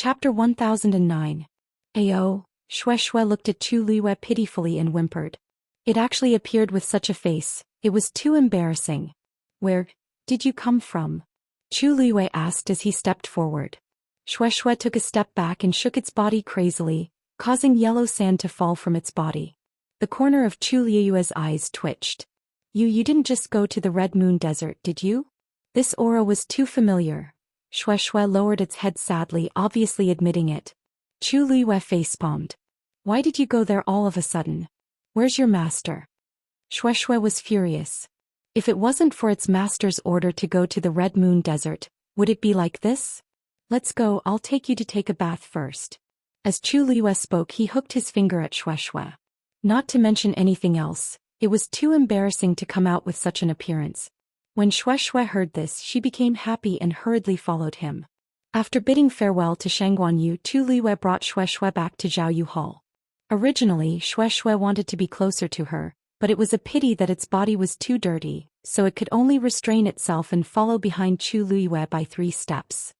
Chapter 1009. Ayo, Shui looked at Chu Liyue pitifully and whimpered. It actually appeared with such a face, it was too embarrassing. Where did you come from? Chu Liyue asked as he stepped forward. Shui took a step back and shook its body crazily, causing yellow sand to fall from its body. The corner of Chu Liyue's eyes twitched. You didn't just go to the Red Moon Desert, did you? This aura was too familiar. Shui lowered its head sadly, obviously admitting it. Chu Liyue facepalmed. Why did you go there all of a sudden? Where's your master? Shui was furious. If it wasn't for its master's order to go to the Red Moon Desert, would it be like this? Let's go, I'll take you to take a bath first. As Chu Liyue spoke, he hooked his finger at Shui. Not to mention anything else, it was too embarrassing to come out with such an appearance. When Shui heard this, she became happy and hurriedly followed him. After bidding farewell to Shangguanyu, Chu Liyue brought Shui back to Zhaoyu Hall. Originally, Shui wanted to be closer to her, but it was a pity that its body was too dirty, so it could only restrain itself and follow behind Chu Liyue by 3 steps.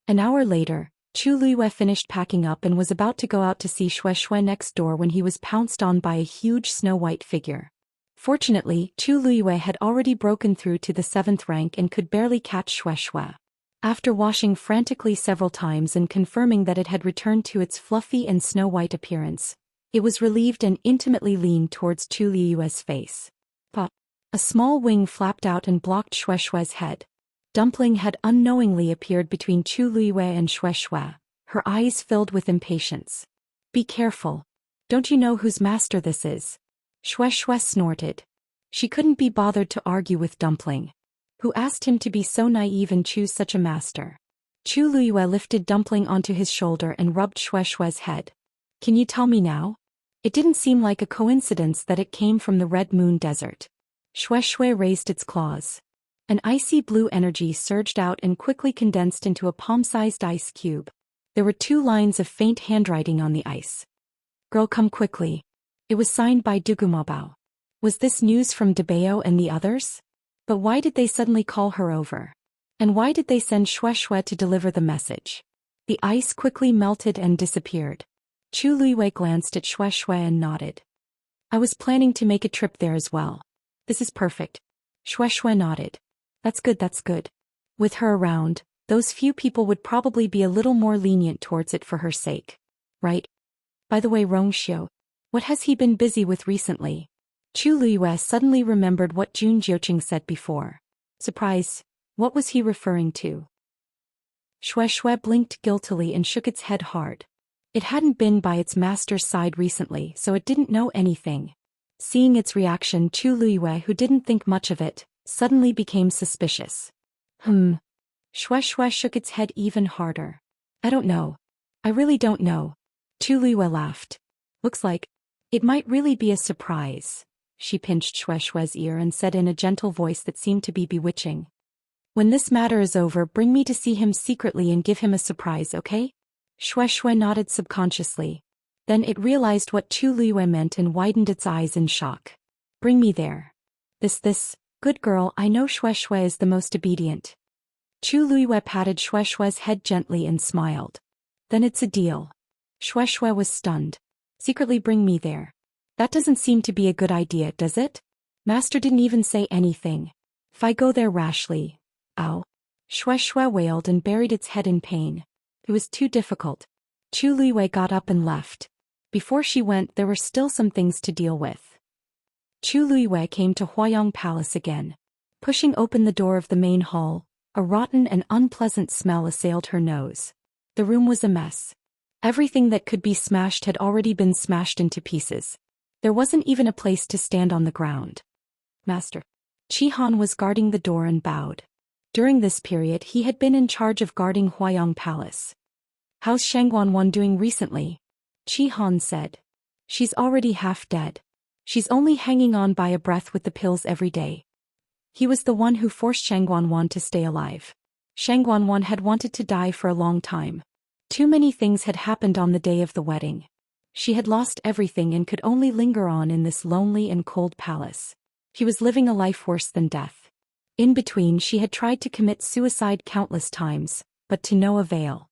An hour later, Chu Liyue finished packing up and was about to go out to see Shui next door when he was pounced on by a huge snow-white figure. Fortunately, Chu Liyue had already broken through to the 7th rank and could barely catch Shui. After washing frantically several times and confirming that it had returned to its fluffy and snow-white appearance, it was relieved and intimately leaned towards Chu Liyue's face. But a small wing flapped out and blocked Shui's head. Dumpling had unknowingly appeared between Chu Liyue and Shui, her eyes filled with impatience. Be careful. Don't you know whose master this is? Shui snorted. She couldn't be bothered to argue with Dumpling. Who asked him to be so naive and choose such a master? Chu Liyue lifted Dumpling onto his shoulder and rubbed Shui's head. Can you tell me now? It didn't seem like a coincidence that it came from the Red Moon Desert. Shui raised its claws. An icy blue energy surged out and quickly condensed into a palm-sized ice cube. There were 2 lines of faint handwriting on the ice. Girl, come quickly. It was signed by Dugumabao. Was this news from Dabeo and the others? But why did they suddenly call her over? And why did they send Shui to deliver the message? The ice quickly melted and disappeared. Chu Liyue glanced at Shui and nodded. I was planning to make a trip there as well. This is perfect. Shui nodded. That's good. With her around, those few people would probably be a little more lenient towards it for her sake. Right? By the way, Rongxiu, what has he been busy with recently? Chu Liyue suddenly remembered what Jun Jiuqing said before. Surprise, what was he referring to? Shui blinked guiltily and shook its head hard. It hadn't been by its master's side recently, so it didn't know anything. Seeing its reaction, Chu Liyue, who didn't think much of it, suddenly became suspicious. Shui shook its head even harder. I don't know. I really don't know. Chu Liyue laughed. Looks like it might really be a surprise. She pinched Shui's ear and said in a gentle voice that seemed to be bewitching. When this matter is over, bring me to see him secretly and give him a surprise, okay? Shui nodded subconsciously. Then it realized what Chu Liyue meant and widened its eyes in shock. Bring me there. This, good girl, I know Shui is the most obedient. Chu Liyue patted Shui's head gently and smiled. Then it's a deal. Shui was stunned. Secretly bring me there. That doesn't seem to be a good idea, does it? Master didn't even say anything. If I go there rashly. Ow. Shui wailed and buried its head in pain. It was too difficult. Chu Liyue got up and left. Before she went, there were still some things to deal with. Chu Liyue came to Huayang Palace again. Pushing open the door of the main hall, a rotten and unpleasant smell assailed her nose. The room was a mess. Everything that could be smashed had already been smashed into pieces. There wasn't even a place to stand on the ground. Master Qi Han was guarding the door and bowed. During this period, he had been in charge of guarding Huayang Palace. How's Shangguanwan doing recently? Qi Han said. She's already half dead. She's only hanging on by a breath with the pills every day. He was the one who forced Shangguanwan to stay alive. Shangguanwan had wanted to die for a long time. Too many things had happened on the day of the wedding. She had lost everything and could only linger on in this lonely and cold palace. He was living a life worse than death. In between, she had tried to commit suicide countless times, but to no avail.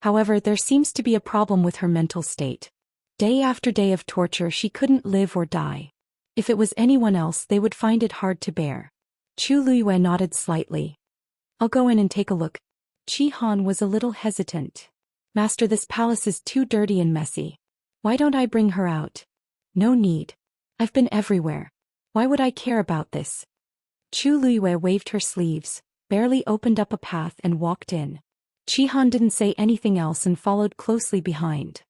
However, there seems to be a problem with her mental state. Day after day of torture, she couldn't live or die. If it was anyone else, they would find it hard to bear. Chu Luiyue nodded slightly. I'll go in and take a look. Qi Han was a little hesitant. Master, this palace is too dirty and messy. Why don't I bring her out? No need. I've been everywhere. Why would I care about this? Chu Luiyue waved her sleeves, barely opened up a path and walked in. Qi Han didn't say anything else and followed closely behind.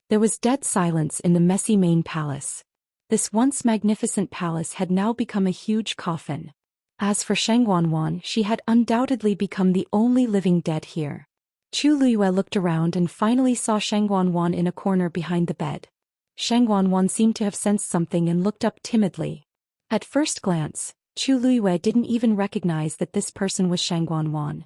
There was dead silence in the messy main palace. This once magnificent palace had now become a huge coffin. As for Shang Wanwan, she had undoubtedly become the only living dead here. Chu Luiyue looked around and finally saw Shang Wanwan in a corner behind the bed. Shang Wanwan seemed to have sensed something and looked up timidly. At first glance, Chu Luiyue didn't even recognize that this person was Shang Wanwan.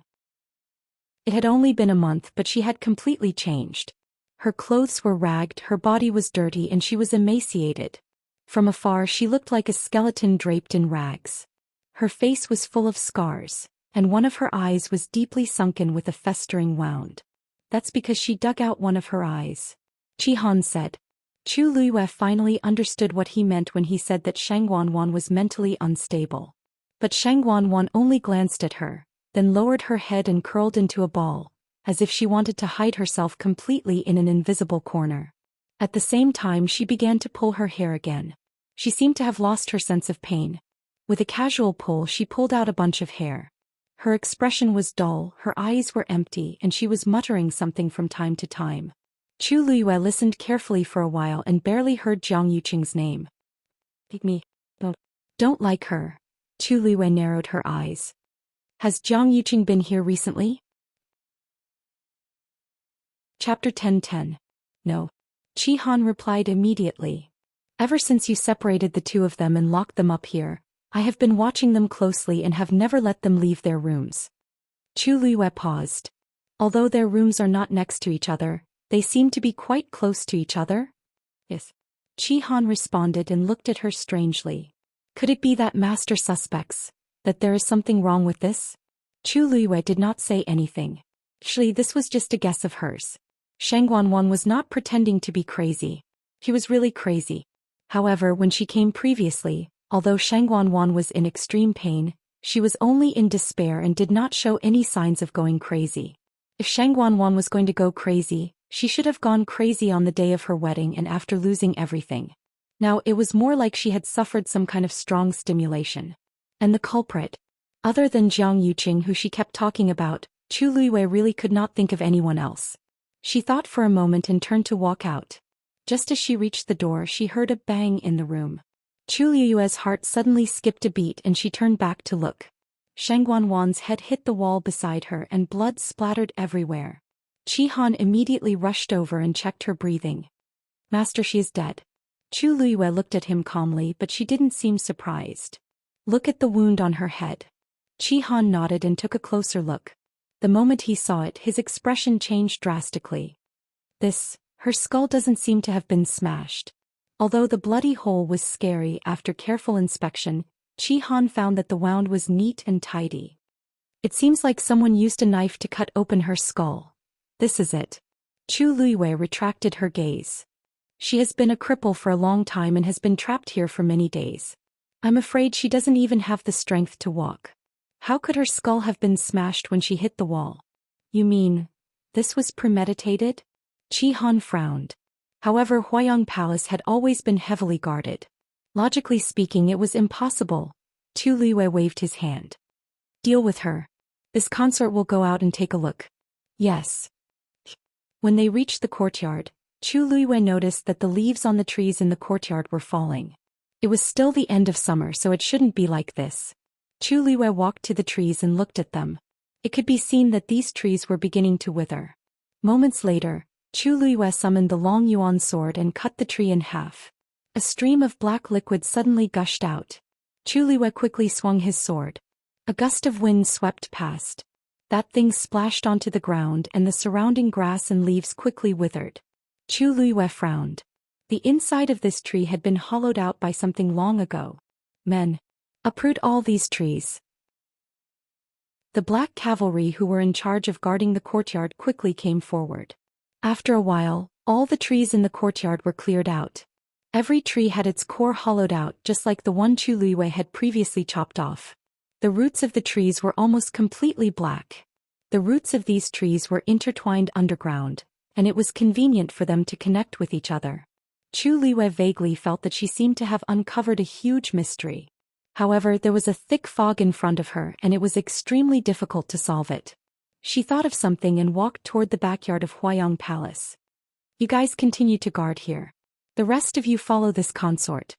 It had only been a month, but she had completely changed. Her clothes were ragged, her body was dirty, and she was emaciated. From afar, she looked like a skeleton draped in rags. Her face was full of scars, and one of her eyes was deeply sunken with a festering wound. That's because she dug out one of her eyes. Qi Han said. Chu Luiyue finally understood what he meant when he said that Shang Wanwan was mentally unstable. But Shang Wanwan only glanced at her, then lowered her head and curled into a ball, as if she wanted to hide herself completely in an invisible corner. At the same time, she began to pull her hair again. She seemed to have lost her sense of pain. With a casual pull, she pulled out a bunch of hair. Her expression was dull, her eyes were empty, and she was muttering something from time to time. Chu Luiyue listened carefully for a while and barely heard Jiang Yuqing's name. Me. Don't like her. Chu Luiyue narrowed her eyes. Has Jiang Yuqing been here recently? Chapter 10:10. No. Qi Han replied immediately. Ever since you separated the two of them and locked them up here, I have been watching them closely and have never let them leave their rooms. Chu Luiyue paused. Although their rooms are not next to each other, they seem to be quite close to each other? Yes. Qi Han responded and looked at her strangely. Could it be that Master suspects that there is something wrong with this? Chu Luiyue did not say anything. Actually, this was just a guess of hers. Shang Wanwan was not pretending to be crazy. He was really crazy. However, when she came previously, although Shang Wanwan was in extreme pain, she was only in despair and did not show any signs of going crazy. If Shang Wanwan was going to go crazy, she should have gone crazy on the day of her wedding and after losing everything. Now it was more like she had suffered some kind of strong stimulation. And the culprit? Other than Jiang Yuqing, who she kept talking about, Chu Luiyue really could not think of anyone else. She thought for a moment and turned to walk out. Just as she reached the door, she heard a bang in the room. Chu Luiyue's heart suddenly skipped a beat and she turned back to look. Shang Wanwan's head hit the wall beside her and blood splattered everywhere. Qi Han immediately rushed over and checked her breathing. Master, she is dead. Chu Luiyue looked at him calmly, but she didn't seem surprised. Look at the wound on her head. Qi Han nodded and took a closer look. The moment he saw it, his expression changed drastically. Her skull doesn't seem to have been smashed. Although the bloody hole was scary, after careful inspection, Qi Han found that the wound was neat and tidy. It seems like someone used a knife to cut open her skull. This is it. Chu Luiyue retracted her gaze. She has been a cripple for a long time and has been trapped here for many days. I'm afraid she doesn't even have the strength to walk. How could her skull have been smashed when she hit the wall? You mean, this was premeditated? Qi Han frowned. However, Huayang Palace had always been heavily guarded. Logically speaking, it was impossible. Chu Luiyue waved his hand. Deal with her. This consort will go out and take a look. Yes. When they reached the courtyard, Chu Luiyue noticed that the leaves on the trees in the courtyard were falling. It was still the end of summer, so it shouldn't be like this. Chu Luiyue walked to the trees and looked at them. It could be seen that these trees were beginning to wither. Moments later, Chu Luiyue summoned the long yuan sword and cut the tree in half. A stream of black liquid suddenly gushed out. Chu Luiyue quickly swung his sword. A gust of wind swept past. That thing splashed onto the ground and the surrounding grass and leaves quickly withered. Chu Luiyue frowned. The inside of this tree had been hollowed out by something long ago. Men. Uproot all these trees. The black cavalry who were in charge of guarding the courtyard quickly came forward. After a while, all the trees in the courtyard were cleared out. Every tree had its core hollowed out just like the one Chu Luiwei had previously chopped off. The roots of the trees were almost completely black. The roots of these trees were intertwined underground, and it was convenient for them to connect with each other. Chu Luiwei vaguely felt that she seemed to have uncovered a huge mystery. However, there was a thick fog in front of her and it was extremely difficult to solve it. She thought of something and walked toward the backyard of Huayang Palace. You guys continue to guard here. The rest of you follow this consort.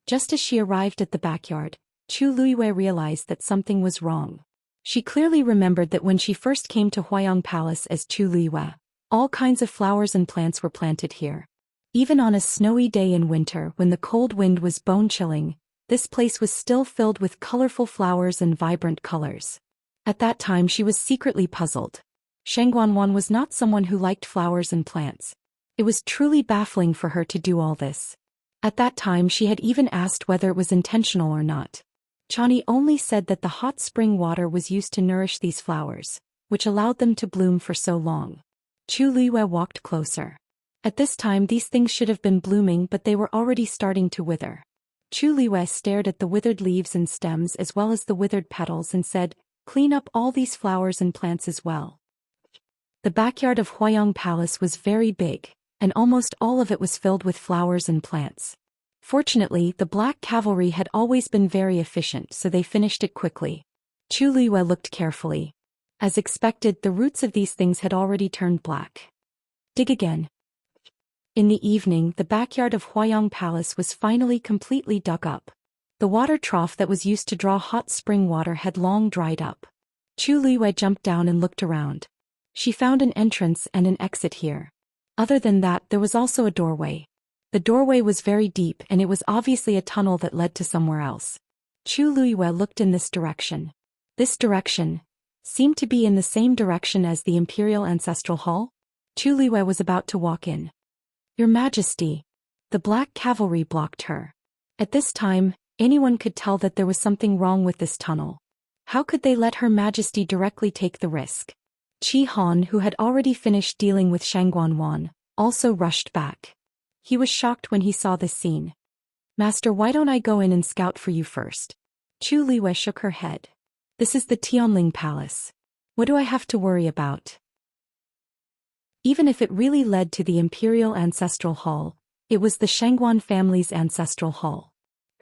Just as she arrived at the backyard, Chu Luiwei realized that something was wrong. She clearly remembered that when she first came to Huayang Palace as Chu Luiwei, all kinds of flowers and plants were planted here. Even on a snowy day in winter when the cold wind was bone-chilling, this place was still filled with colorful flowers and vibrant colors. At that time she was secretly puzzled. Shangguanwan was not someone who liked flowers and plants. It was truly baffling for her to do all this. At that time she had even asked whether it was intentional or not. Chani only said that the hot spring water was used to nourish these flowers, which allowed them to bloom for so long. Chu Luiwei walked closer. At this time these things should have been blooming but they were already starting to wither. Chu Luiwei stared at the withered leaves and stems as well as the withered petals and said, "Clean up all these flowers and plants as well." The backyard of Huayang Palace was very big, and almost all of it was filled with flowers and plants. Fortunately, the black cavalry had always been very efficient so they finished it quickly. Chu Luiwei looked carefully. As expected, the roots of these things had already turned black. Dig again. In the evening, the backyard of Huayang Palace was finally completely dug up. The water trough that was used to draw hot spring water had long dried up. Chu Luiwei jumped down and looked around. She found an entrance and an exit here. Other than that, there was also a doorway. The doorway was very deep and it was obviously a tunnel that led to somewhere else. Chu Luiwei looked in this direction. This direction seemed to be in the same direction as the Imperial Ancestral Hall. Chu Luiwei was about to walk in. "Your Majesty." The black cavalry blocked her. At this time, anyone could tell that there was something wrong with this tunnel. How could they let Her Majesty directly take the risk? Qi Han, who had already finished dealing with Shangguanwan, also rushed back. He was shocked when he saw this scene. "Master, why don't I go in and scout for you first?" Chu Luiwei shook her head. "This is the Tianling Palace. What do I have to worry about?" Even if it really led to the Imperial Ancestral Hall, it was the Shangguan family's Ancestral Hall.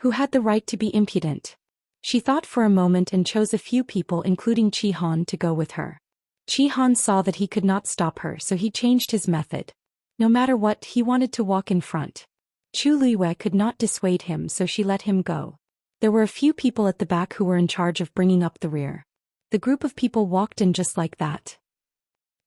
Who had the right to be impudent? She thought for a moment and chose a few people including Qi Han to go with her. Qi Han saw that he could not stop her so he changed his method. No matter what, he wanted to walk in front. Chu Luiwei could not dissuade him so she let him go. There were a few people at the back who were in charge of bringing up the rear. The group of people walked in just like that.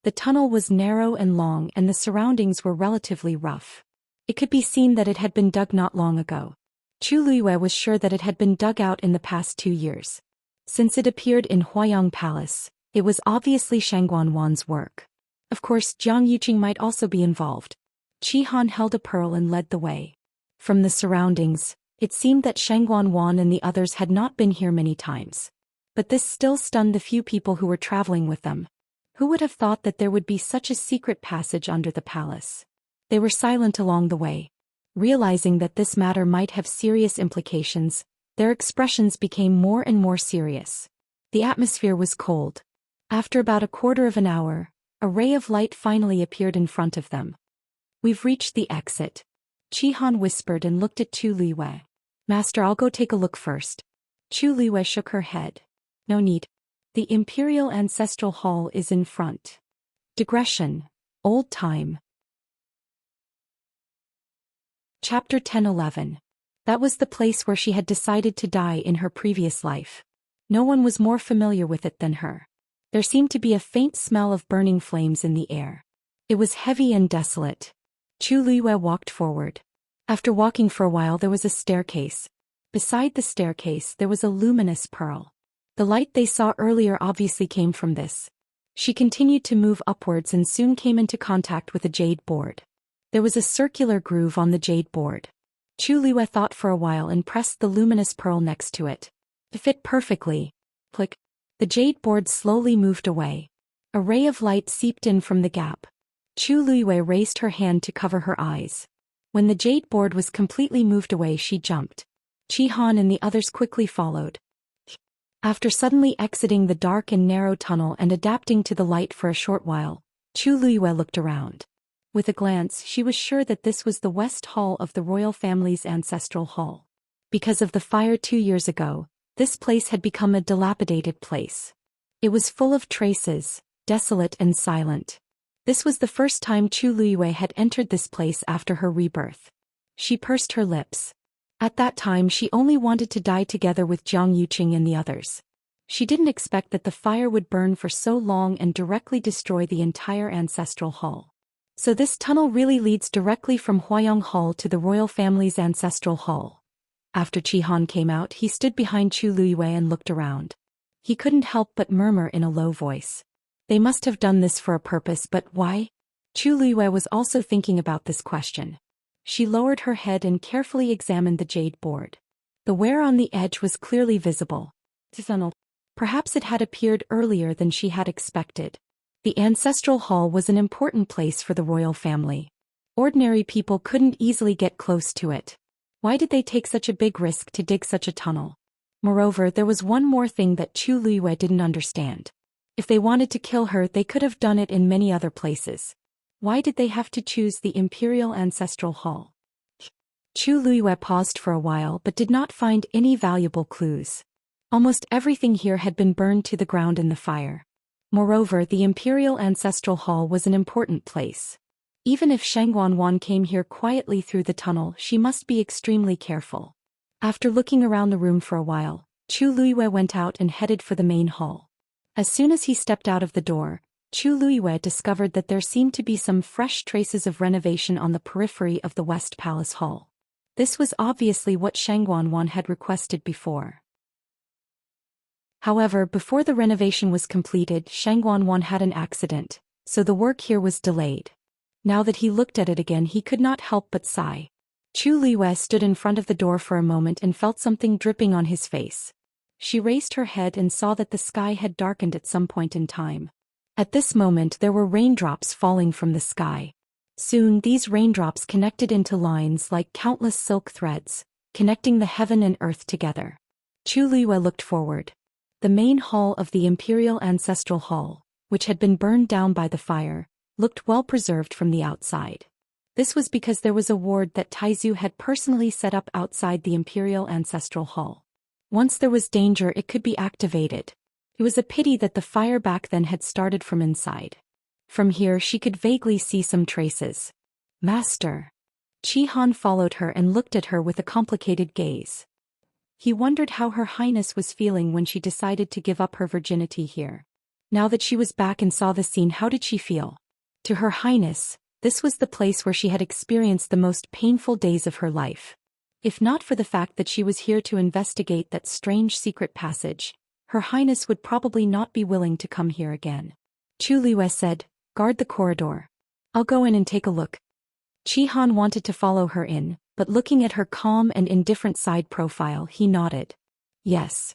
The tunnel was narrow and long and the surroundings were relatively rough. It could be seen that it had been dug not long ago. Chu Luiwei was sure that it had been dug out in the past 2 years. Since it appeared in Huayang Palace, it was obviously Shangguanwan's work. Of course, Jiang Yuqing might also be involved. Qi Han held a pearl and led the way. From the surroundings, it seemed that Shangguanwan and the others had not been here many times. But this still stunned the few people who were traveling with them. Who would have thought that there would be such a secret passage under the palace? They were silent along the way. Realizing that this matter might have serious implications, their expressions became more and more serious. The atmosphere was cold. After about a quarter of an hour, a ray of light finally appeared in front of them. "We've reached the exit." Qi Han whispered and looked at Chu Luiwei. "Master, I'll go take a look first." Chu Luiwei shook her head. "No need. The Imperial Ancestral Hall is in front." Digression. Old time. Chapter 10-11. That was the place where she had decided to die in her previous life. No one was more familiar with it than her. There seemed to be a faint smell of burning flames in the air. It was heavy and desolate. Chu Luiwei walked forward. After walking for a while there was a staircase. Beside the staircase there was a luminous pearl. The light they saw earlier obviously came from this. She continued to move upwards and soon came into contact with a jade board. There was a circular groove on the jade board. Chu Luiwei thought for a while and pressed the luminous pearl next to it. It fit perfectly. Click. The jade board slowly moved away. A ray of light seeped in from the gap. Chu Luiyue raised her hand to cover her eyes. When the jade board was completely moved away, she jumped. Qi Han and the others quickly followed. After suddenly exiting the dark and narrow tunnel and adapting to the light for a short while, Chu Luiyue looked around. With a glance, she was sure that this was the West Hall of the royal family's ancestral hall. Because of the fire 2 years ago, this place had become a dilapidated place. It was full of traces, desolate and silent. This was the first time Chu Luiyue had entered this place after her rebirth. She pursed her lips. At that time she only wanted to die together with Jiang Yuqing and the others. She didn't expect that the fire would burn for so long and directly destroy the entire ancestral hall. So this tunnel really leads directly from Huayang Hall to the royal family's ancestral hall. After Qi Han came out, he stood behind Chu Luiyue and looked around. He couldn't help but murmur in a low voice. They must have done this for a purpose, but why? Chu Luiyue was also thinking about this question. She lowered her head and carefully examined the jade board. The wear on the edge was clearly visible. Perhaps it had appeared earlier than she had expected. The ancestral hall was an important place for the royal family. Ordinary people couldn't easily get close to it. Why did they take such a big risk to dig such a tunnel? Moreover, there was one more thing that Chu Luiyue didn't understand. If they wanted to kill her, they could have done it in many other places. Why did they have to choose the Imperial Ancestral Hall? Chu Luiyue paused for a while but did not find any valuable clues. Almost everything here had been burned to the ground in the fire. Moreover, the Imperial Ancestral Hall was an important place. Even if Shang Wanwan came here quietly through the tunnel, she must be extremely careful. After looking around the room for a while, Chu Luiyue went out and headed for the main hall. As soon as he stepped out of the door, Chu Luiyue discovered that there seemed to be some fresh traces of renovation on the periphery of the West Palace Hall. This was obviously what Shang Wanwan had requested before. However, before the renovation was completed, Shang Wanwan had an accident, so the work here was delayed. Now that he looked at it again, he could not help but sigh. Chu Luiyue stood in front of the door for a moment and felt something dripping on his face. She raised her head and saw that the sky had darkened at some point in time. At this moment there were raindrops falling from the sky. Soon these raindrops connected into lines like countless silk threads, connecting the heaven and earth together. Chu Luiyue looked forward. The main hall of the Imperial Ancestral Hall, which had been burned down by the fire, looked well preserved from the outside. This was because there was a ward that Taizu had personally set up outside the Imperial Ancestral Hall. Once there was danger, it could be activated. It was a pity that the fire back then had started from inside. From here she could vaguely see some traces. Master. Qi Han followed her and looked at her with a complicated gaze. He wondered how Her Highness was feeling when she decided to give up her virginity here. Now that she was back and saw the scene, how did she feel? To Her Highness, this was the place where she had experienced the most painful days of her life. If not for the fact that she was here to investigate that strange secret passage, Her Highness would probably not be willing to come here again. Chu Luiyue said, "Guard the corridor. I'll go in and take a look." Qi Han wanted to follow her in, but looking at her calm and indifferent side profile, he nodded. Yes.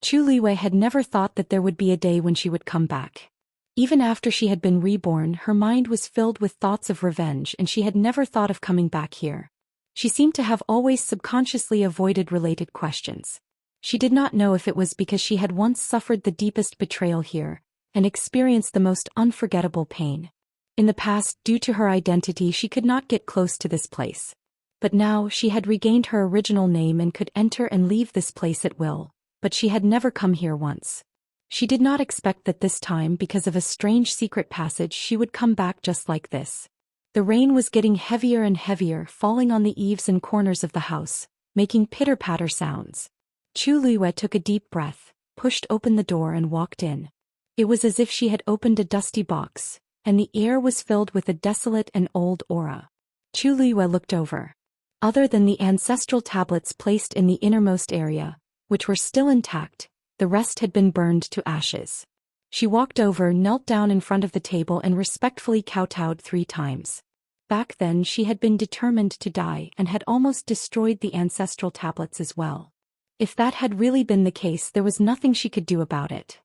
Chu Luiyue had never thought that there would be a day when she would come back. Even after she had been reborn, her mind was filled with thoughts of revenge, and she had never thought of coming back here. She seemed to have always subconsciously avoided related questions. She did not know if it was because she had once suffered the deepest betrayal here, and experienced the most unforgettable pain. In the past, due to her identity, she could not get close to this place. But now she had regained her original name and could enter and leave this place at will, but she had never come here once. She did not expect that this time, because of a strange secret passage, she would come back just like this. The rain was getting heavier and heavier, falling on the eaves and corners of the house, making pitter-patter sounds. Chu Luiyue took a deep breath, pushed open the door and walked in. It was as if she had opened a dusty box, and the air was filled with a desolate and old aura. Chu Luiyue looked over. Other than the ancestral tablets placed in the innermost area, which were still intact, the rest had been burned to ashes. She walked over, knelt down in front of the table and respectfully kowtowed 3 times. Back then she had been determined to die and had almost destroyed the ancestral tablets as well. If that had really been the case, there was nothing she could do about it.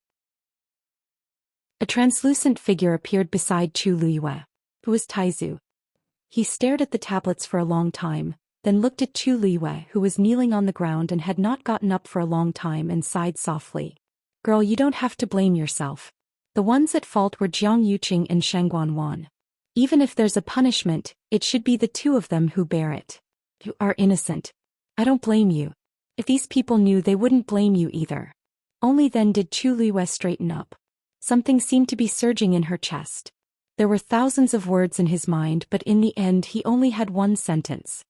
A translucent figure appeared beside Chu Liyue. It was Taizu. He stared at the tablets for a long time, then looked at Chu Liyue, who was kneeling on the ground and had not gotten up for a long time, and sighed softly. Girl, you don't have to blame yourself. The ones at fault were Jiang Yuqing and Shangguan Wan. Even if there's a punishment, it should be the two of them who bear it. You are innocent. I don't blame you. If these people knew, they wouldn't blame you either. Only then did Chu Liyue straighten up. Something seemed to be surging in her chest. There were thousands of words in his mind, but in the end he only had one sentence.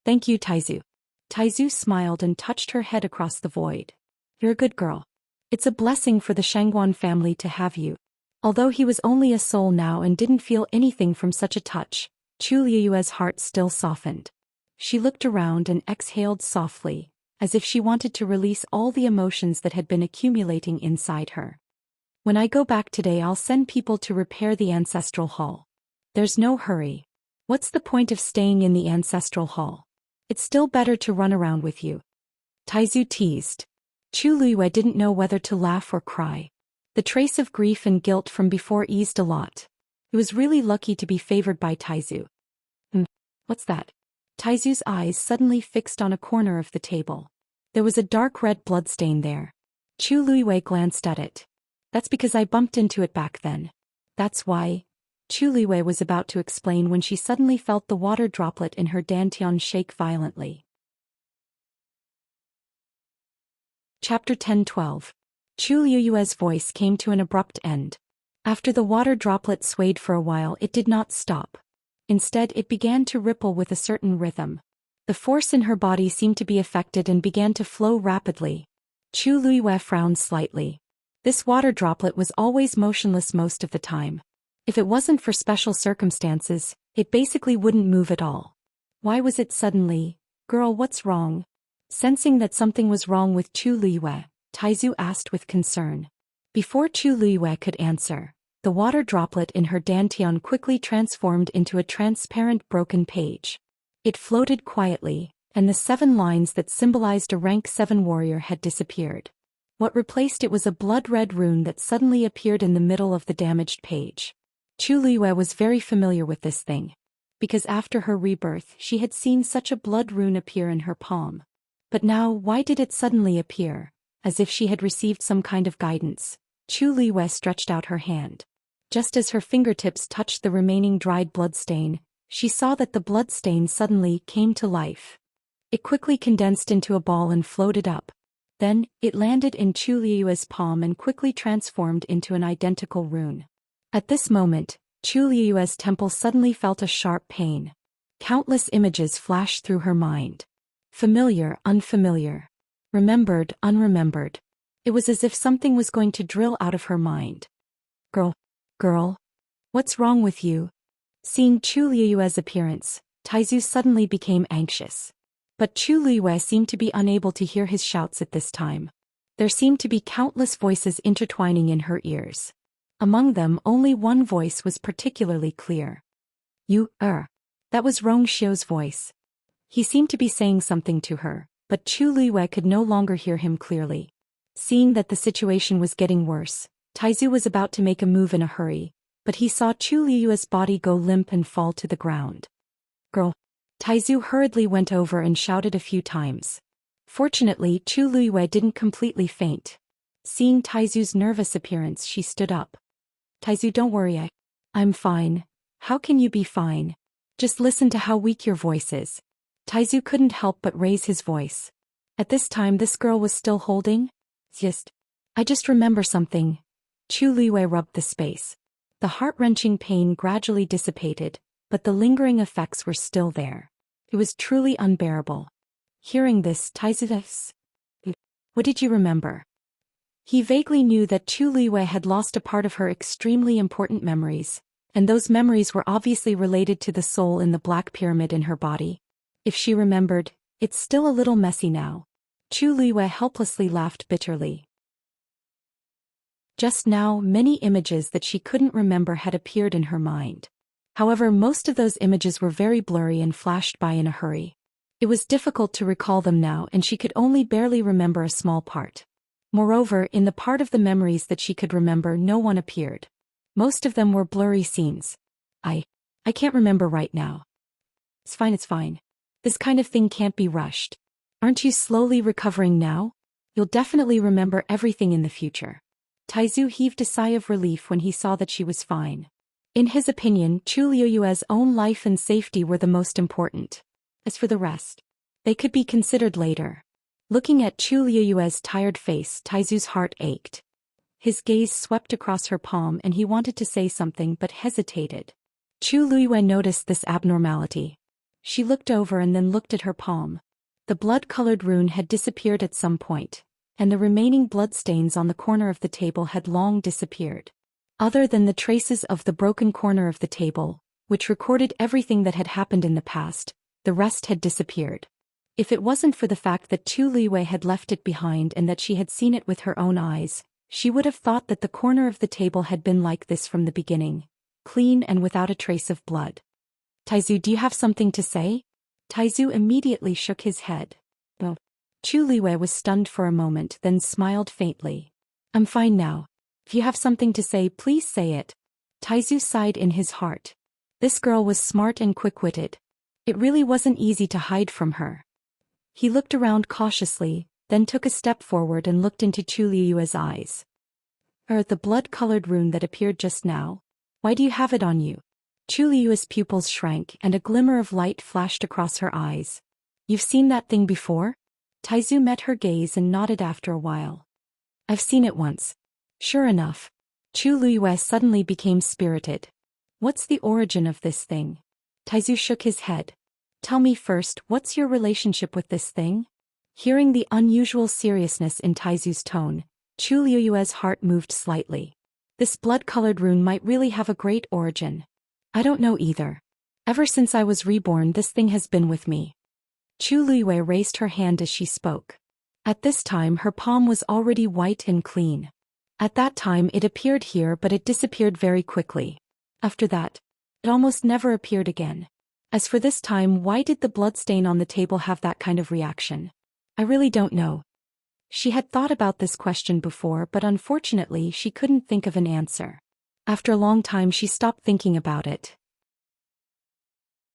Thank you, Taizu. Taizu smiled and touched her head across the void. You're a good girl. It's a blessing for the Shangguan family to have you. Although he was only a soul now and didn't feel anything from such a touch, Chu Liyue's heart still softened. She looked around and exhaled softly, as if she wanted to release all the emotions that had been accumulating inside her. When I go back today, I'll send people to repair the ancestral hall. There's no hurry. What's the point of staying in the ancestral hall? It's still better to run around with you. Taizu teased. Chu Liyue didn't know whether to laugh or cry. The trace of grief and guilt from before eased a lot. It was really lucky to be favored by Taizu. What's that? Taizu's eyes suddenly fixed on a corner of the table. There was a dark red bloodstain there. Chu Liyue glanced at it. That's because I bumped into it back then. That's why. Chu Liyue was about to explain when she suddenly felt the water droplet in her dantian shake violently. Chapter 10-12. Chu Liyue's voice came to an abrupt end. After the water droplet swayed for a while, it did not stop. Instead, it began to ripple with a certain rhythm. The force in her body seemed to be affected and began to flow rapidly. Chu Liyue frowned slightly. This water droplet was always motionless most of the time. If it wasn't for special circumstances, it basically wouldn't move at all. Why was it suddenly? Girl, what's wrong? Sensing that something was wrong with Chu Liyue, Taizu asked with concern. Before Chu Liyue could answer, the water droplet in her dantian quickly transformed into a transparent broken page. It floated quietly, and the 7 lines that symbolized a rank 7 warrior had disappeared. What replaced it was a blood-red rune that suddenly appeared in the middle of the damaged page. Chu Liyue was very familiar with this thing, because after her rebirth she had seen such a blood rune appear in her palm. But now, why did it suddenly appear? As if she had received some kind of guidance, Chu Liyue stretched out her hand. Just as her fingertips touched the remaining dried bloodstain, she saw that the bloodstain suddenly came to life. It quickly condensed into a ball and floated up. Then, it landed in Chu Liyue's palm and quickly transformed into an identical rune. At this moment, Chu Liyue's temple suddenly felt a sharp pain. Countless images flashed through her mind. Familiar, unfamiliar. Remembered, unremembered. It was as if something was going to drill out of her mind. Girl. What's wrong with you? Seeing Chu Liyue's appearance, Taizu suddenly became anxious. But Chu Liyue seemed to be unable to hear his shouts at this time. There seemed to be countless voices intertwining in her ears. Among them, only one voice was particularly clear. That was Rong Xiu's voice. He seemed to be saying something to her, but Chu Liyue could no longer hear him clearly. Seeing that the situation was getting worse, Taizu was about to make a move in a hurry, but he saw Chu Liyue's body go limp and fall to the ground. Girl. Taizu hurriedly went over and shouted a few times. Fortunately, Chu Liyue didn't completely faint. Seeing Taizu's nervous appearance, she stood up. Taizu, don't worry, I'm fine. How can you be fine? Just listen to how weak your voice is. Taizu couldn't help but raise his voice. At this time, this girl was still holding? I just remember something. Chu Liyue rubbed the space. The heart-wrenching pain gradually dissipated, but the lingering effects were still there. It was truly unbearable. Hearing this, Taizu, what did you remember? He vaguely knew that Chu Liyue had lost a part of her extremely important memories, and those memories were obviously related to the soul in the black pyramid in her body. If she remembered, it's still a little messy now. Chu Liyue helplessly laughed bitterly. Just now, many images that she couldn't remember had appeared in her mind. However, most of those images were very blurry and flashed by in a hurry. It was difficult to recall them now, and she could only barely remember a small part. Moreover, in the part of the memories that she could remember, no one appeared. Most of them were blurry scenes. I can't remember right now. It's fine. This kind of thing can't be rushed. Aren't you slowly recovering now? You'll definitely remember everything in the future. Taizu heaved a sigh of relief when he saw that she was fine. In his opinion, Chu Liuyue's own life and safety were the most important. As for the rest, they could be considered later. Looking at Chu Liuyue's tired face, Taizu's heart ached. His gaze swept across her palm and he wanted to say something but hesitated. Chu Liyue noticed this abnormality. She looked over and then looked at her palm. The blood-colored rune had disappeared at some point, and the remaining bloodstains on the corner of the table had long disappeared. Other than the traces of the broken corner of the table, which recorded everything that had happened in the past, the rest had disappeared. If it wasn't for the fact that Chu Liyue had left it behind and that she had seen it with her own eyes, she would have thought that the corner of the table had been like this from the beginning, clean and without a trace of blood. Taizu, do you have something to say? Taizu immediately shook his head. Oh. Chu Liyue was stunned for a moment, then smiled faintly. I'm fine now. If you have something to say, please say it. Taizu sighed in his heart. This girl was smart and quick-witted. It really wasn't easy to hide from her. He looked around cautiously, then took a step forward and looked into Chu Liyue's eyes. The blood-colored rune that appeared just now? Why do you have it on you? Chu Liyue's pupils shrank and a glimmer of light flashed across her eyes. You've seen that thing before? Taizu met her gaze and nodded after a while. I've seen it once. Sure enough. Chu Liyue suddenly became spirited. What's the origin of this thing? Taizu shook his head. Tell me first, what's your relationship with this thing? Hearing the unusual seriousness in Taizu's tone, Chu Liyue's heart moved slightly. This blood-colored rune might really have a great origin. I don't know either. Ever since I was reborn, this thing has been with me. Chu Liyue raised her hand as she spoke. At this time her palm was already white and clean. At that time it appeared here, but it disappeared very quickly. After that, it almost never appeared again. As for this time, why did the bloodstain on the table have that kind of reaction? I really don't know. She had thought about this question before, but unfortunately she couldn't think of an answer. After a long time she stopped thinking about it.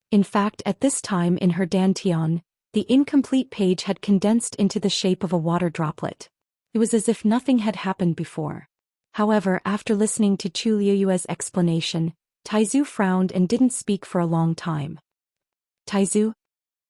In fact, at this time in her dantian, the incomplete page had condensed into the shape of a water droplet. It was as if nothing had happened before. However, after listening to Chu Liyue's explanation, Taizu frowned and didn't speak for a long time. Taizu?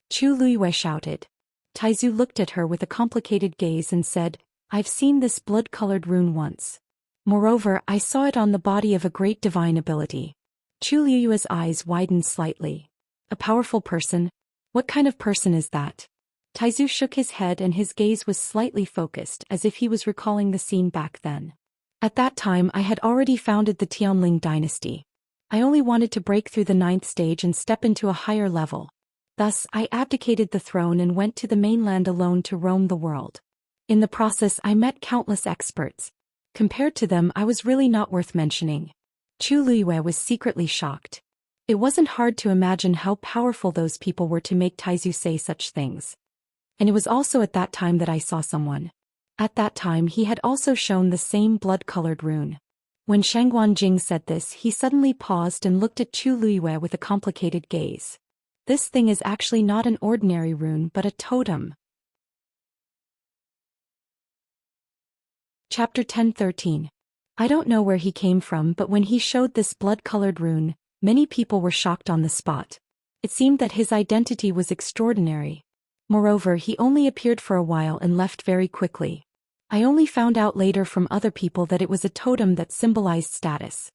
Chu Liyue shouted. Taizu looked at her with a complicated gaze and said, I've seen this blood-colored rune once. Moreover, I saw it on the body of a great divine ability. Chu Liyue's eyes widened slightly. A powerful person? What kind of person is that? Taizu shook his head and his gaze was slightly focused, as if he was recalling the scene back then. At that time I had already founded the Tianling dynasty. I only wanted to break through the 9th stage and step into a higher level. Thus, I abdicated the throne and went to the mainland alone to roam the world. In the process I met countless experts. Compared to them, I was really not worth mentioning. Chu Liyue was secretly shocked. It wasn't hard to imagine how powerful those people were to make Taizu say such things. And it was also at that time that I saw someone. At that time he had also shown the same blood-colored rune. When Shangguan Jing said this, he suddenly paused and looked at Chu Liyue with a complicated gaze. This thing is actually not an ordinary rune but a totem. Chapter 10:13. I don't know where he came from, but when he showed this blood-colored rune, many people were shocked on the spot. It seemed that his identity was extraordinary. Moreover, he only appeared for a while and left very quickly. I only found out later from other people that it was a totem that symbolized status.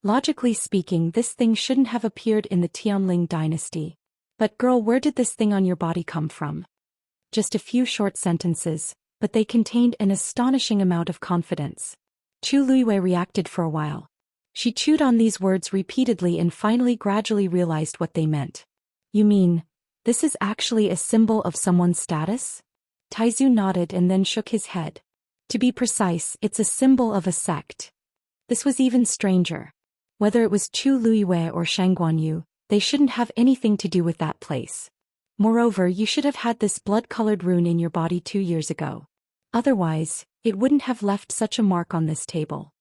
Logically speaking, this thing shouldn't have appeared in the Tianling dynasty. But girl, where did this thing on your body come from? Just a few short sentences, but they contained an astonishing amount of confidence. Chu Liyue reacted for a while. She chewed on these words repeatedly and finally gradually realized what they meant. You mean, this is actually a symbol of someone's status? Taizu nodded and then shook his head. To be precise, it's a symbol of a sect. This was even stranger. Whether it was Chu Liyue or Shangguan Yu, they shouldn't have anything to do with that place. Moreover, you should have had this blood-colored rune in your body 2 years ago. Otherwise, it wouldn't have left such a mark on this table.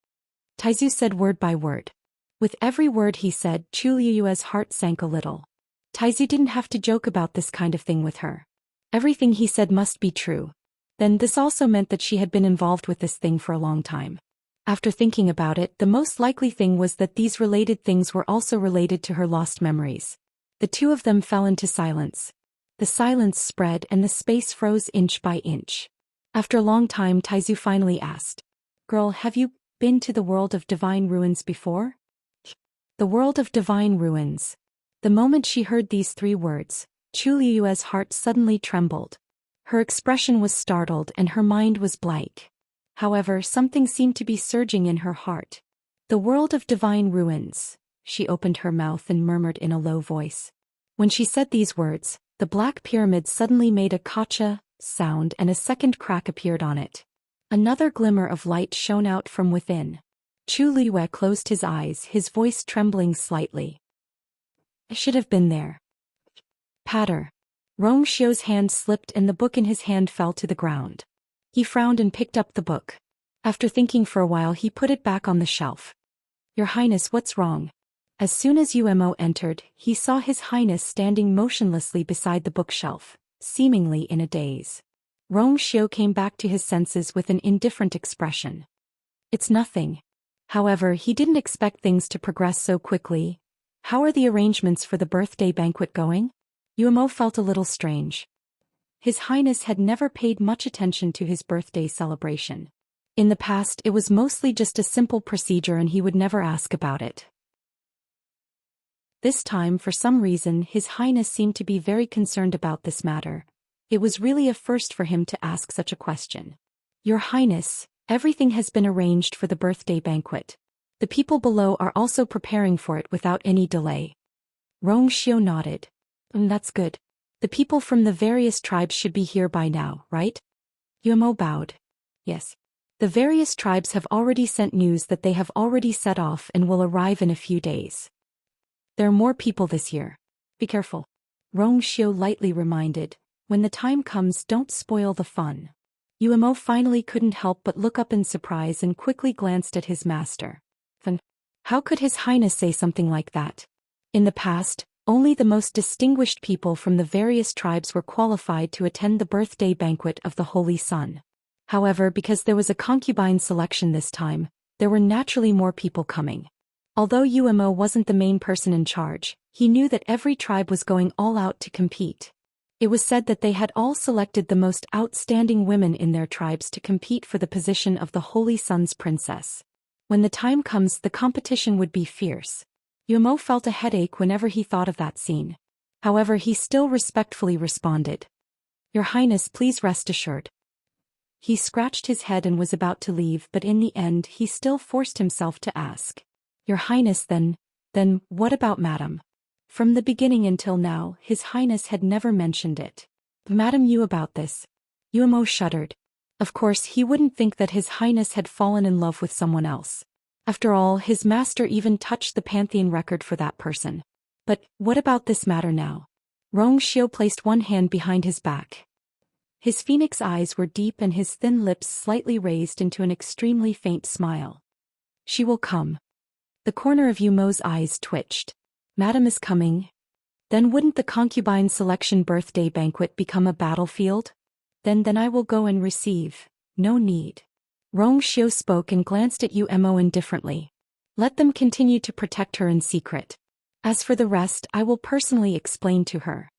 Taizu said word by word. With every word he said, Chu Liyue's heart sank a little. Taizu didn't have to joke about this kind of thing with her. Everything he said must be true. Then this also meant that she had been involved with this thing for a long time. After thinking about it, the most likely thing was that these related things were also related to her lost memories. The two of them fell into silence. The silence spread and the space froze inch by inch. After a long time, Taizu finally asked, "Girl, have you been to the world of divine ruins before?" The world of divine ruins. The moment she heard these 3 words, Chu Liyue's heart suddenly trembled. Her expression was startled and her mind was blank. However, something seemed to be surging in her heart. The world of divine ruins. She opened her mouth and murmured in a low voice. When she said these words, the black pyramid suddenly made a kacha sound and a second crack appeared on it. Another glimmer of light shone out from within. Chu Liyue closed his eyes, his voice trembling slightly. "I should have been there." Patter. Rong Xiu's hand slipped and the book in his hand fell to the ground. He frowned and picked up the book. After thinking for a while, he put it back on the shelf. "Your Highness, what's wrong?" As soon as Umo entered, he saw His Highness standing motionlessly beside the bookshelf, seemingly in a daze. Rong Xiu came back to his senses with an indifferent expression. "It's nothing." However, he didn't expect things to progress so quickly. "How are the arrangements for the birthday banquet going?" Umo felt a little strange. His Highness had never paid much attention to his birthday celebration. In the past, it was mostly just a simple procedure and he would never ask about it. This time, for some reason, His Highness seemed to be very concerned about this matter. It was really a first for him to ask such a question. "Your Highness, everything has been arranged for the birthday banquet. The people below are also preparing for it without any delay." Rong Xiu nodded. That's good. The people from the various tribes should be here by now, right?" Umo bowed. "Yes. The various tribes have already sent news that they have already set off and will arrive in a few days. There are more people this year. Be careful." Rong Xiu lightly reminded, "When the time comes, don't spoil the fun." Umo finally couldn't help but look up in surprise and quickly glanced at his master. How could His Highness say something like that? In the past, only the most distinguished people from the various tribes were qualified to attend the birthday banquet of the Holy Sun. However, because there was a concubine selection this time, there were naturally more people coming. Although Umo wasn't the main person in charge, he knew that every tribe was going all out to compete. It was said that they had all selected the most outstanding women in their tribes to compete for the position of the Holy Sun's princess. When the time comes, the competition would be fierce. Umo felt a headache whenever he thought of that scene. However, he still respectfully responded. "Your Highness, please rest assured." He scratched his head and was about to leave, but in the end he still forced himself to ask. "Your Highness, then what about Madam?" From the beginning until now, His Highness had never mentioned it. "Madam Yu about this." Umo shuddered. Of course, he wouldn't think that His Highness had fallen in love with someone else. After all, his master even touched the pantheon record for that person. But what about this matter now? Rong Xiu placed one hand behind his back. His phoenix eyes were deep and his thin lips slightly raised into an extremely faint smile. "She will come." The corner of Umo's eyes twitched. "Madam is coming." Then wouldn't the concubine selection birthday banquet become a battlefield? Then I will go and receive. No need. Rong Xiu spoke and glanced at Umo indifferently. "Let them continue to protect her in secret. As for the rest, I will personally explain to her."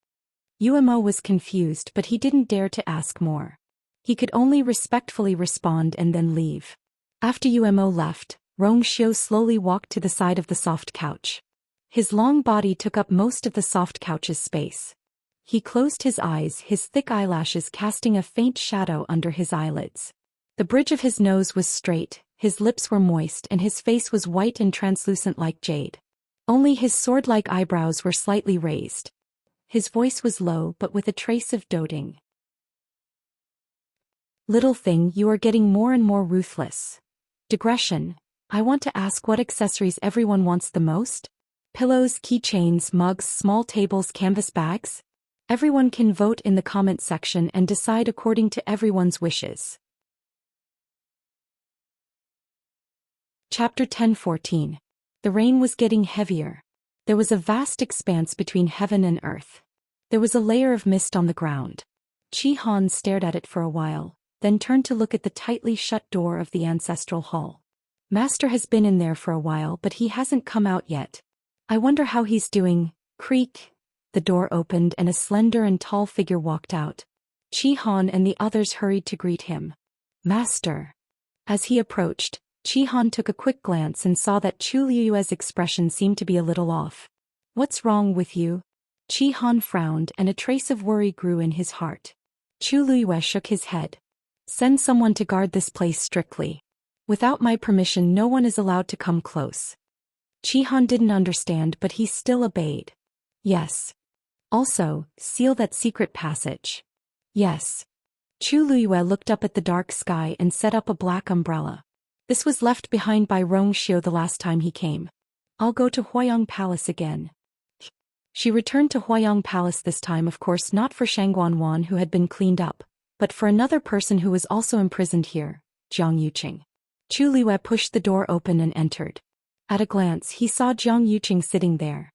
Umo was confused, but he didn't dare to ask more. He could only respectfully respond and then leave. After Umo left, Rong Xiu slowly walked to the side of the soft couch. His long body took up most of the soft couch's space. He closed his eyes, his thick eyelashes casting a faint shadow under his eyelids. The bridge of his nose was straight, his lips were moist and his face was white and translucent like jade. Only his sword-like eyebrows were slightly raised. His voice was low but with a trace of doting. "Little thing, you are getting more and more ruthless. Digression. I want to ask what accessories everyone wants the most? Pillows, keychains, mugs, small tables, canvas bags?" Everyone can vote in the comment section and decide according to everyone's wishes. Chapter 10:14. The rain was getting heavier. There was a vast expanse between heaven and earth. There was a layer of mist on the ground. Qi Han stared at it for a while, then turned to look at the tightly shut door of the ancestral hall. Master has been in there for a while, but he hasn't come out yet. I wonder how he's doing. Creak. The door opened and a slender and tall figure walked out. Qi Han and the others hurried to greet him. Master. As he approached, Qi Han took a quick glance and saw that Chu Liyue's expression seemed to be a little off. What's wrong with you? Qi Han frowned and a trace of worry grew in his heart. Chu Liyue shook his head. Send someone to guard this place strictly. Without my permission, no one is allowed to come close. Qi Han didn't understand, but he still obeyed. Yes. Also, seal that secret passage. Yes. Chu Liyue looked up at the dark sky and set up a black umbrella. This was left behind by Rong Xiu the last time he came. I'll go to Huayang Palace again. She returned to Huayang Palace this time, of course not for Shangguan who had been cleaned up, but for another person who was also imprisoned here, Jiang Yuqing. Chu Liyue pushed the door open and entered. At a glance he saw Jiang Yuqing sitting there.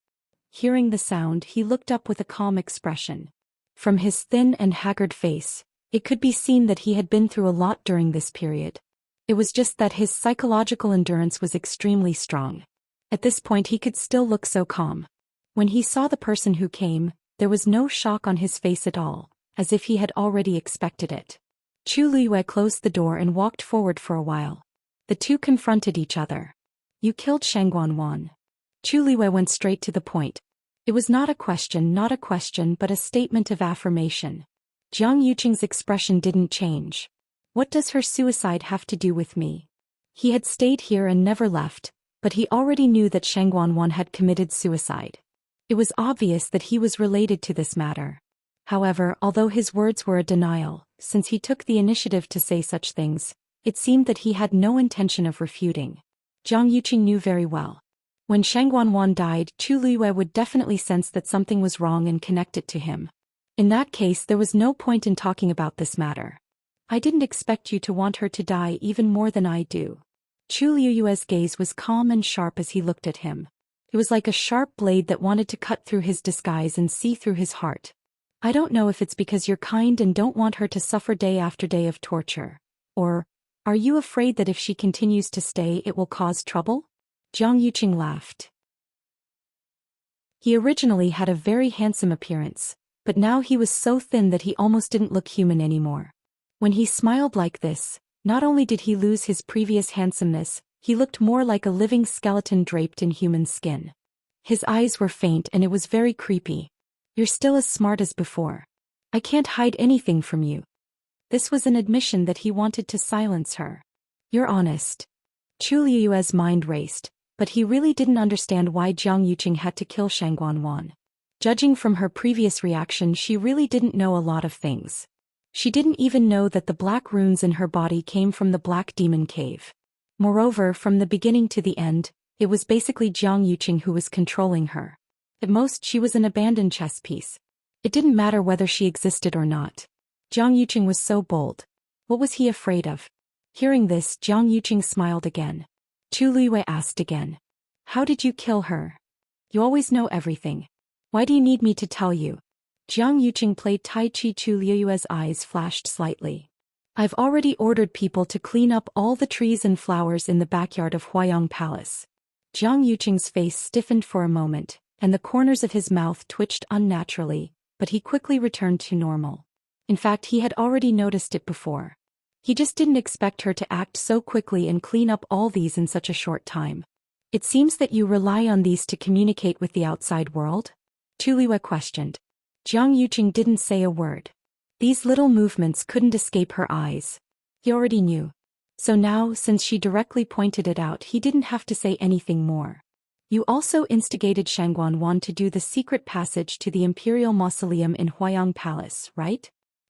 Hearing the sound, he looked up with a calm expression. From his thin and haggard face, it could be seen that he had been through a lot during this period. It was just that his psychological endurance was extremely strong. At this point he could still look so calm. When he saw the person who came, there was no shock on his face at all, as if he had already expected it. Chu Liyue closed the door and walked forward for a while. The two confronted each other. You killed Shangguan. Chu Liyue went straight to the point. It was not a question, but a statement of affirmation. Jiang Yuqing's expression didn't change. What does her suicide have to do with me? He had stayed here and never left, but he already knew that Shangguan had committed suicide. It was obvious that he was related to this matter. However, although his words were a denial, since he took the initiative to say such things, it seemed that he had no intention of refuting. Jiang Yuqing knew very well. When Shangguan died, Chu Liyue would definitely sense that something was wrong and connect it to him. In that case, there was no point in talking about this matter. I didn't expect you to want her to die even more than I do. Chu Liyue's gaze was calm and sharp as he looked at him. It was like a sharp blade that wanted to cut through his disguise and see through his heart. I don't know if it's because you're kind and don't want her to suffer day after day of torture. Or, are you afraid that if she continues to stay it will cause trouble? Jiang Yuqing laughed. He originally had a very handsome appearance, but now he was so thin that he almost didn't look human anymore. When he smiled like this, not only did he lose his previous handsomeness, he looked more like a living skeleton draped in human skin. His eyes were faint and it was very creepy. You're still as smart as before. I can't hide anything from you. This was an admission that he wanted to silence her. You're honest. Chu Liyue's mind raced, but he really didn't understand why Jiang Yuqing had to kill Shangguan. Judging from her previous reaction, she really didn't know a lot of things. She didn't even know that the black runes in her body came from the Black Demon Cave. Moreover, from the beginning to the end, it was basically Jiang Yuqing who was controlling her. At most, she was an abandoned chess piece. It didn't matter whether she existed or not. Jiang Yuqing was so bold. What was he afraid of? Hearing this, Jiang Yuqing smiled again. Chu Liyue asked again. How did you kill her? You always know everything. Why do you need me to tell you? Jiang Yuqing played Tai Chi. Chu Liyue's eyes flashed slightly. I've already ordered people to clean up all the trees and flowers in the backyard of Huayang Palace. Jiang Yuqing's face stiffened for a moment, and the corners of his mouth twitched unnaturally, but he quickly returned to normal. In fact, he had already noticed it before. He just didn't expect her to act so quickly and clean up all these in such a short time. It seems that you rely on these to communicate with the outside world? Chu Liyue questioned. Jiang Yuqing didn't say a word. These little movements couldn't escape her eyes. He already knew. So now, since she directly pointed it out, he didn't have to say anything more. You also instigated Shangguan to do the secret passage to the Imperial Mausoleum in Huayang Palace, right?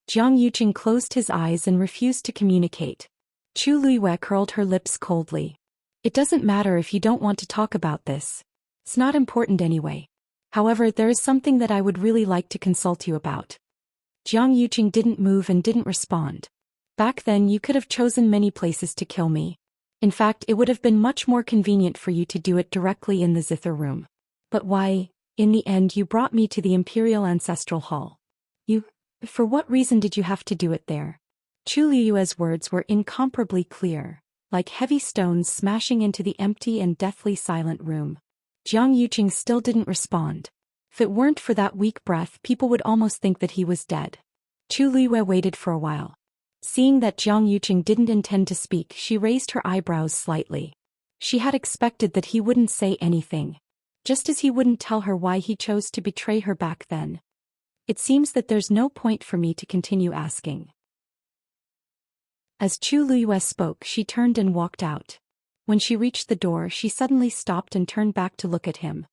Jiang Yuqing closed his eyes and refused to communicate. Chu Liyue curled her lips coldly. It doesn't matter if you don't want to talk about this. It's not important anyway. However, there is something that I would really like to consult you about. Jiang Yuqing didn't move and didn't respond. Back then you could have chosen many places to kill me. In fact, it would have been much more convenient for you to do it directly in the zither room. But why, in the end, you brought me to the Imperial Ancestral Hall? For what reason did you have to do it there? Chu Liyue's words were incomparably clear, like heavy stones smashing into the empty and deathly silent room. Jiang Yuqing still didn't respond. If it weren't for that weak breath, people would almost think that he was dead. Chu Liyue waited for a while. Seeing that Jiang Yuqing didn't intend to speak, she raised her eyebrows slightly. She had expected that he wouldn't say anything. Just as he wouldn't tell her why he chose to betray her back then. It seems that there's no point for me to continue asking. As Chu Liyue spoke, she turned and walked out. When she reached the door, she suddenly stopped and turned back to look at him.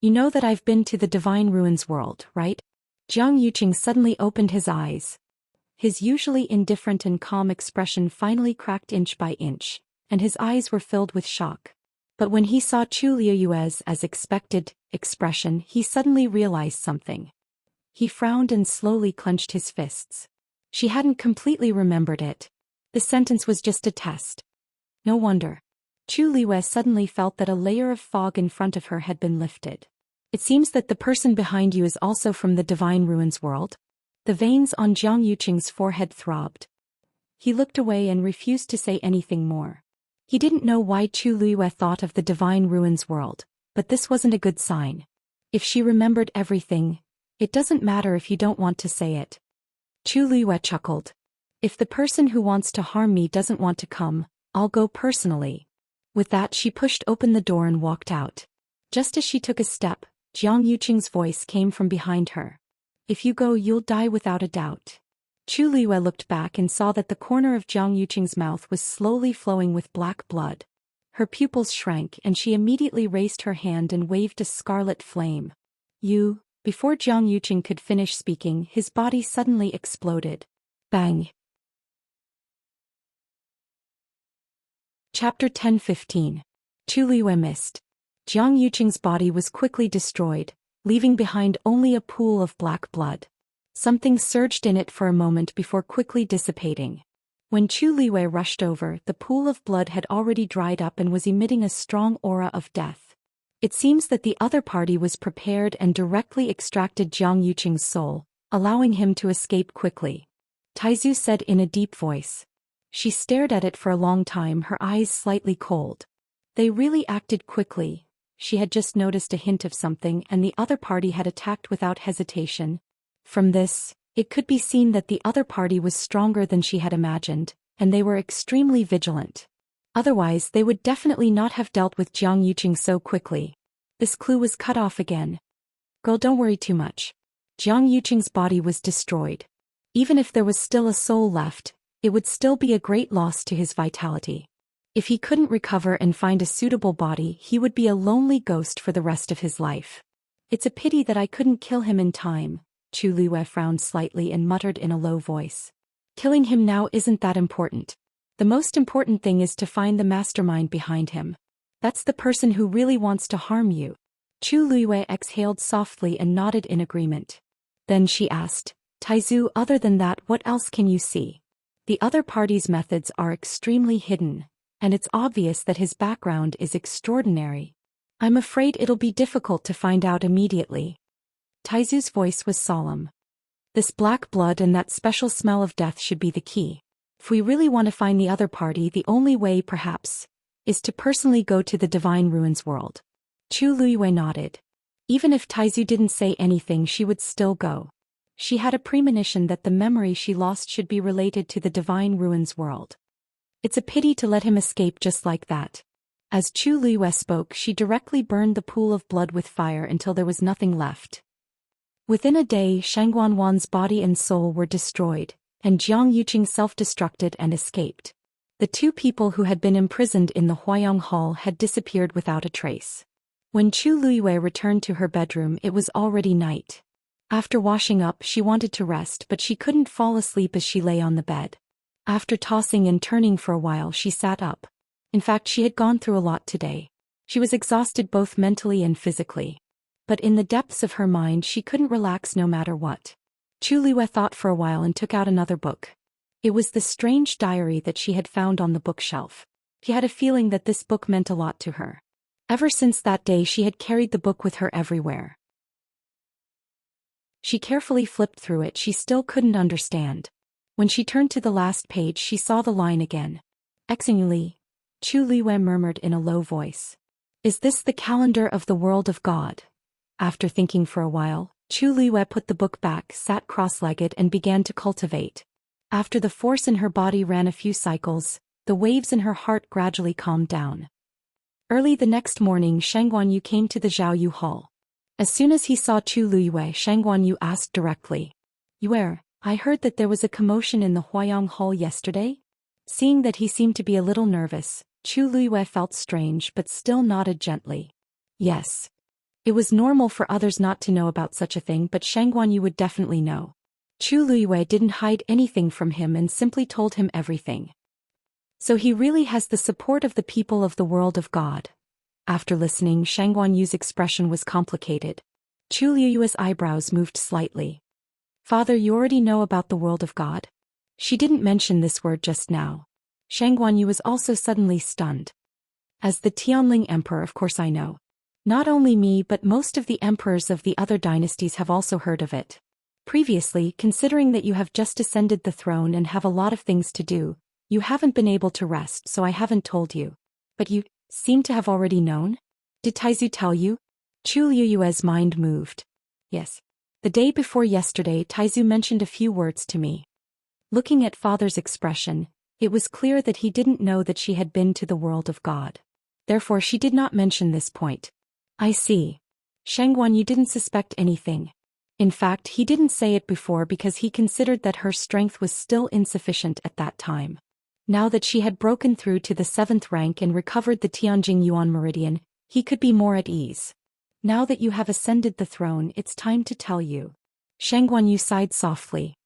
You know that I've been to the Divine Ruins world, right? Jiang Yuqing suddenly opened his eyes. His usually indifferent and calm expression finally cracked inch by inch, and his eyes were filled with shock. But when he saw Chu Liyue's as expected expression, he suddenly realized something. He frowned and slowly clenched his fists. She hadn't completely remembered it. The sentence was just a test. No wonder. Chu Liyue suddenly felt that a layer of fog in front of her had been lifted. It seems that the person behind you is also from the Divine Ruins world. The veins on Jiang Yuqing's forehead throbbed. He looked away and refused to say anything more. He didn't know why Chu Liyue thought of the Divine Ruins world, but this wasn't a good sign. If she remembered everything, it doesn't matter if you don't want to say it. Chu Liyue chuckled. If the person who wants to harm me doesn't want to come, I'll go personally. With that, she pushed open the door and walked out. Just as she took a step, Jiang Yuqing's voice came from behind her. If you go, you'll die without a doubt. Chu Liyue looked back and saw that the corner of Jiang Yuqing's mouth was slowly flowing with black blood. Her pupils shrank and she immediately raised her hand and waved a scarlet flame. Before Jiang Yuqing could finish speaking, his body suddenly exploded. Bang! Chapter 10:15. Chu Liyue missed. Jiang Yuqing's body was quickly destroyed, leaving behind only a pool of black blood. Something surged in it for a moment before quickly dissipating. When Chu Liyue rushed over, the pool of blood had already dried up and was emitting a strong aura of death. It seems that the other party was prepared and directly extracted Jiang Yuqing's soul, allowing him to escape quickly. Taizu said in a deep voice. She stared at it for a long time, her eyes slightly cold. They really acted quickly. She had just noticed a hint of something and the other party had attacked without hesitation. From this, it could be seen that the other party was stronger than she had imagined, and they were extremely vigilant. Otherwise, they would definitely not have dealt with Jiang Yuqing so quickly. This clue was cut off again. Girl, don't worry too much. Jiang Yuqing's body was destroyed. Even if there was still a soul left, it would still be a great loss to his vitality. If he couldn't recover and find a suitable body, he would be a lonely ghost for the rest of his life. It's a pity that I couldn't kill him in time. Chu Liyue frowned slightly and muttered in a low voice. Killing him now isn't that important. The most important thing is to find the mastermind behind him. That's the person who really wants to harm you. Chu Liyue exhaled softly and nodded in agreement. Then she asked, Taizu, other than that, what else can you see? The other party's methods are extremely hidden, and it's obvious that his background is extraordinary. I'm afraid it'll be difficult to find out immediately. Taizu's voice was solemn. This black blood and that special smell of death should be the key. If we really want to find the other party, the only way, perhaps, is to personally go to the Divine Ruins world. Chu Liyue nodded. Even if Taizu didn't say anything, she would still go. She had a premonition that the memory she lost should be related to the Divine Ruins world. It's a pity to let him escape just like that. As Chu Liyue spoke, she directly burned the pool of blood with fire until there was nothing left. Within a day, Shangguanwan's body and soul were destroyed, and Jiang Yuqing self-destructed and escaped. The two people who had been imprisoned in the Huayang Hall had disappeared without a trace. When Chu Liyue returned to her bedroom, it was already night. After washing up, she wanted to rest, but she couldn't fall asleep as she lay on the bed. After tossing and turning for a while, she sat up. In fact, she had gone through a lot today. She was exhausted both mentally and physically. But in the depths of her mind she couldn't relax no matter what. Chu Liyue thought for a while and took out another book. It was the strange diary that she had found on the bookshelf. She had a feeling that this book meant a lot to her. Ever since that day she had carried the book with her everywhere. She carefully flipped through it. She still couldn't understand. When she turned to the last page she saw the line again. Exingly, Chu Liyue murmured in a low voice. Is this the calendar of the world of God? After thinking for a while, Chu Liyue put the book back, sat cross-legged and began to cultivate. After the force in her body ran a few cycles, the waves in her heart gradually calmed down. Early the next morning Shang Guanyu came to the Zhaoyu Hall. As soon as he saw Chu Liyue, Shang Guanyu asked directly. Yue, I heard that there was a commotion in the Huayang Hall yesterday? Seeing that he seemed to be a little nervous, Chu Liyue felt strange but still nodded gently. Yes. It was normal for others not to know about such a thing, but Shang Guanyu would definitely know. Chu Liyue didn't hide anything from him and simply told him everything. So he really has the support of the people of the world of God. After listening, Shang Guanyu's expression was complicated. Chu Liyue's eyebrows moved slightly. Father, you already know about the world of God? She didn't mention this word just now. Shang Guanyu was also suddenly stunned. As the Tianling Emperor, of course I know. Not only me but most of the emperors of the other dynasties have also heard of it. Previously, considering that you have just ascended the throne and have a lot of things to do, you haven't been able to rest, so I haven't told you. But you seem to have already known? Did Taizu tell you? Chu Liyue's mind moved. Yes. The day before yesterday Taizu mentioned a few words to me. Looking at father's expression, it was clear that he didn't know that she had been to the world of God. Therefore she did not mention this point. I see. Shang Guanyu didn't suspect anything. In fact, he didn't say it before because he considered that her strength was still insufficient at that time. Now that she had broken through to the 7th rank and recovered the Tianjing Yuan meridian, he could be more at ease. Now that you have ascended the throne, it's time to tell you. Shang Guanyu sighed softly.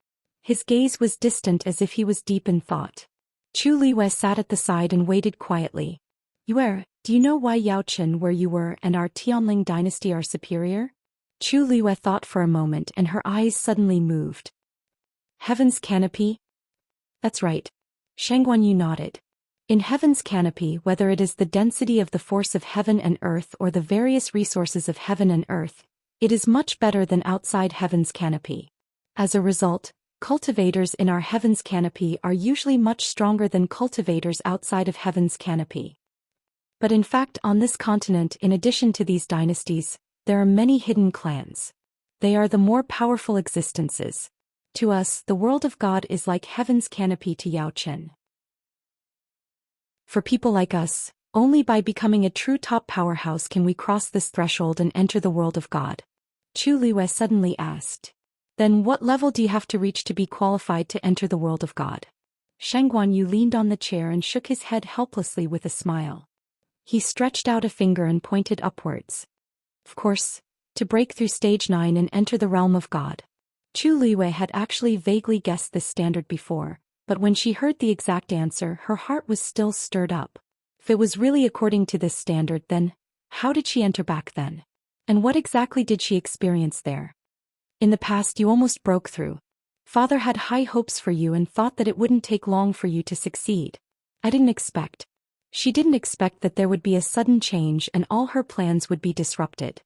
His gaze was distant as if he was deep in thought. Chu Liyue sat at the side and waited quietly. Yue, do you know why Yao Chen, where you were, and our Tianling dynasty are superior? Chu Liyue thought for a moment and her eyes suddenly moved. Heaven's canopy? That's right. Shang Guanyu nodded. In heaven's canopy, whether it is the density of the force of heaven and earth or the various resources of heaven and earth, it is much better than outside heaven's canopy. As a result, cultivators in our heaven's canopy are usually much stronger than cultivators outside of heaven's canopy. But in fact, on this continent, in addition to these dynasties, there are many hidden clans. They are the more powerful existences. To us, the world of God is like heaven's canopy to Yao Chen. For people like us, only by becoming a true top powerhouse can we cross this threshold and enter the world of God. Chu Liyue suddenly asked. Then what level do you have to reach to be qualified to enter the world of God? Shang Guanyu leaned on the chair and shook his head helplessly with a smile. He stretched out a finger and pointed upwards. Of course, to break through stage 9 and enter the realm of God. Chu Liyue had actually vaguely guessed this standard before, but when she heard the exact answer, her heart was still stirred up. If it was really according to this standard, then how did she enter back then? And what exactly did she experience there? In the past you almost broke through. Father had high hopes for you and thought that it wouldn't take long for you to succeed. I didn't expect. She didn't expect that there would be a sudden change and all her plans would be disrupted.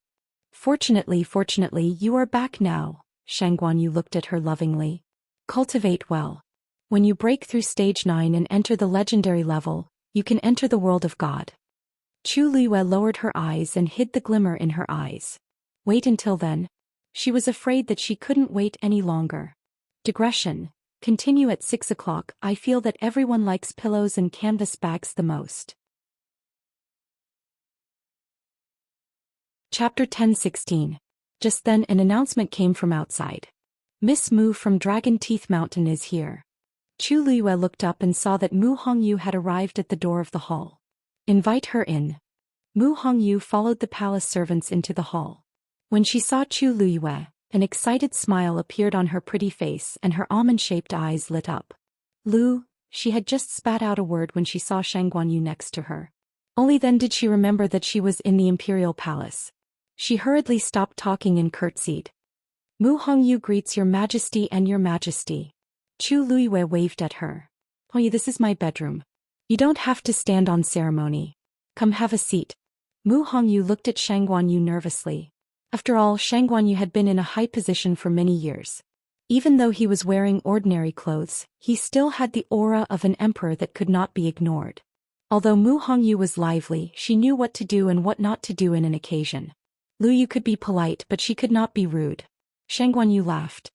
Fortunately, you are back now. Shang Guanyu looked at her lovingly. Cultivate well. When you break through stage 9 and enter the legendary level, you can enter the world of God. Chu Liyue lowered her eyes and hid the glimmer in her eyes. Wait until then. She was afraid that she couldn't wait any longer. Digression. Continue at 6 o'clock. I feel that everyone likes pillows and canvas bags the most. Chapter 10:16. Just then an announcement came from outside. Miss Mu from Dragon Teeth Mountain is here. Chu Liyue looked up and saw that Mu Hongyu had arrived at the door of the hall. Invite her in. Mu Hongyu followed the palace servants into the hall. When she saw Chu Liyue, an excited smile appeared on her pretty face and her almond-shaped eyes lit up. Lu, she had just spat out a word when she saw Shang Guanyu next to her. Only then did she remember that she was in the imperial palace. She hurriedly stopped talking and curtsied. Mu Hongyu greets your majesty and your majesty. Chu Luiwei waved at her. Oh, this is my bedroom. You don't have to stand on ceremony. Come have a seat. Mu Hongyu looked at Shang Guanyu nervously. After all, Shang Guanyu had been in a high position for many years. Even though he was wearing ordinary clothes, he still had the aura of an emperor that could not be ignored. Although Mu Hongyu was lively, she knew what to do and what not to do in an occasion. Lu Yu could be polite, but she could not be rude. Shang Guanyu laughed.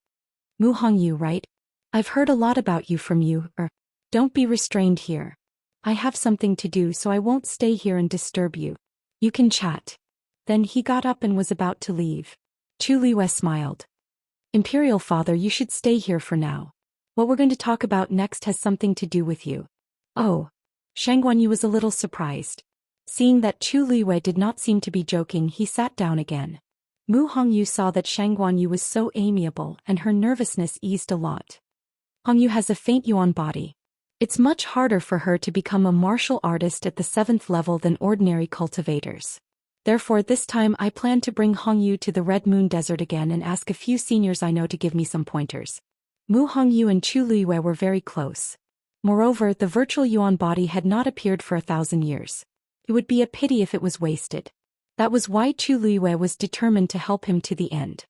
Mu Hongyu, right? I've heard a lot about you from you, don't be restrained here. I have something to do, so I won't stay here and disturb you. You can chat. Then he got up and was about to leave. Chu Liwei smiled. Imperial Father, you should stay here for now. What we're going to talk about next has something to do with you. Oh. Shang Guanyu was a little surprised. Seeing that Chu Liwei did not seem to be joking, he sat down again. Mu Hongyu saw that Shang Guanyu was so amiable and her nervousness eased a lot. Hongyu has a faint yuan body. It's much harder for her to become a martial artist at the 7th level than ordinary cultivators. Therefore this time I plan to bring Hongyu to the Red Moon Desert again and ask a few seniors I know to give me some pointers. Mu Hongyu and Chu Liwei were very close. Moreover, the virtual yuan body had not appeared for 1,000 years. It would be a pity if it was wasted. That was why Chu Liwei was determined to help him to the end.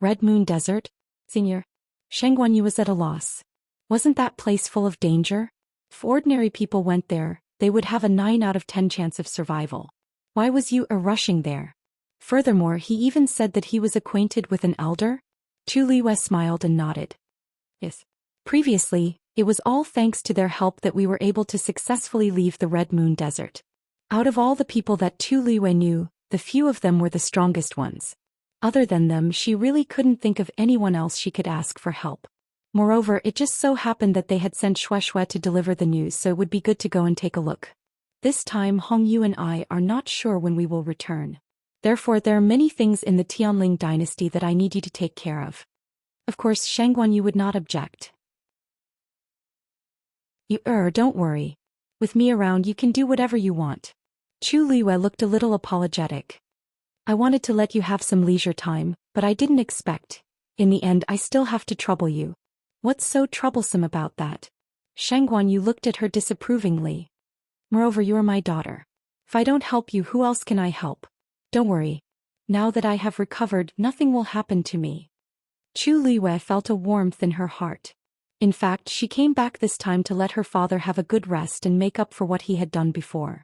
Red Moon Desert? Senior? Shang Guanyu was at a loss. Wasn't that place full of danger? If ordinary people went there, they would have a 9 out of 10 chance of survival. Why was you rushing there? Furthermore, he even said that he was acquainted with an elder? Chu Liwei smiled and nodded. Yes. Previously, it was all thanks to their help that we were able to successfully leave the Red Moon Desert. Out of all the people that Chu Liwei knew, the few of them were the strongest ones. Other than them, she really couldn't think of anyone else she could ask for help. Moreover, it just so happened that they had sent Shueshue to deliver the news, so it would be good to go and take a look. This time Hongyu and I are not sure when we will return. Therefore there are many things in the Tianling dynasty that I need you to take care of. Of course Shang Guanyu would not object. You don't worry. With me around you can do whatever you want. Chu Liwei looked a little apologetic. I wanted to let you have some leisure time, but I didn't expect. In the end I still have to trouble you. What's so troublesome about that? Shang Guanyu looked at her disapprovingly. Moreover, you are my daughter. If I don't help you, who else can I help? Don't worry. Now that I have recovered, nothing will happen to me. Chu Liwei felt a warmth in her heart. In fact, she came back this time to let her father have a good rest and make up for what he had done before.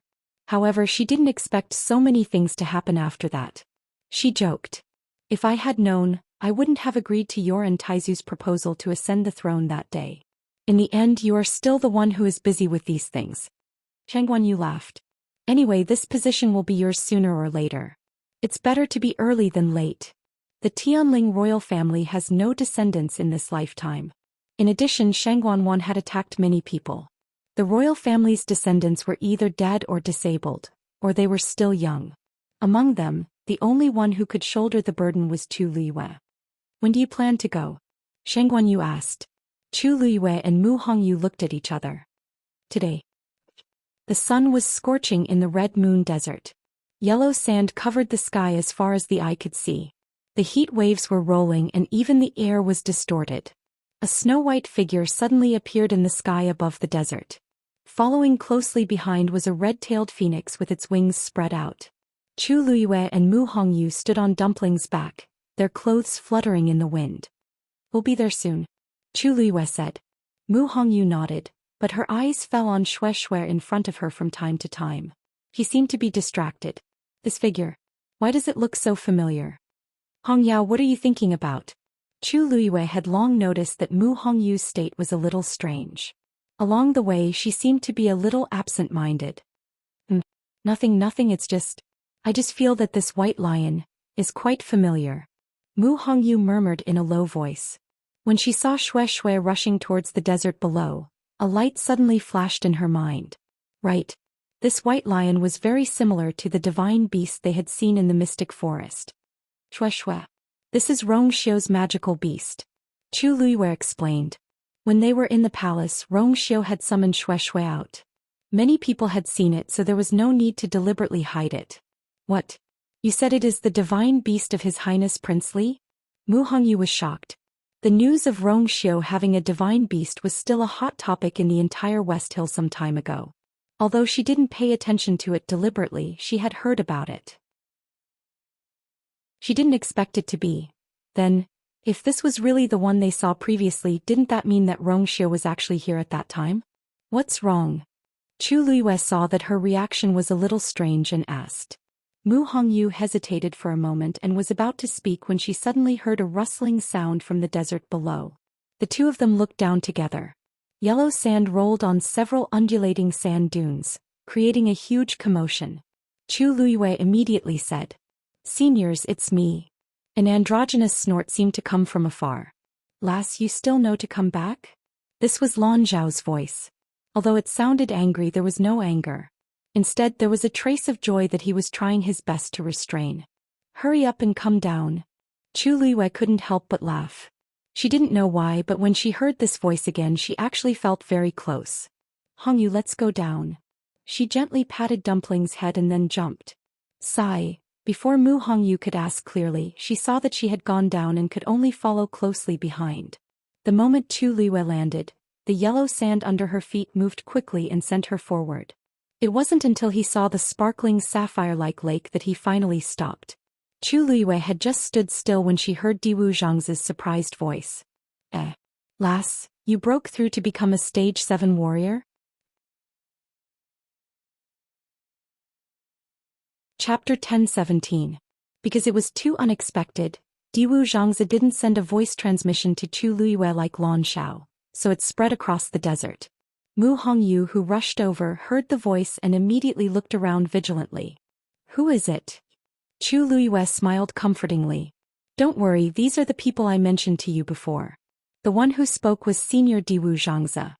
However, she didn't expect so many things to happen after that. She joked. If I had known, I wouldn't have agreed to your and Taizu's proposal to ascend the throne that day. In the end, you are still the one who is busy with these things. Shang Guanyu laughed. Anyway, this position will be yours sooner or later. It's better to be early than late. The Tianling royal family has no descendants in this lifetime. In addition, Shang Guanwan had attacked many people. The royal family's descendants were either dead or disabled, or they were still young. Among them, the only one who could shoulder the burden was Chu Liwei. When do you plan to go? Shang Guanyu asked. Chu Liwei and Mu Hongyu looked at each other. Today. The sun was scorching in the Red Moon Desert. Yellow sand covered the sky as far as the eye could see. The heat waves were rolling and even the air was distorted. A snow-white figure suddenly appeared in the sky above the desert. Following closely behind was a red-tailed phoenix with its wings spread out. Chu Liwei and Mu Hongyu stood on Dumpling's back, their clothes fluttering in the wind. We'll be there soon, Chu Liwei said. Mu Hongyu nodded, but her eyes fell on Shueshue in front of her from time to time. He seemed to be distracted. This figure. Why does it look so familiar? Hongyao, what are you thinking about? Chu Liwei had long noticed that Mu Hongyu's state was a little strange. Along the way she seemed to be a little absent-minded. Nothing, it's just... I just feel that this white lion is quite familiar. Mu Hongyu murmured in a low voice. When she saw Shueshue rushing towards the desert below, a light suddenly flashed in her mind. Right. This white lion was very similar to the divine beast they had seen in the mystic forest. Shueshue. This is Rongxiu's magical beast. Chu Liwei explained. When they were in the palace, Rongxiu had summoned Shueshue out. Many people had seen it, so there was no need to deliberately hide it. What? You said it is the divine beast of His Highness Prince Li? Mu Hongyu was shocked. The news of Rongxiu having a divine beast was still a hot topic in the entire West Hill some time ago. Although she didn't pay attention to it deliberately, she had heard about it. She didn't expect it to be. Then, if this was really the one they saw previously, didn't that mean that Rongxiu was actually here at that time? What's wrong? Chu Luiyue saw that her reaction was a little strange and asked. Mu Hongyu hesitated for a moment and was about to speak when she suddenly heard a rustling sound from the desert below. The two of them looked down together. Yellow sand rolled on several undulating sand dunes, creating a huge commotion. Chu Luiyue immediately said, "Seniors, it's me." An androgynous snort seemed to come from afar. "Lass, you still know to come back?" This was Lan Zhao's voice. Although it sounded angry, there was no anger. Instead, there was a trace of joy that he was trying his best to restrain. "Hurry up and come down." Chu Luiyue couldn't help but laugh. She didn't know why, but when she heard this voice again, she actually felt very close. "Hongyu, let's go down." She gently patted Dumpling's head and then jumped. Sigh. Before Mu Hongyu could ask clearly, she saw that she had gone down and could only follow closely behind. The moment Chu Luiyue landed, the yellow sand under her feet moved quickly and sent her forward. It wasn't until he saw the sparkling sapphire-like lake that he finally stopped. Chu Luiyue had just stood still when she heard Diwu Zhang's surprised voice. Lass, you broke through to become a stage 7 warrior?" Chapter 10:17. Because it was too unexpected, Diwu Zhangzi didn't send a voice transmission to Chu Luiyue like Lan Xiao, so it spread across the desert. Mu Hongyu, who rushed over, heard the voice and immediately looked around vigilantly. "Who is it?" Chu Luiyue smiled comfortingly. "Don't worry, these are the people I mentioned to you before." The one who spoke was Senior Diwu Zhangzi.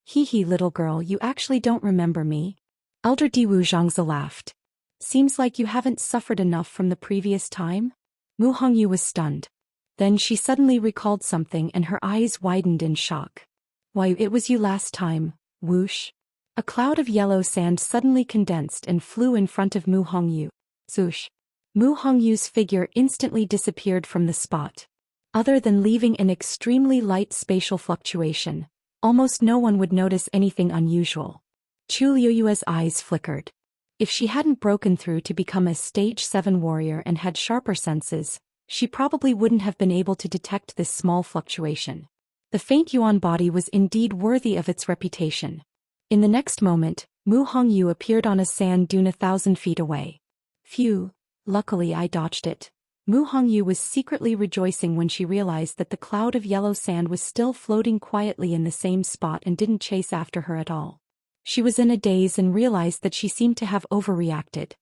"Hee, little girl, you actually don't remember me?" Elder Diwu Zhangzi laughed. "Seems like you haven't suffered enough from the previous time?" Mu Hongyu was stunned. Then she suddenly recalled something and her eyes widened in shock. "Why, it was you last time." Whoosh. A cloud of yellow sand suddenly condensed and flew in front of Mu Hongyu. Swoosh. Mu Hongyu's figure instantly disappeared from the spot. Other than leaving an extremely light spatial fluctuation, almost no one would notice anything unusual. Chu Luiyue's eyes flickered. If she hadn't broken through to become a stage 7 warrior and had sharper senses, she probably wouldn't have been able to detect this small fluctuation. The faint yuan body was indeed worthy of its reputation. In the next moment, Mu Hongyu appeared on a sand dune 1,000 feet away. "Phew, luckily I dodged it." Mu Hongyu was secretly rejoicing when she realized that the cloud of yellow sand was still floating quietly in the same spot and didn't chase after her at all. She was in a daze and realized that she seemed to have overreacted.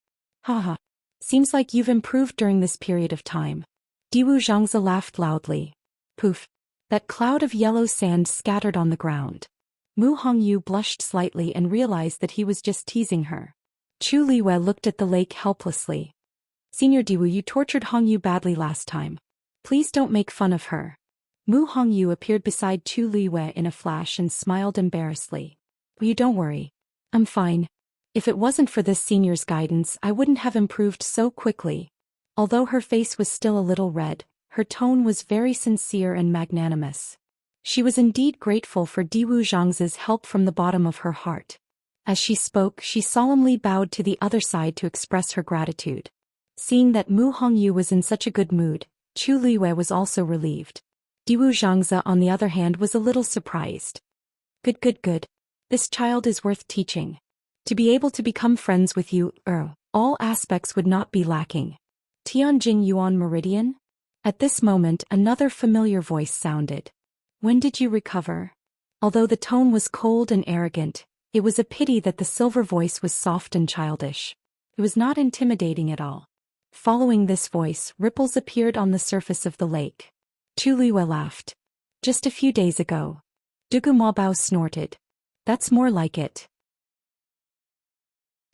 "Haha. Seems like you've improved during this period of time." Diwu Zhangzi laughed loudly. Poof. That cloud of yellow sand scattered on the ground. Mu Hongyu blushed slightly and realized that he was just teasing her. Chu Luiyue looked at the lake helplessly. "Senior Diwu, you tortured Hongyu badly last time. Please don't make fun of her." Mu Hongyu appeared beside Chu Luiyue in a flash and smiled embarrassedly. "You don't worry. I'm fine. If it wasn't for this senior's guidance, I wouldn't have improved so quickly." Although her face was still a little red, her tone was very sincere and magnanimous. She was indeed grateful for Diwu Zhangzi's help from the bottom of her heart. As she spoke, she solemnly bowed to the other side to express her gratitude. Seeing that Mu Hongyu was in such a good mood, Chu Luiyue was also relieved. Diwu Zhangzi, on the other hand, was a little surprised. Good. This child is worth teaching. To be able to become friends with you, all aspects would not be lacking." Tianjing Yuan Meridian? At this moment, another familiar voice sounded. "When did you recover?" Although the tone was cold and arrogant, it was a pity that the silver voice was soft and childish. It was not intimidating at all. Following this voice, ripples appeared on the surface of the lake. Chu Luiyue laughed. "Just a few days ago." Dugu Maobao snorted. "That's more like it."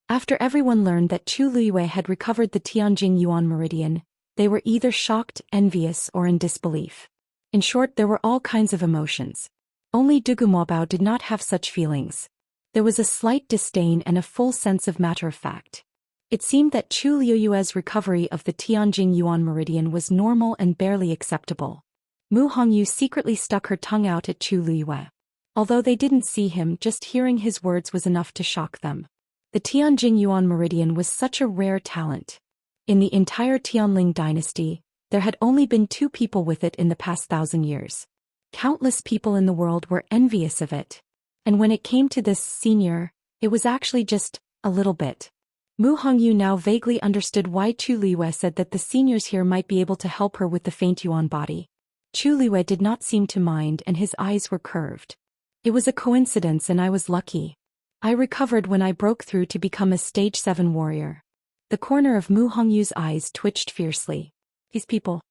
After everyone learned that Chu Luiyue had recovered the Tianjing Yuan Meridian, they were either shocked, envious, or in disbelief. In short, there were all kinds of emotions. Only Dugu Maobao did not have such feelings. There was a slight disdain and a full sense of matter-of-fact. It seemed that Chu Liuyue's recovery of the Tianjing Yuan meridian was normal and barely acceptable. Mu Hongyu secretly stuck her tongue out at Chu Liyue. Although they didn't see him, just hearing his words was enough to shock them. The Tianjing Yuan meridian was such a rare talent. In the entire Tianling dynasty, there had only been 2 people with it in the past 1,000 years. Countless people in the world were envious of it. And when it came to this senior, it was actually just a little bit. Mu Hongyu now vaguely understood why Chu Liyue said that the seniors here might be able to help her with the faint Yuan body. Chu Liyue did not seem to mind and his eyes were curved. It was a coincidence and I was lucky. I recovered when I broke through to become a stage 7 warrior. The corner of Mu Hongyu's eyes twitched fiercely. These people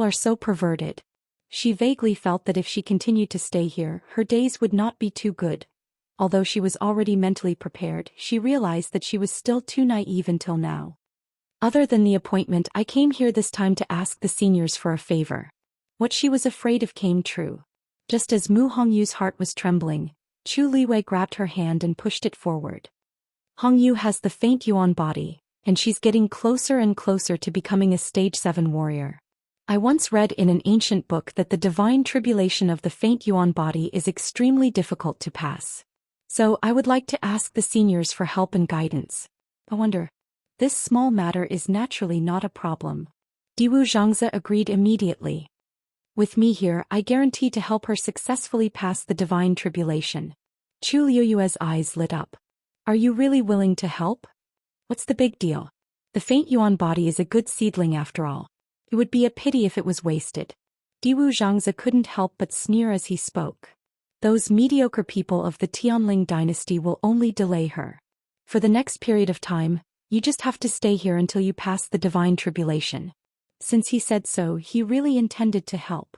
are so perverted. She vaguely felt that if she continued to stay here, her days would not be too good. Although she was already mentally prepared, she realized that she was still too naive until now. Other than the appointment, I came here this time to ask the seniors for a favor. What she was afraid of came true. Just as Mu Hongyu's heart was trembling, Chu Liyue grabbed her hand and pushed it forward. Hongyu has the faint Yuan body, and she's getting closer and closer to becoming a stage 7 warrior. I once read in an ancient book that the divine tribulation of the faint Yuan body is extremely difficult to pass. So I would like to ask the seniors for help and guidance. I wonder. This small matter is naturally not a problem. Diwu Zhangzi agreed immediately. With me here, I guarantee to help her successfully pass the divine tribulation. Chu Liuyue's eyes lit up. Are you really willing to help? What's the big deal? The faint Yuan body is a good seedling after all. It would be a pity if it was wasted. Diwu Zhangzi couldn't help but sneer as he spoke. Those mediocre people of the Tianling dynasty will only delay her. For the next period of time, you just have to stay here until you pass the divine tribulation. Since he said so, he really intended to help.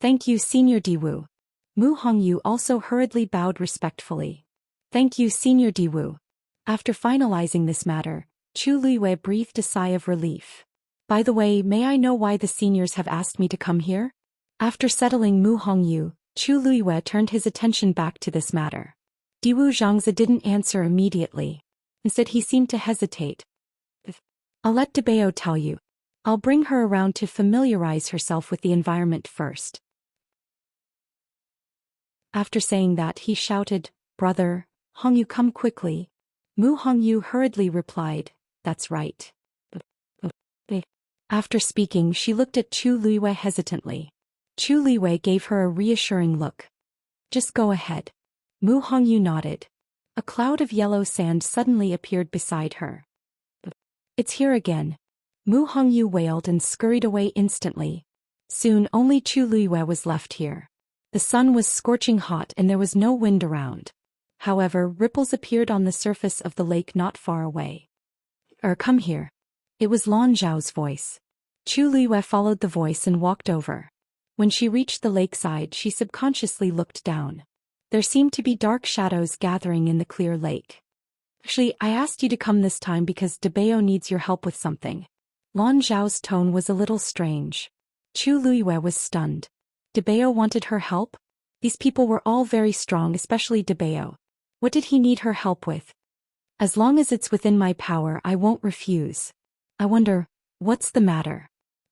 Thank you, Senior Diwu. Mu Hongyu also hurriedly bowed respectfully. Thank you, Senior Diwu. After finalizing this matter, Chu Liyue breathed a sigh of relief. By the way, may I know why the seniors have asked me to come here? After settling Mu Hongyu, Chu Liyue turned his attention back to this matter. Diwu Zhangzi didn't answer immediately. Instead he seemed to hesitate. I'll let Dabeo tell you. I'll bring her around to familiarize herself with the environment first. After saying that he shouted, Brother, Hongyu, come quickly. Mu Hongyu hurriedly replied, That's right. After speaking, she looked at Chu Liyue hesitantly. Chu Liyue gave her a reassuring look. Just go ahead. Mu Hongyu nodded. A cloud of yellow sand suddenly appeared beside her. It's here again. Mu Hongyu wailed and scurried away instantly. Soon only Chu Liyue was left here. The sun was scorching hot and there was no wind around. However, ripples appeared on the surface of the lake not far away. Come here. It was Lan Zhao's voice. Chu Liyue followed the voice and walked over. When she reached the lakeside, she subconsciously looked down. There seemed to be dark shadows gathering in the clear lake. Actually, I asked you to come this time because Dabeo needs your help with something. Lan Zhao's tone was a little strange. Chu Liyue was stunned. Dabeo wanted her help? These people were all very strong, especially Dabeo. What did he need her help with? As long as it's within my power, I won't refuse. I wonder, what's the matter?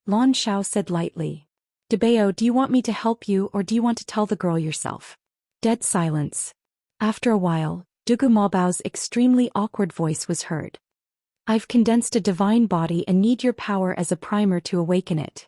Lan Zhao said lightly. Dabeo, do you want me to help you or do you want to tell the girl yourself? Dead silence. After a while, Dugu Maobao's extremely awkward voice was heard. I've condensed a divine body and need your power as a primer to awaken it.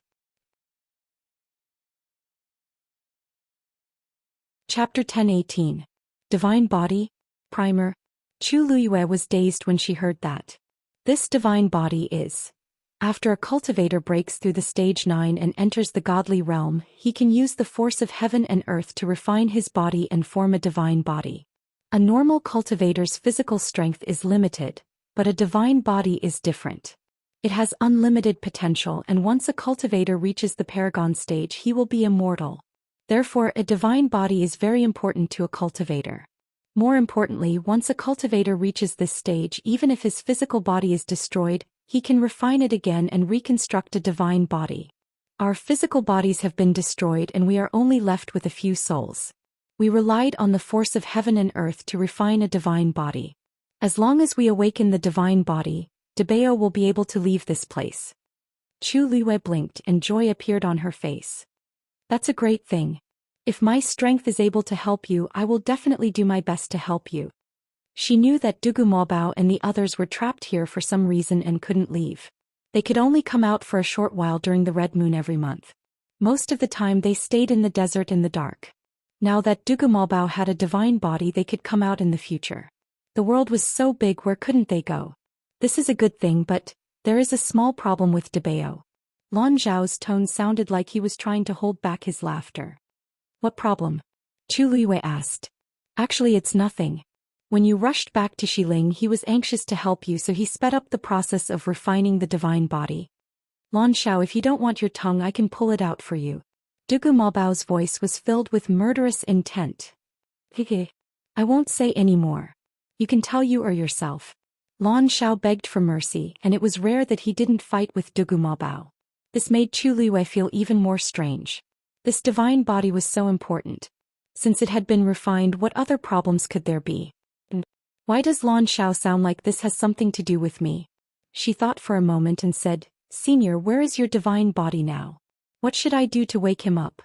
Chapter 10:18. Divine Body? Primer? Chu Liyue was dazed when she heard that. This divine body is. After a cultivator breaks through the stage 9 and enters the godly realm, he can use the force of heaven and earth to refine his body and form a divine body. A normal cultivator's physical strength is limited, but a divine body is different. It has unlimited potential, and once a cultivator reaches the paragon stage, he will be immortal. Therefore, a divine body is very important to a cultivator. More importantly, once a cultivator reaches this stage, even if his physical body is destroyed, he can refine it again and reconstruct a divine body. Our physical bodies have been destroyed and we are only left with a few souls. We relied on the force of heaven and earth to refine a divine body. As long as we awaken the divine body, Debao will be able to leave this place. Chu Liwei blinked and joy appeared on her face. That's a great thing. If my strength is able to help you, I will definitely do my best to help you. She knew that Dugu Maobao and the others were trapped here for some reason and couldn't leave. They could only come out for a short while during the red moon every month. Most of the time they stayed in the desert in the dark. Now that Dugu Maobao had a divine body, they could come out in the future. The world was so big, where couldn't they go? This is a good thing, but there is a small problem with Debao. Lan Zhao's tone sounded like he was trying to hold back his laughter. What problem? Chu Liwei asked. Actually, it's nothing. When you rushed back to Xiling, he was anxious to help you, so he sped up the process of refining the divine body. Lan Zhao, if you don't want your tongue, I can pull it out for you. Dugu Maobao's voice was filled with murderous intent. Hehe. I won't say any more. You can tell you or yourself. Lan Zhao begged for mercy, and it was rare that he didn't fight with Dugu Maobao. This made Chu Liwei feel even more strange. This divine body was so important. Since it had been refined, what other problems could there be? And why does Lan Zhao sound like this has something to do with me? She thought for a moment and said, Senior, where is your divine body now? What should I do to wake him up?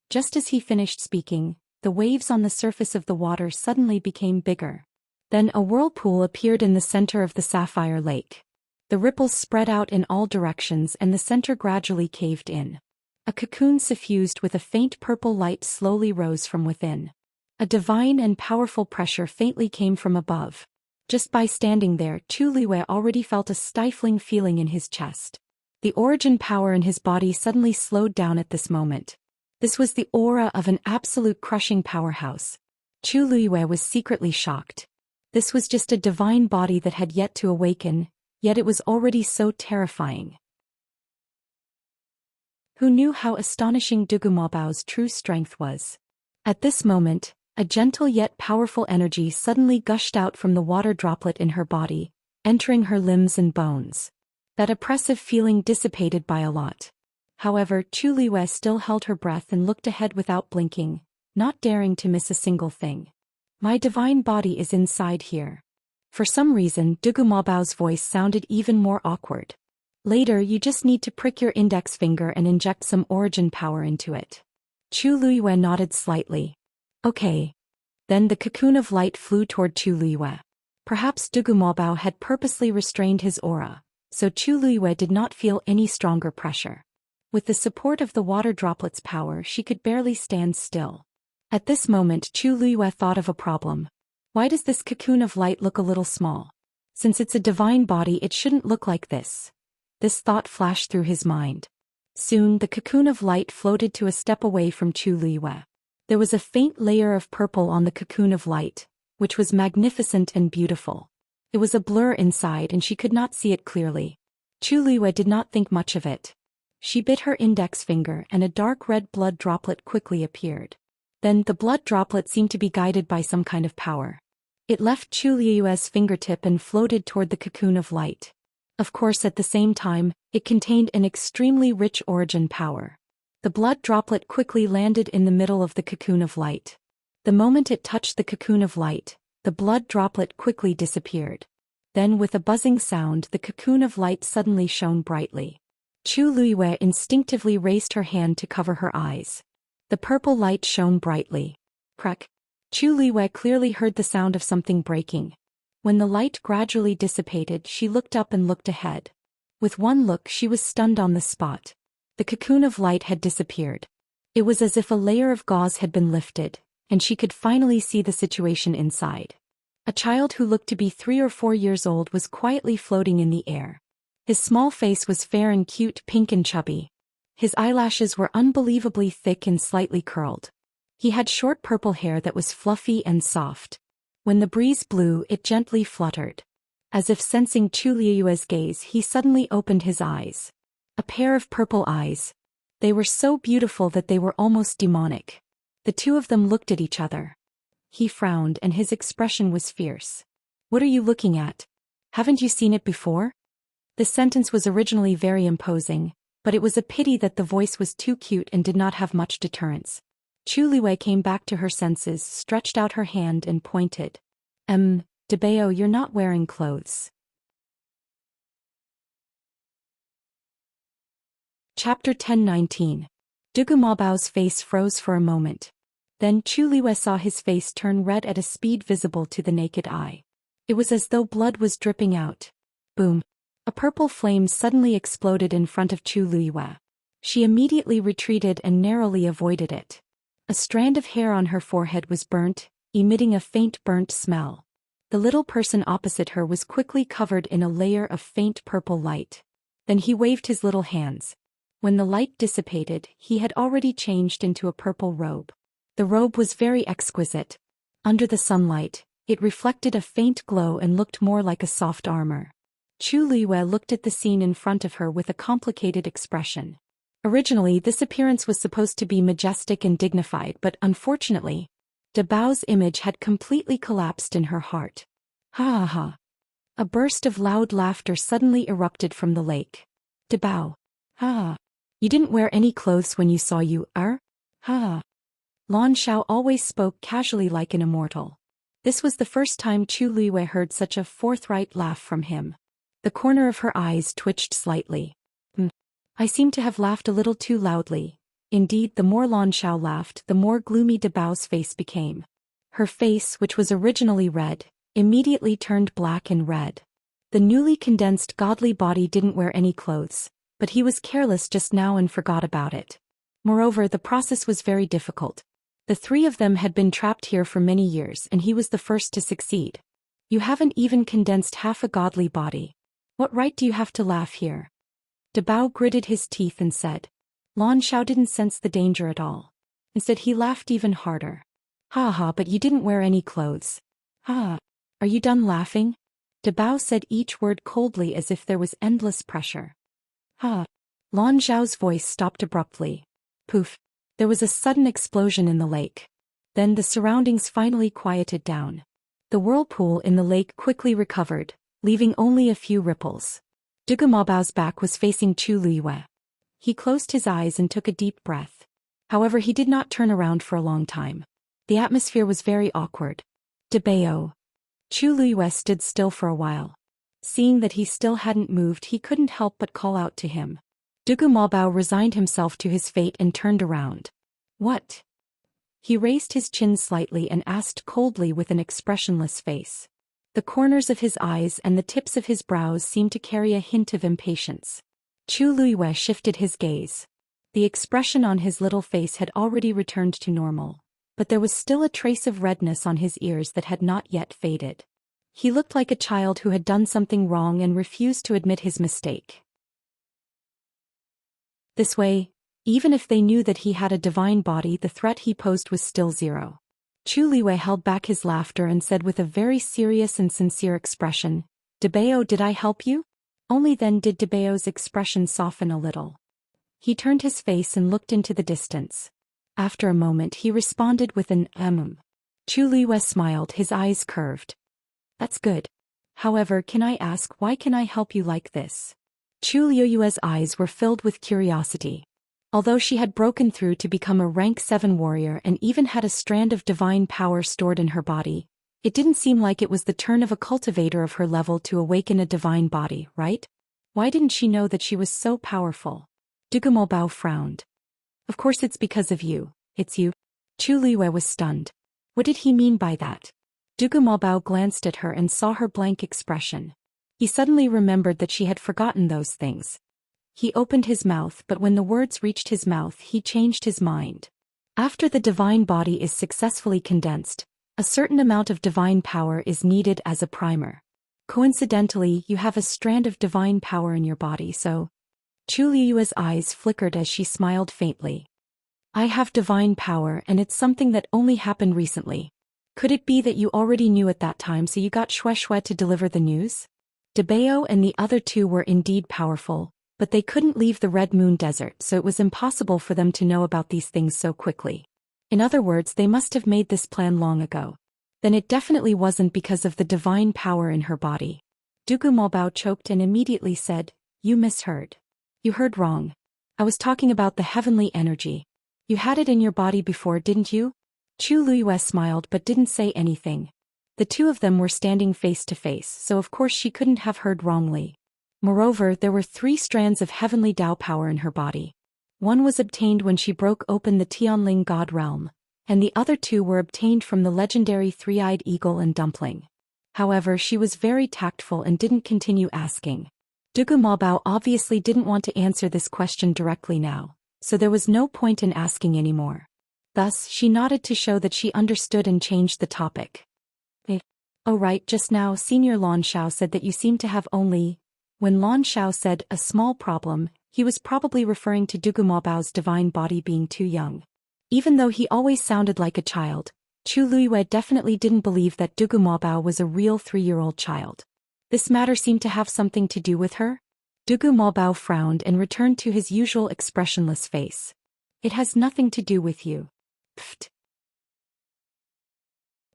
Just as he finished speaking, the waves on the surface of the water suddenly became bigger. Then a whirlpool appeared in the center of the sapphire lake. The ripples spread out in all directions and the center gradually caved in. A cocoon suffused with a faint purple light slowly rose from within. A divine and powerful pressure faintly came from above. Just by standing there, Chu Liwei already felt a stifling feeling in his chest. The origin power in his body suddenly slowed down at this moment. This was the aura of an absolute crushing powerhouse. Chu Liwei was secretly shocked. This was just a divine body that had yet to awaken, yet it was already so terrifying. Who knew how astonishing Dugu Maobao's true strength was? At this moment, a gentle yet powerful energy suddenly gushed out from the water droplet in her body, entering her limbs and bones. That oppressive feeling dissipated by a lot. However, Chu Liwei still held her breath and looked ahead without blinking, not daring to miss a single thing. My divine body is inside here. For some reason, Dugu Maobao's voice sounded even more awkward. Later, you just need to prick your index finger and inject some origin power into it. Chu Liwei nodded slightly. Okay. Then the cocoon of light flew toward Chu Liwei. Perhaps Dugu Maobao had purposely restrained his aura, so Chu Liwei did not feel any stronger pressure. With the support of the water droplet's power, she could barely stand still. At this moment, Chu Liwei thought of a problem. Why does this cocoon of light look a little small? Since it's a divine body, it shouldn't look like this. This thought flashed through his mind. Soon, the cocoon of light floated to a step away from Chu Liwei. There was a faint layer of purple on the cocoon of light, which was magnificent and beautiful. It was a blur inside and she could not see it clearly. Chu Liwei did not think much of it. She bit her index finger and a dark red blood droplet quickly appeared. Then the blood droplet seemed to be guided by some kind of power. It left Chu Liue's fingertip and floated toward the cocoon of light. Of course, at the same time, it contained an extremely rich origin power. The blood droplet quickly landed in the middle of the cocoon of light. The moment it touched the cocoon of light, the blood droplet quickly disappeared. Then with a buzzing sound, the cocoon of light suddenly shone brightly. Chu Liwei instinctively raised her hand to cover her eyes. The purple light shone brightly. Crack. Chu Liwei clearly heard the sound of something breaking. When the light gradually dissipated, she looked up and looked ahead. With one look, she was stunned on the spot. The cocoon of light had disappeared. It was as if a layer of gauze had been lifted, and she could finally see the situation inside. A child who looked to be 3 or 4 years old was quietly floating in the air. His small face was fair and cute, pink and chubby. His eyelashes were unbelievably thick and slightly curled. He had short purple hair that was fluffy and soft. When the breeze blew, it gently fluttered. As if sensing Chu Liue's gaze, he suddenly opened his eyes. A pair of purple eyes. They were so beautiful that they were almost demonic. The two of them looked at each other. He frowned and his expression was fierce. What are you looking at? Haven't you seen it before? The sentence was originally very imposing, but it was a pity that the voice was too cute and did not have much deterrence. Chu Liwei came back to her senses, stretched out her hand and pointed. Debao, you're not wearing clothes. Chapter 10:19. Dugu Maobao's face froze for a moment. Then Chu Liwei saw his face turn red at a speed visible to the naked eye. It was as though blood was dripping out. Boom. A purple flame suddenly exploded in front of Chu Liwei. She immediately retreated and narrowly avoided it. A strand of hair on her forehead was burnt, emitting a faint burnt smell. The little person opposite her was quickly covered in a layer of faint purple light. Then he waved his little hands. When the light dissipated, he had already changed into a purple robe. The robe was very exquisite. Under the sunlight, it reflected a faint glow and looked more like a soft armor. Chu Liwei looked at the scene in front of her with a complicated expression. Originally, this appearance was supposed to be majestic and dignified, but unfortunately, Dabao's image had completely collapsed in her heart. Ha ha ha. A burst of loud laughter suddenly erupted from the lake. Dabao. Ha. You didn't wear any clothes when you saw you, Ha. Lan Xiao always spoke casually like an immortal. This was the first time Chu Liwei heard such a forthright laugh from him. The corner of her eyes twitched slightly. I seem to have laughed a little too loudly. Indeed, the more Lan Xiao laughed, the more gloomy Dabao's face became. Her face, which was originally red, immediately turned black and red. The newly condensed godly body didn't wear any clothes, but he was careless just now and forgot about it. Moreover, the process was very difficult. The three of them had been trapped here for many years and he was the first to succeed. You haven't even condensed half a godly body. What right do you have to laugh here? Dabao gritted his teeth and said. Lan Xiao didn't sense the danger at all. Instead he laughed even harder. Ha ha, but you didn't wear any clothes. Ha. Are you done laughing? Dabao said each word coldly as if there was endless pressure. Ha. Lan Xiao's voice stopped abruptly. Poof. There was a sudden explosion in the lake. Then the surroundings finally quieted down. The whirlpool in the lake quickly recovered, leaving only a few ripples. Dugu Maobao's back was facing Chu Liwei. He closed his eyes and took a deep breath. However, he did not turn around for a long time. The atmosphere was very awkward. Dabao. Chu Liwei stood still for a while. Seeing that he still hadn't moved, he couldn't help but call out to him. Dugu Maobao resigned himself to his fate and turned around. What? He raised his chin slightly and asked coldly with an expressionless face. The corners of his eyes and the tips of his brows seemed to carry a hint of impatience. Chu Liwei shifted his gaze. The expression on his little face had already returned to normal, but there was still a trace of redness on his ears that had not yet faded. He looked like a child who had done something wrong and refused to admit his mistake. This way, even if they knew that he had a divine body, the threat he posed was still zero. Chu Liwei held back his laughter and said with a very serious and sincere expression, Dabao, did I help you? Only then did Dabao's expression soften a little. He turned his face and looked into the distance. After a moment he responded with an Chu Liwei smiled, his eyes curved. That's good. However, can I ask, why can I help you like this? Chu Liu's eyes were filled with curiosity. Although she had broken through to become a rank 7 warrior and even had a strand of divine power stored in her body, it didn't seem like it was the turn of a cultivator of her level to awaken a divine body, right? Why didn't she know that she was so powerful? Dugu Maobao frowned. Of course it's because of you. It's you. Chu Liwei was stunned. What did he mean by that? Dugu Maobao glanced at her and saw her blank expression. He suddenly remembered that she had forgotten those things. He opened his mouth, but when the words reached his mouth he changed his mind. After the divine body is successfully condensed, a certain amount of divine power is needed as a primer. Coincidentally, you have a strand of divine power in your body, so... Chu Liu's eyes flickered as she smiled faintly. I have divine power and it's something that only happened recently. Could it be that you already knew at that time so you got Shui to deliver the news? Dabao and the other two were indeed powerful, but they couldn't leave the Red Moon Desert, so it was impossible for them to know about these things so quickly. In other words, they must have made this plan long ago. Then it definitely wasn't because of the divine power in her body. Dugu Maobao choked and immediately said, You misheard. You heard wrong. I was talking about the heavenly energy. You had it in your body before, didn't you? Chu Liu's smiled but didn't say anything. The two of them were standing face to face, so of course she couldn't have heard wrongly. Moreover, there were 3 strands of heavenly Dao power in her body. One was obtained when she broke open the Tianling God realm, and the other 2 were obtained from the legendary 3-eyed eagle and dumpling. However, she was very tactful and didn't continue asking. Dugu Maobao obviously didn't want to answer this question directly now, so there was no point in asking anymore. Thus, she nodded to show that she understood and changed the topic. Oh right, just now Senior Lan Shao said that you seem to have only... When Lan Shao said a small problem, he was probably referring to Dugu Maobao's divine body being too young. Even though he always sounded like a child, Chu Luiyue definitely didn't believe that Dugu Maobao was a real 3-year-old child. This matter seemed to have something to do with her? Dugu Maobao frowned and returned to his usual expressionless face. It has nothing to do with you. Pfft.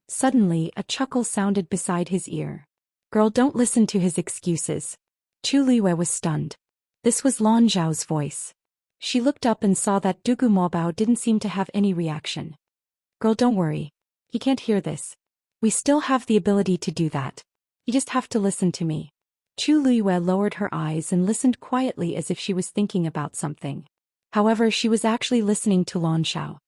Suddenly, a chuckle sounded beside his ear. Girl, don't listen to his excuses. Chu Luiyue was stunned. This was Lan Zhao's voice. She looked up and saw that Dugu Maobao didn't seem to have any reaction. Girl, don't worry. He can't hear this. We still have the ability to do that. You just have to listen to me. Chu Luiyue lowered her eyes and listened quietly as if she was thinking about something. However, she was actually listening to Lan Shao.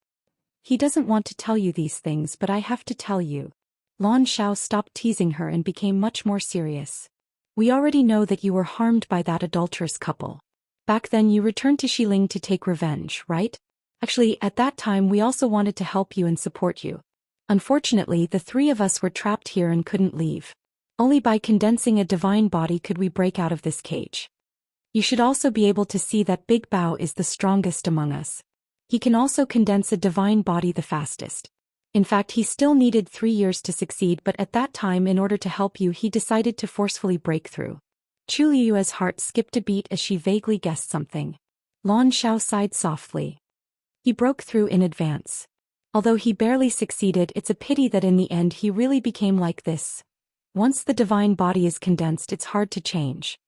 He doesn't want to tell you these things, but I have to tell you. Lan Shao stopped teasing her and became much more serious. We already know that you were harmed by that adulterous couple. Back then you returned to Xiling to take revenge, right? Actually, at that time we also wanted to help you and support you. Unfortunately, the 3 of us were trapped here and couldn't leave. Only by condensing a divine body could we break out of this cage. You should also be able to see that Big Bao is the strongest among us. He can also condense a divine body the fastest. In fact, he still needed 3 years to succeed, but at that time, in order to help you, he decided to forcefully break through. Chu Liyue's heart skipped a beat as she vaguely guessed something. Lan Shao sighed softly. He broke through in advance. Although he barely succeeded, it's a pity that in the end he really became like this. Once the divine body is condensed, it's hard to change.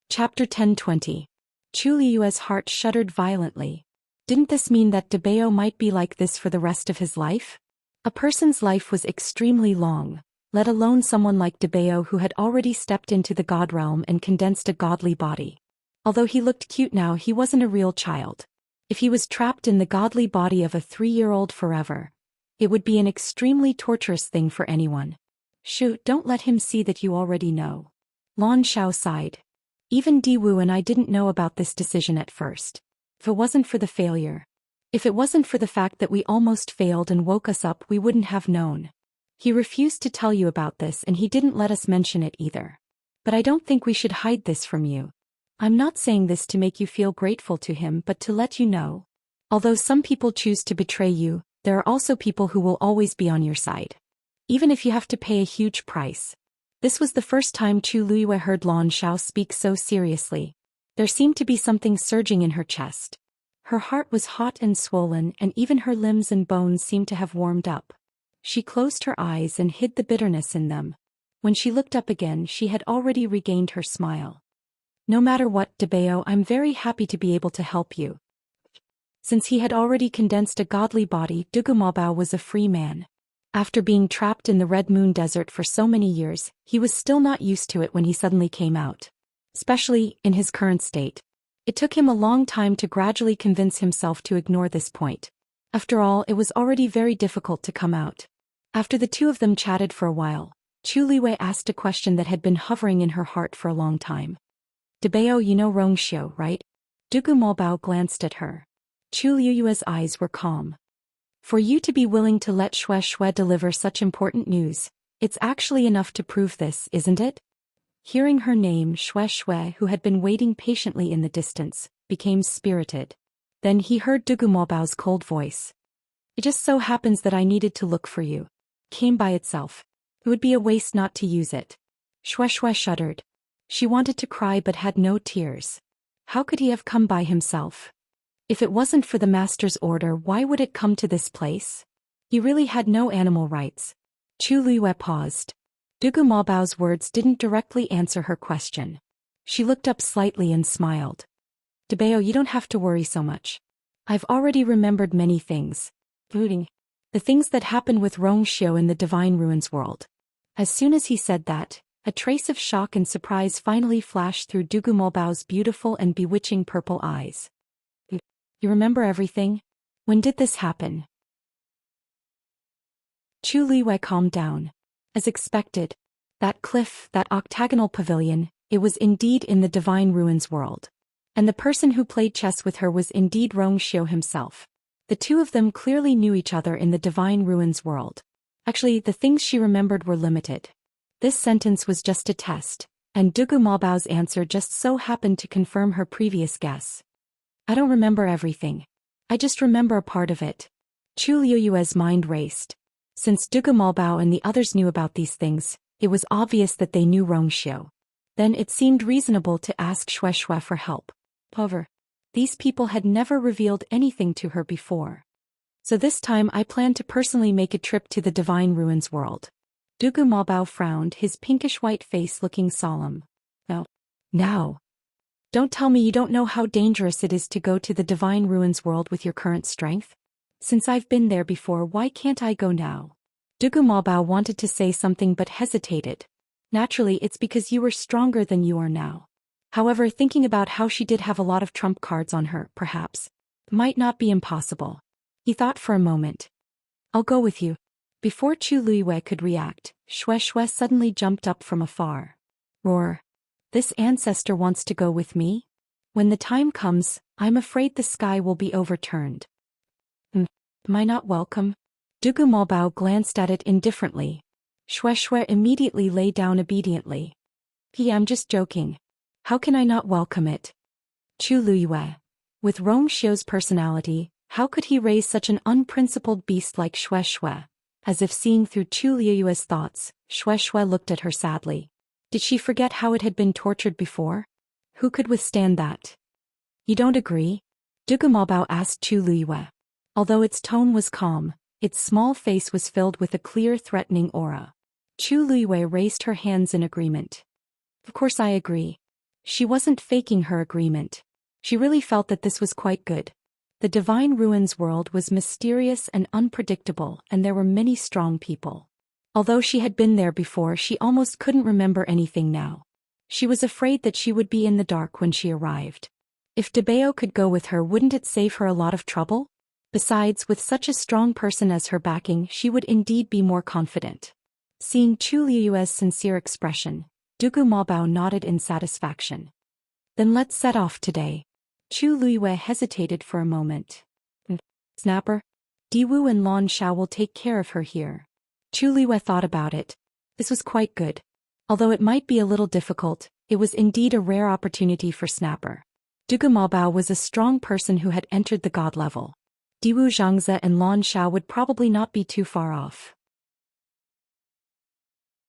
Chapter 10:20. Chu Liyue's heart shuddered violently. Didn't this mean that Dabeo might be like this for the rest of his life? A person's life was extremely long, let alone someone like Dabeo who had already stepped into the god realm and condensed a godly body. Although he looked cute now, he wasn't a real child. If he was trapped in the godly body of a 3-year-old forever, it would be an extremely torturous thing for anyone. Shoo, don't let him see that you already know. Lan Shao sighed. Even Diwu and I didn't know about this decision at first. If it wasn't for the failure. If it wasn't for the fact that we almost failed and woke us up, we wouldn't have known. He refused to tell you about this and he didn't let us mention it either. But I don't think we should hide this from you. I'm not saying this to make you feel grateful to him, but to let you know. Although some people choose to betray you, there are also people who will always be on your side. Even if you have to pay a huge price. This was the first time Chu Liyue heard Lan Shao speak so seriously. There seemed to be something surging in her chest. Her heart was hot and swollen, and even her limbs and bones seemed to have warmed up. She closed her eyes and hid the bitterness in them. When she looked up again, she had already regained her smile. No matter what, Dabeo, I'm very happy to be able to help you. Since he had already condensed a godly body, Dugu Maobao was a free man. After being trapped in the Red Moon Desert for so many years, he was still not used to it when he suddenly came out. Especially in his current state. It took him a long time to gradually convince himself to ignore this point. After all, it was already very difficult to come out. After the 2 of them chatted for a while, Chu Liyue asked a question that had been hovering in her heart for a long time. Dabeo, you know Rongxiu, right? Dugu Maobao glanced at her. Chu Liyue's eyes were calm. For you to be willing to let Xue deliver such important news, it's actually enough to prove this, isn't it? Hearing her name, Xue, who had been waiting patiently in the distance, became spirited. Then he heard Dugu Maobao's cold voice. It just so happens that I needed to look for you. Came by itself. It would be a waste not to use it. Xue shuddered. She wanted to cry but had no tears. How could he have come by himself? If it wasn't for the master's order, why would it come to this place? He really had no animal rights. Chu Liyue paused. Dugu Maobao's words didn't directly answer her question. She looked up slightly and smiled. Dabeo, you don't have to worry so much. I've already remembered many things, including the things that happened with Rongxiu in the Divine Ruins world. As soon as he said that, a trace of shock and surprise finally flashed through Dugu Molbao's beautiful and bewitching purple eyes. You remember everything? When did this happen? Chu Liwei calmed down. As expected, that cliff, that octagonal pavilion, it was indeed in the Divine Ruins world. And the person who played chess with her was indeed Xiao himself. The two of them clearly knew each other in the Divine Ruins world. Actually, the things she remembered were limited. This sentence was just a test, and Dugu Maobao's answer just so happened to confirm her previous guess. I don't remember everything. I just remember a part of it. Chu Liyue's mind raced. Since Dugu Maobao and the others knew about these things, it was obvious that they knew Xiao. Then it seemed reasonable to ask Shui for help. However, these people had never revealed anything to her before. So this time I plan to personally make a trip to the Divine Ruins world. Dugu Maobao frowned, his pinkish-white face looking solemn. Now. Don't tell me you don't know how dangerous it is to go to the Divine Ruins world with your current strength? Since I've been there before, why can't I go now? Dugu Maobao wanted to say something but hesitated. Naturally, it's because you were stronger than you are now. However, thinking about how she did have a lot of trump cards on her, perhaps, might not be impossible. He thought for a moment. I'll go with you. Before Chu Liyue could react, Shui suddenly jumped up from afar. Roar. This ancestor wants to go with me? When the time comes, I'm afraid the sky will be overturned. Am I not welcome? Dugu Maobao glanced at it indifferently. Shui immediately lay down obediently. I'm just joking. How can I not welcome it? Chu Liyue. With Xiao's personality, how could he raise such an unprincipled beast like Shui? As if seeing through Chu Liyue's thoughts, Shui looked at her sadly. Did she forget how it had been tortured before? Who could withstand that? You don't agree? Dugu Maobao asked Chu Liyue. Although its tone was calm, its small face was filled with a clear, threatening aura. Chu Liyue raised her hands in agreement. Of course I agree. She wasn't faking her agreement. She really felt that this was quite good. The Divine Ruins world was mysterious and unpredictable, and there were many strong people. Although she had been there before, she almost couldn't remember anything now. She was afraid that she would be in the dark when she arrived. If Dabeo could go with her, wouldn't it save her a lot of trouble? Besides, with such a strong person as her backing, she would indeed be more confident. Seeing Chu Liyue's sincere expression, Dugu Maobao nodded in satisfaction. Then let's set off today. Chu Liyue hesitated for a moment. Snapper? Diwu and Lan Xiao will take care of her here. Chu Liyue thought about it. This was quite good. Although it might be a little difficult, it was indeed a rare opportunity for Snapper. Dugu Maobao was a strong person who had entered the god level. Diwu Zhangze and Lan Xiao would probably not be too far off.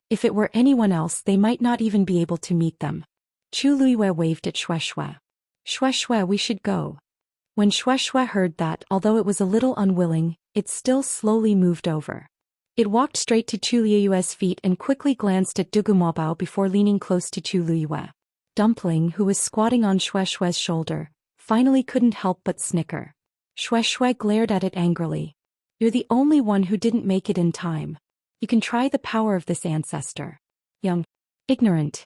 If it were anyone else, they might not even be able to meet them. Chu Liyue waved at Shui. Shui, we should go. When Shui heard that, although it was a little unwilling, it still slowly moved over. It walked straight to Chu Liyue's feet and quickly glanced at Dugu Maobao before leaning close to Chu Liyue. Dumpling, who was squatting on Shui's shoulder, finally couldn't help but snicker. Shui glared at it angrily. You're the only one who didn't make it in time. You can try the power of this ancestor. Young. Ignorant.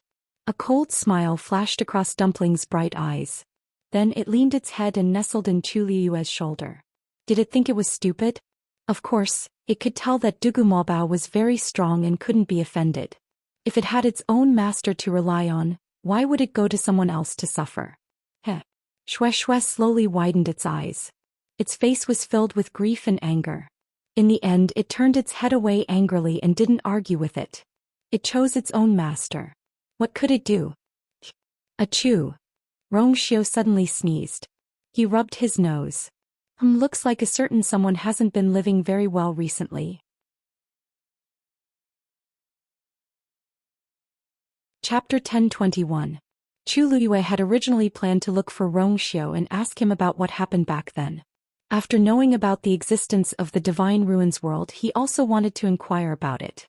A cold smile flashed across Dumpling's bright eyes. Then it leaned its head and nestled in Chu Liyue's shoulder. Did it think it was stupid? Of course, it could tell that Dugu Maobao was very strong and couldn't be offended. If it had its own master to rely on, why would it go to someone else to suffer? Shui slowly widened its eyes. Its face was filled with grief and anger. In the end, it turned its head away angrily and didn't argue with it. It chose its own master. What could it do? Achoo! Xiao suddenly sneezed. He rubbed his nose. Looks like a certain someone hasn't been living very well recently. Chapter 1021. Chu Liyue had originally planned to look for Xiao and ask him about what happened back then. After knowing about the existence of the Divine Ruins world, he also wanted to inquire about it.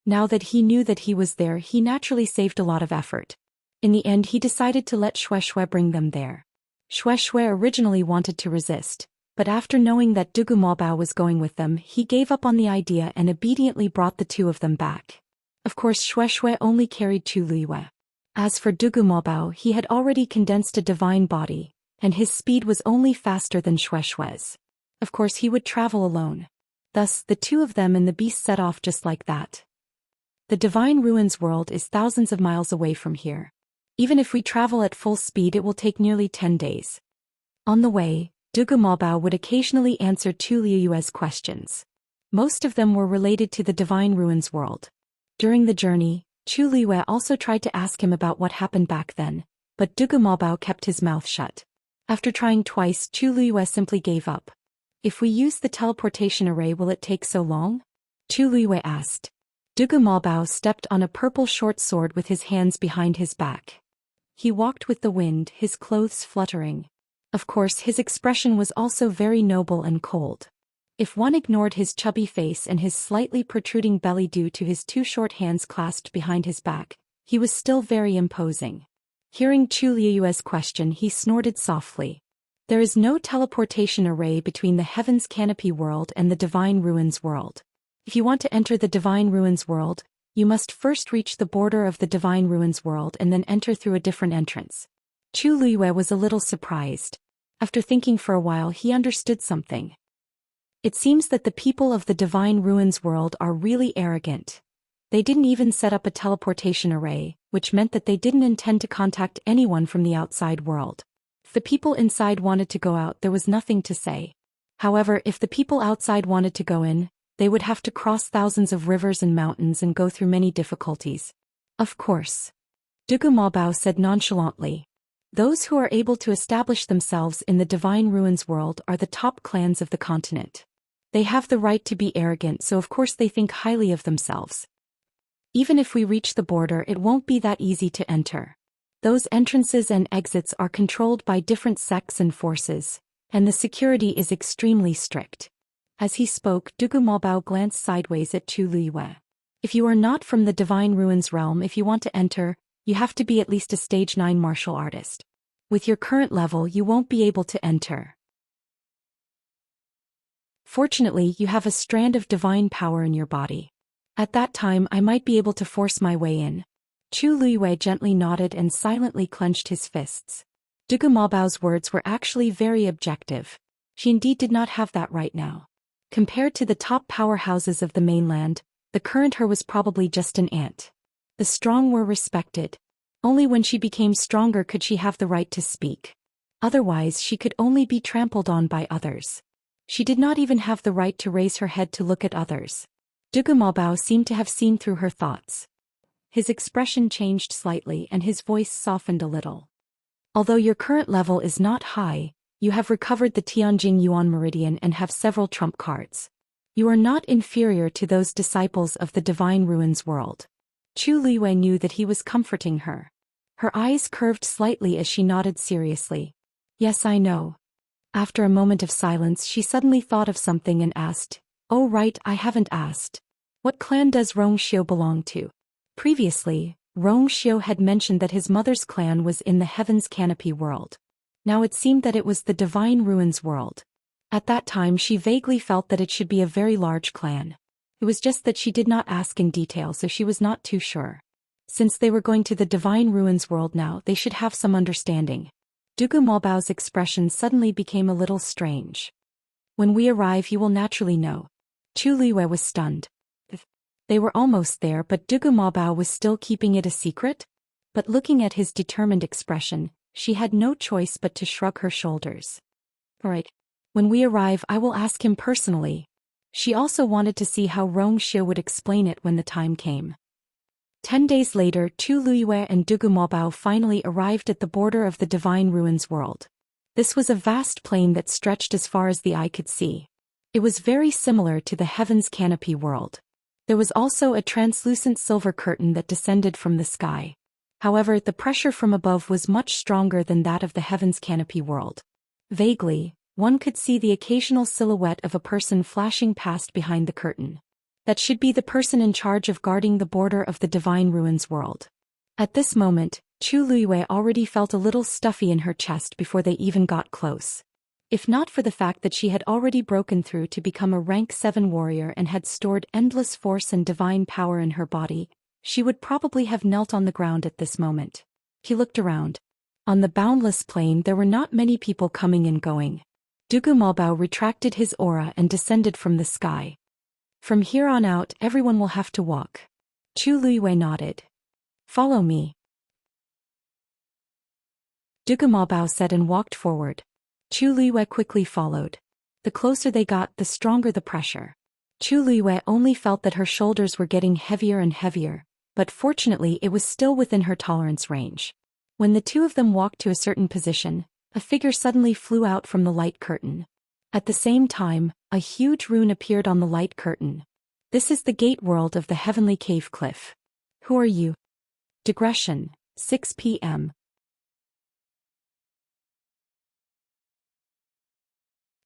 Now that he knew that he was there, he naturally saved a lot of effort. In the end, he decided to let Shui bring them there. Shui originally wanted to resist, but after knowing that Dugu Maobao was going with them, he gave up on the idea and obediently brought the two of them back. Of course Shui only carried Chu Liyue. As for Dugu Maobao, he had already condensed a divine body, and his speed was only faster than Shui's. Of course he would travel alone. Thus, the two of them and the beast set off just like that. The Divine Ruins world is thousands of miles away from here. Even if we travel at full speed it will take nearly 10 days. On the way, Dugu Maobao would occasionally answer Chu Liyue's questions. Most of them were related to the Divine Ruins world. During the journey, Chu Liyue also tried to ask him about what happened back then, but Dugu Maobao kept his mouth shut. After trying twice, Chu Liyue simply gave up. If we use the teleportation array, will it take so long? Chu Liyue asked. Dugu Maobao stepped on a purple short sword with his hands behind his back. He walked with the wind, his clothes fluttering. Of course, his expression was also very noble and cold. If one ignored his chubby face and his slightly protruding belly due to his two short hands clasped behind his back, he was still very imposing. Hearing Chu Liyue's question, he snorted softly. There is no teleportation array between the Heaven's Canopy world and the Divine Ruins world. If you want to enter the Divine Ruins world, you must first reach the border of the Divine Ruins world and then enter through a different entrance. Chu Liyue was a little surprised. After thinking for a while, he understood something. It seems that the people of the Divine Ruins world are really arrogant. They didn't even set up a teleportation array, which meant that they didn't intend to contact anyone from the outside world. If the people inside wanted to go out, there was nothing to say. However, if the people outside wanted to go in, they would have to cross thousands of rivers and mountains and go through many difficulties. Of course. Dugu Maobao said nonchalantly. Those who are able to establish themselves in the Divine Ruins world are the top clans of the continent. They have the right to be arrogant, so of course they think highly of themselves. Even if we reach the border, it won't be that easy to enter. Those entrances and exits are controlled by different sects and forces, and the security is extremely strict. As he spoke, Dugu Maobao glanced sideways at Chu Liyue. If you are not from the Divine Ruins realm, if you want to enter, you have to be at least a stage 9 martial artist. With your current level, you won't be able to enter. Fortunately, you have a strand of divine power in your body. At that time, I might be able to force my way in. Chu Liyue gently nodded and silently clenched his fists. Dugu Maobao's words were actually very objective. She indeed did not have that right now. Compared to the top powerhouses of the mainland, the current her was probably just an ant. The strong were respected. Only when she became stronger could she have the right to speak. Otherwise, she could only be trampled on by others. She did not even have the right to raise her head to look at others. Dugu Maobao seemed to have seen through her thoughts. His expression changed slightly and his voice softened a little. Although your current level is not high, you have recovered the Tianjing Yuan Meridian and have several trump cards. You are not inferior to those disciples of the Divine Ruins world. Chu Liyue knew that he was comforting her. Her eyes curved slightly as she nodded seriously. Yes, I know. After a moment of silence, she suddenly thought of something and asked, Oh right, I haven't asked. What clan does Rong Xiu belong to? Previously, Rong Xiu had mentioned that his mother's clan was in the Heaven's Canopy world. Now it seemed that it was the Divine Ruins world. At that time she vaguely felt that it should be a very large clan. It was just that she did not ask in detail, so she was not too sure. Since they were going to the Divine Ruins world now, they should have some understanding. Dugu Maobao's expression suddenly became a little strange. When we arrive you will naturally know. Chu Liyue was stunned. They were almost there, but Dugu Maobao was still keeping it a secret? But looking at his determined expression, she had no choice but to shrug her shoulders. Alright. When we arrive I will ask him personally. She also wanted to see how Rong Xiu would explain it when the time came. 10 days later, Chu Liyue and Dugu Maobao finally arrived at the border of the Divine Ruins world. This was a vast plain that stretched as far as the eye could see. It was very similar to the Heaven's Canopy world. There was also a translucent silver curtain that descended from the sky. However, the pressure from above was much stronger than that of the Heaven's Canopy world. Vaguely, one could see the occasional silhouette of a person flashing past behind the curtain. That should be the person in charge of guarding the border of the Divine Ruins world. At this moment, Chu Liyue already felt a little stuffy in her chest before they even got close. If not for the fact that she had already broken through to become a rank 7 warrior and had stored endless force and divine power in her body, she would probably have knelt on the ground at this moment. He looked around. On the boundless plain there were not many people coming and going. Dugu Malbao retracted his aura and descended from the sky. From here on out everyone will have to walk. Chu Luiwei nodded. Follow me. Dugu Malbao said and walked forward. Chu Luiwei quickly followed. The closer they got, the stronger the pressure. Chu Luiwei only felt that her shoulders were getting heavier and heavier, but fortunately it was still within her tolerance range. When the two of them walked to a certain position, a figure suddenly flew out from the light curtain. At the same time, a huge rune appeared on the light curtain. This is the gate world of the heavenly cave cliff. Who are you? Digression, 6 p.m.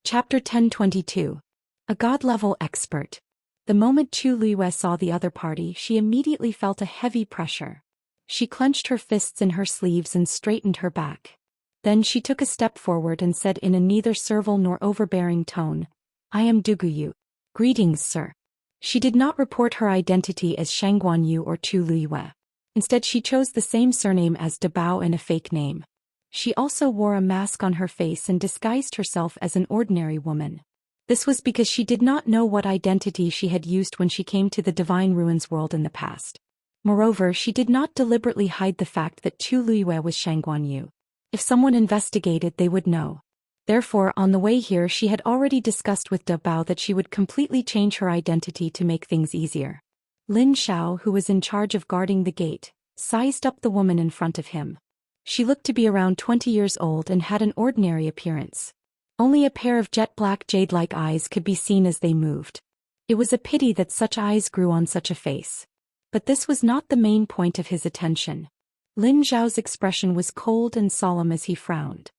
Chapter 1022. A God-level expert. The moment Chu Luiwei saw the other party, she immediately felt a heavy pressure. She clenched her fists in her sleeves and straightened her back. Then she took a step forward and said in a neither servile nor overbearing tone, I am Dugu Yu. Greetings, sir. She did not report her identity as Shangguan Yu or Chu Luiwei. Instead she chose the same surname as Dabao and a fake name. She also wore a mask on her face and disguised herself as an ordinary woman. This was because she did not know what identity she had used when she came to the Divine Ruins world in the past. Moreover, she did not deliberately hide the fact that Chu Luiwei was Shangguan Yu. If someone investigated, they would know. Therefore, on the way here she had already discussed with Dabao that she would completely change her identity to make things easier. Lin Xiao, who was in charge of guarding the gate, sized up the woman in front of him. She looked to be around 20 years old and had an ordinary appearance. Only a pair of jet-black jade-like eyes could be seen as they moved. It was a pity that such eyes grew on such a face. But this was not the main point of his attention. Lin Zhao's expression was cold and solemn as he frowned.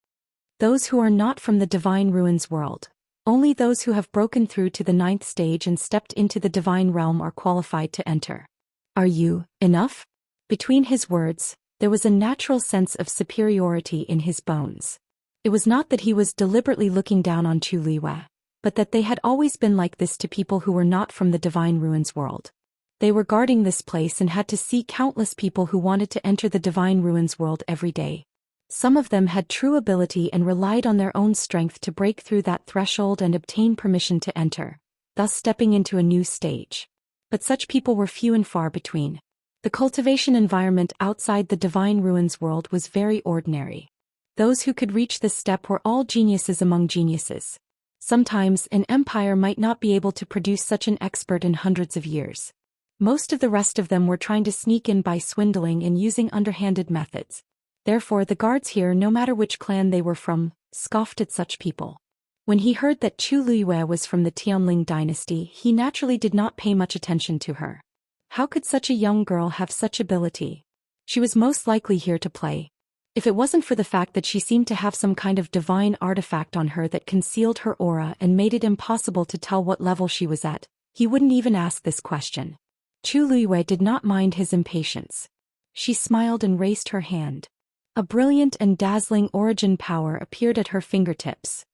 Those who are not from the Divine Ruins world, only those who have broken through to the 9th stage and stepped into the Divine Realm are qualified to enter. Are you enough? Between his words, there was a natural sense of superiority in his bones. It was not that he was deliberately looking down on Chu Luiwei, but that they had always been like this to people who were not from the Divine Ruins world. They were guarding this place and had to see countless people who wanted to enter the Divine Ruins world every day. Some of them had true ability and relied on their own strength to break through that threshold and obtain permission to enter, thus stepping into a new stage. But such people were few and far between. The cultivation environment outside the Divine Ruins world was very ordinary. Those who could reach this step were all geniuses among geniuses. Sometimes an empire might not be able to produce such an expert in hundreds of years. Most of the rest of them were trying to sneak in by swindling and using underhanded methods. Therefore the guards here, no matter which clan they were from, scoffed at such people. When he heard that Chu Luiwei was from the Tianling dynasty, he naturally did not pay much attention to her. How could such a young girl have such ability? She was most likely here to play. If it wasn't for the fact that she seemed to have some kind of divine artifact on her that concealed her aura and made it impossible to tell what level she was at, he wouldn't even ask this question. Chu Luiwei did not mind his impatience. She smiled and raised her hand. A brilliant and dazzling origin power appeared at her fingertips.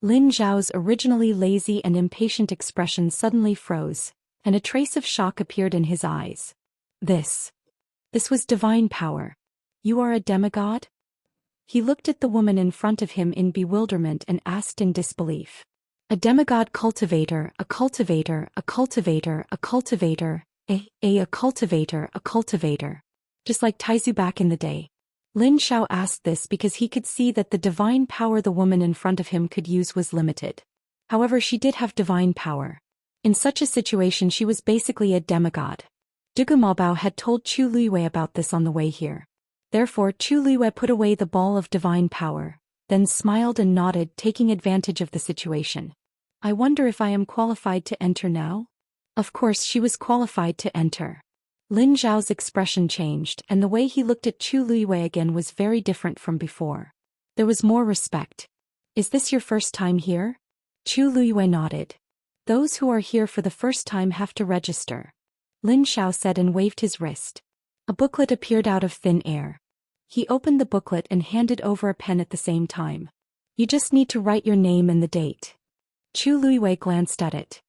Lin Zhao's originally lazy and impatient expression suddenly froze, and a trace of shock appeared in his eyes. This was divine power. You are a demigod? He looked at the woman in front of him in bewilderment and asked in disbelief. A demigod cultivator, a cultivator, a cultivator, a cultivator, a cultivator, a cultivator. Just like Taizu back in the day. Lin Xiao asked this because he could see that the divine power the woman in front of him could use was limited. However, she did have divine power. In such a situation she was basically a demigod. Dugu Malbao had told Chu Luiwei about this on the way here. Therefore Chu Luiwei put away the ball of divine power, then smiled and nodded, taking advantage of the situation. I wonder if I am qualified to enter now? Of course she was qualified to enter. Lin Zhao's expression changed, and the way he looked at Chu Luiwei again was very different from before. There was more respect. Is this your first time here? Chu Luiwei nodded. Those who are here for the first time have to register. Lin Xiao said and waved his wrist. A booklet appeared out of thin air. He opened the booklet and handed over a pen at the same time. You just need to write your name and the date. Chu Luiwei glanced at it.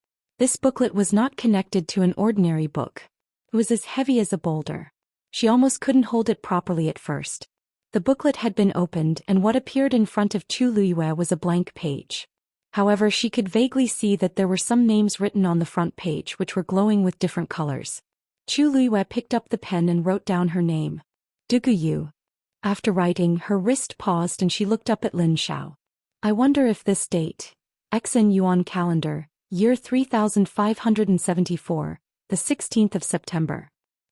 This booklet was not connected to an ordinary book. It was as heavy as a boulder. She almost couldn't hold it properly at first. The booklet had been opened and what appeared in front of Chu Luiyue was a blank page. However, she could vaguely see that there were some names written on the front page which were glowing with different colors. Chu Luiyue picked up the pen and wrote down her name. Dugu Yu. After writing, her wrist paused and she looked up at Lin Xiao. I wonder if this date, Xen Yuan calendar, year 3574, the 16th of September.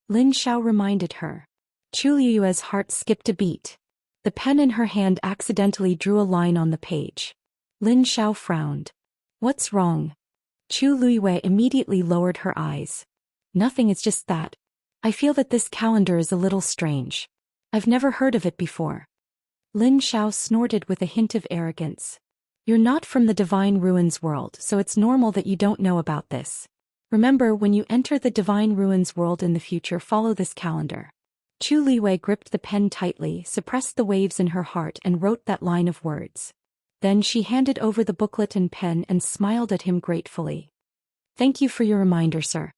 Lin Xiao reminded her. Chu Luiyue's heart skipped a beat. The pen in her hand accidentally drew a line on the page. Lin Xiao frowned. What's wrong? Chu Luiyue immediately lowered her eyes. Nothing, it's just that. I feel that this calendar is a little strange. I've never heard of it before. Lin Xiao snorted with a hint of arrogance. You're not from the Divine Ruins world, so it's normal that you don't know about this. Remember, when you enter the Divine Ruins world in the future, follow this calendar. Chu Luiyue gripped the pen tightly, suppressed the waves in her heart and wrote that line of words. Then she handed over the booklet and pen and smiled at him gratefully. Thank you for your reminder, sir.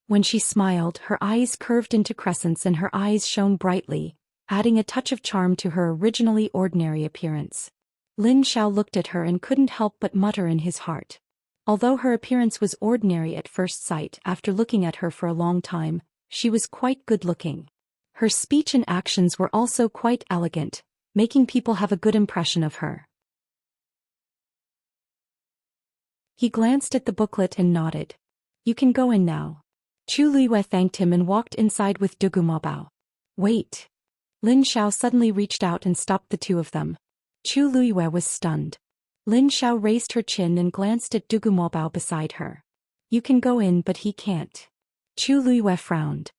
When she smiled, her eyes curved into crescents and her eyes shone brightly, adding a touch of charm to her originally ordinary appearance. Lin Xiao looked at her and couldn't help but mutter in his heart. Although her appearance was ordinary at first sight, after looking at her for a long time, she was quite good-looking. Her speech and actions were also quite elegant, making people have a good impression of her. He glanced at the booklet and nodded. You can go in now. Chu Luiyue thanked him and walked inside with Dugu Maobao. Wait. Lin Xiao suddenly reached out and stopped the two of them. Chu Luiyue was stunned. Lin Xiao raised her chin and glanced at Dugu Maobao beside her. You can go in, but he can't. Chu Luiyue frowned.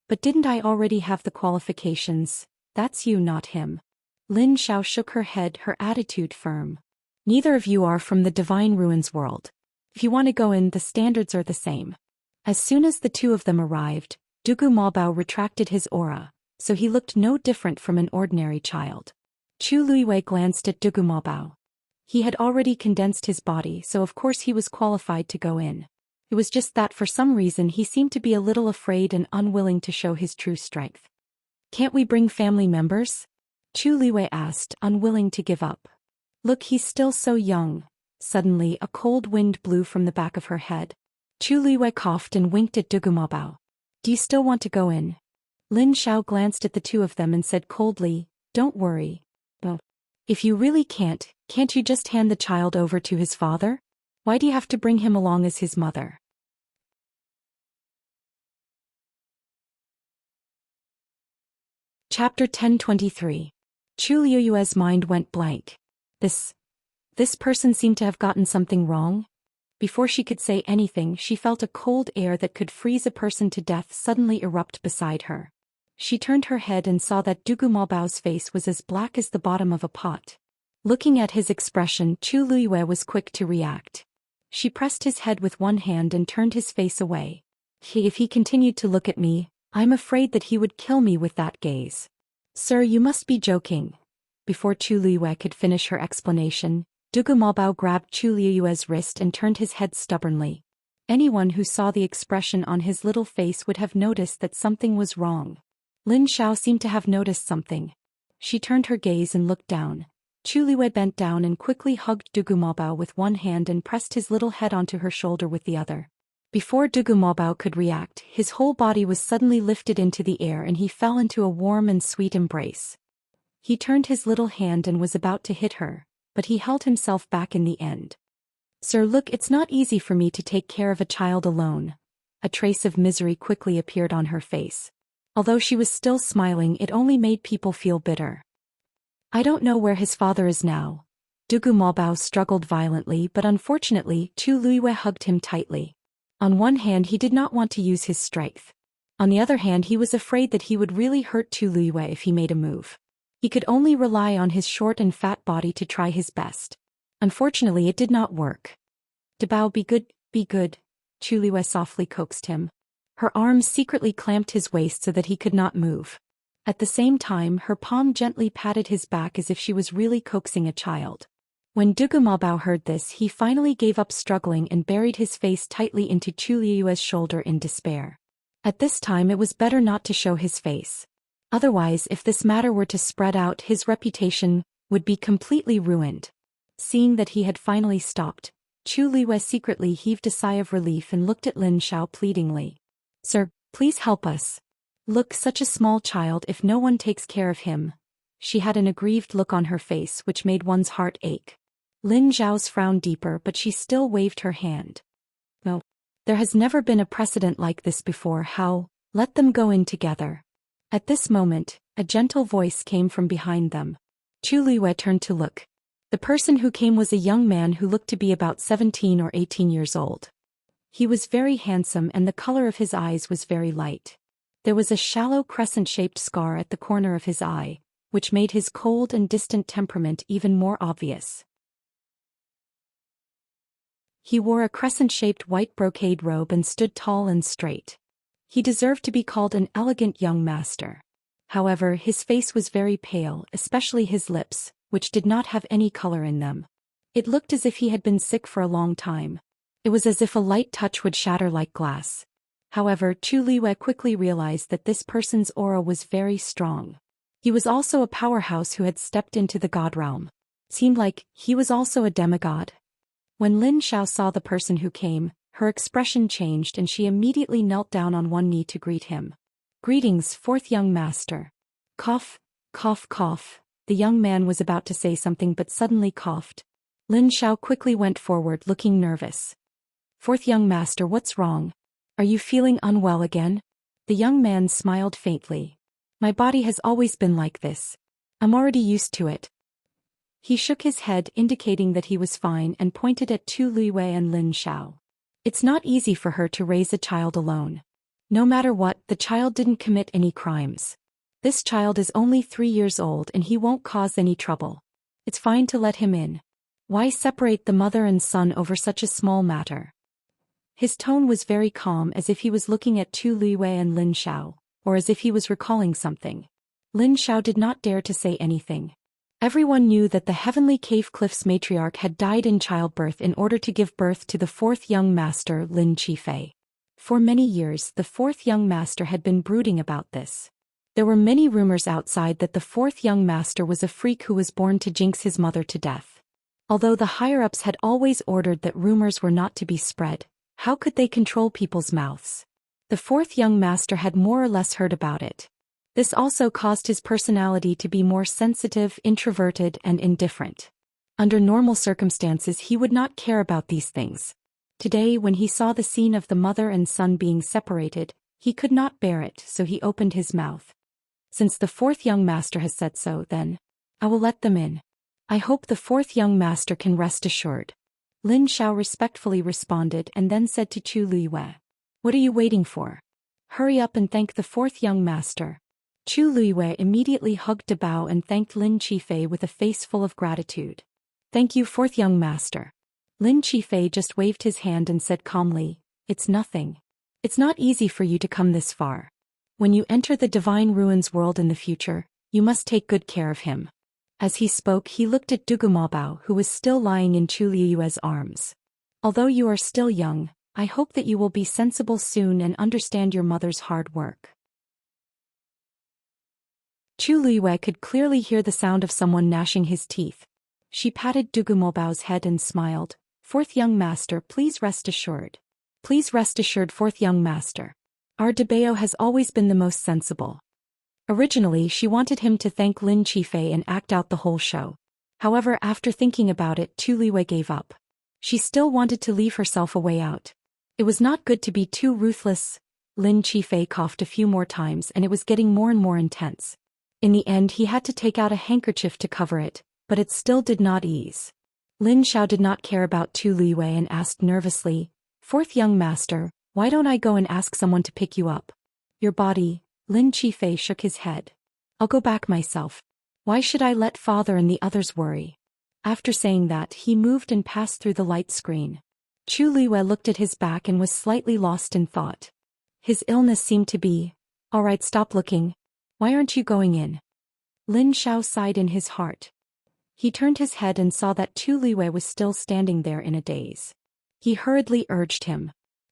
But didn't I already have the qualifications? That's you, not him. Lin Xiao shook her head, her attitude firm. Neither of you are from the Divine Ruins world. If you want to go in, the standards are the same. As soon as the two of them arrived, Dugu Maobao retracted his aura, so he looked no different from an ordinary child. Chu Luiyue glanced at Dugu Maobao. He had already condensed his body, so of course he was qualified to go in. It was just that for some reason he seemed to be a little afraid and unwilling to show his true strength. Can't we bring family members? Chu Luiyue asked, unwilling to give up. Look, he's still so young. Suddenly, a cold wind blew from the back of her head. Chu Luiyue coughed and winked at Dugu Maobao. Do you still want to go in? Lin Xiao glanced at the two of them and said coldly, Don't worry. But if you really can't you just hand the child over to his father? Why do you have to bring him along as his mother? Chapter 1023. Chu Luiyue's mind went blank. This person seemed to have gotten something wrong. Before she could say anything, she felt a cold air that could freeze a person to death suddenly erupt beside her. She turned her head and saw that Dugu Maobao's face was as black as the bottom of a pot. Looking at his expression, Chu Luiyue was quick to react. She pressed his head with one hand and turned his face away. If he continued to look at me, I'm afraid that he would kill me with that gaze. Sir, you must be joking. Before Chu Luiyue could finish her explanation, Dugu Maobao grabbed Chu Luiyue's wrist and turned his head stubbornly. Anyone who saw the expression on his little face would have noticed that something was wrong. Lin Xiao seemed to have noticed something. She turned her gaze and looked down. Chu Luiyue bent down and quickly hugged Dugu Maobao with one hand and pressed his little head onto her shoulder with the other. Before Dugu Maobao could react, his whole body was suddenly lifted into the air and he fell into a warm and sweet embrace. He turned his little hand and was about to hit her, but he held himself back in the end. Sir, look, it's not easy for me to take care of a child alone. A trace of misery quickly appeared on her face. Although she was still smiling, it only made people feel bitter. I don't know where his father is now. Dugu Maobao struggled violently, but unfortunately, Chu Luiyue hugged him tightly. On one hand, he did not want to use his strength. On the other hand, he was afraid that he would really hurt Chu Luiyue if he made a move. He could only rely on his short and fat body to try his best. Unfortunately, it did not work. Dabao, be good, Chu Luiyue softly coaxed him. Her arms secretly clamped his waist so that he could not move. At the same time, her palm gently patted his back as if she was really coaxing a child. When Dugumabao heard this, he finally gave up struggling and buried his face tightly into Chu Liyue's shoulder in despair. At this time it was better not to show his face. Otherwise, if this matter were to spread out, his reputation would be completely ruined. Seeing that he had finally stopped, Chu Liyue secretly heaved a sigh of relief and looked at Lin Xiao pleadingly. "Sir, please help us. Look, such a small child, if no one takes care of him." She had an aggrieved look on her face which made one's heart ache. Lin Xiao's frown deeper, but she still waved her hand. "No. There has never been a precedent like this before. How? Let them go in together." At this moment, a gentle voice came from behind them. Chu Liyue turned to look. The person who came was a young man who looked to be about 17 or 18 years old. He was very handsome and the color of his eyes was very light. There was a shallow crescent-shaped scar at the corner of his eye, which made his cold and distant temperament even more obvious. He wore a crescent-shaped white brocade robe and stood tall and straight. He deserved to be called an elegant young master. However, his face was very pale, especially his lips, which did not have any color in them. It looked as if he had been sick for a long time. It was as if a light touch would shatter like glass. However, Chu Liyue quickly realized that this person's aura was very strong. He was also a powerhouse who had stepped into the god realm. Seemed like he was also a demigod. When Lin Xiao saw the person who came, her expression changed and she immediately knelt down on one knee to greet him. "Greetings, fourth young master." Cough, cough, cough. The young man was about to say something but suddenly coughed. Lin Xiao quickly went forward, looking nervous. "Fourth young master, what's wrong? Are you feeling unwell again?" The young man smiled faintly. "My body has always been like this. I'm already used to it." He shook his head, indicating that he was fine, and pointed at Chu Liyue and Lin Xiao. It's not easy for her to raise a child alone. No matter what, the child didn't commit any crimes. This child is only 3 years old and he won't cause any trouble. It's fine to let him in. Why separate the mother and son over such a small matter? His tone was very calm, as if he was looking at Chu Liyue and Lin Xiao, or as if he was recalling something. Lin Xiao did not dare to say anything. Everyone knew that the Heavenly Cave Cliff's matriarch had died in childbirth in order to give birth to the fourth young master, Lin Qifei. For many years, the fourth young master had been brooding about this. There were many rumors outside that the fourth young master was a freak who was born to jinx his mother to death. Although the higher-ups had always ordered that rumors were not to be spread, how could they control people's mouths? The fourth young master had more or less heard about it. This also caused his personality to be more sensitive, introverted, and indifferent. Under normal circumstances he would not care about these things. Today, when he saw the scene of the mother and son being separated, he could not bear it, so he opened his mouth. "Since the fourth young master has said so, then I will let them in. I hope the fourth young master can rest assured." Lin Xiao respectfully responded and then said to Chu Liyue, "What are you waiting for? Hurry up and thank the fourth young master." Chu Liyue immediately hugged Dabao and thanked Lin Qifei with a face full of gratitude. "Thank you, fourth young master." Lin Qifei just waved his hand and said calmly, "It's nothing. It's not easy for you to come this far. When you enter the Divine Ruins world in the future, you must take good care of him." As he spoke, he looked at Dugumabao, who was still lying in Chu Liyue's arms. "Although you are still young, I hope that you will be sensible soon and understand your mother's hard work." Chu Liyue could clearly hear the sound of someone gnashing his teeth. She patted Dugumobao's head and smiled. "Fourth young master, please rest assured. Please rest assured, fourth young master. Our Dabao has always been the most sensible." Originally, she wanted him to thank Lin Qifei and act out the whole show. However, after thinking about it, Chu Liyue gave up. She still wanted to leave herself a way out. It was not good to be too ruthless. Lin Qifei coughed a few more times and it was getting more and more intense. In the end, he had to take out a handkerchief to cover it, but it still did not ease. Lin Xiao did not care about Chu Liyue and asked nervously, "Fourth young master, why don't I go and ask someone to pick you up?" "Your body." Lin Qifei shook his head. "I'll go back myself. Why should I let father and the others worry?" After saying that, he moved and passed through the light screen. Chu Liyue looked at his back and was slightly lost in thought. His illness seemed to be, "All right, stop looking. Why aren't you going in?" Lin Xiao sighed in his heart. He turned his head and saw that Tu Liwei was still standing there in a daze. He hurriedly urged him.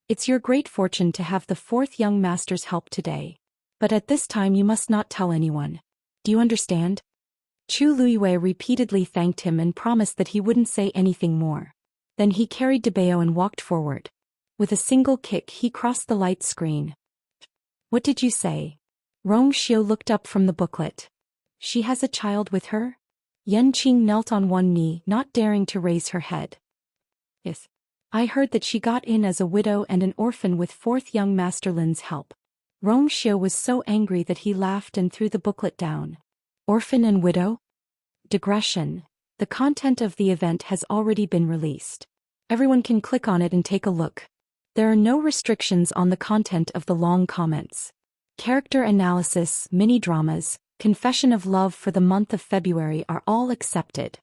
It's your great fortune to have the fourth young master's help today. But at this time you must not tell anyone. Do you understand? Chu Liwei repeatedly thanked him and promised that he wouldn't say anything more. Then he carried Debeo and walked forward. With a single kick he crossed the light screen. What did you say? Rong Xiu looked up from the booklet. She has a child with her? Yanqing knelt on one knee, not daring to raise her head. Yes. I heard that she got in as a widow and an orphan with fourth young Master Lin's help. Rong Xiu was so angry that he laughed and threw the booklet down. Orphan and widow? Digression. The content of the event has already been released. Everyone can click on it and take a look. There are no restrictions on the content of the long comments. Character analysis, mini-dramas, confession of love for the month of February are all accepted.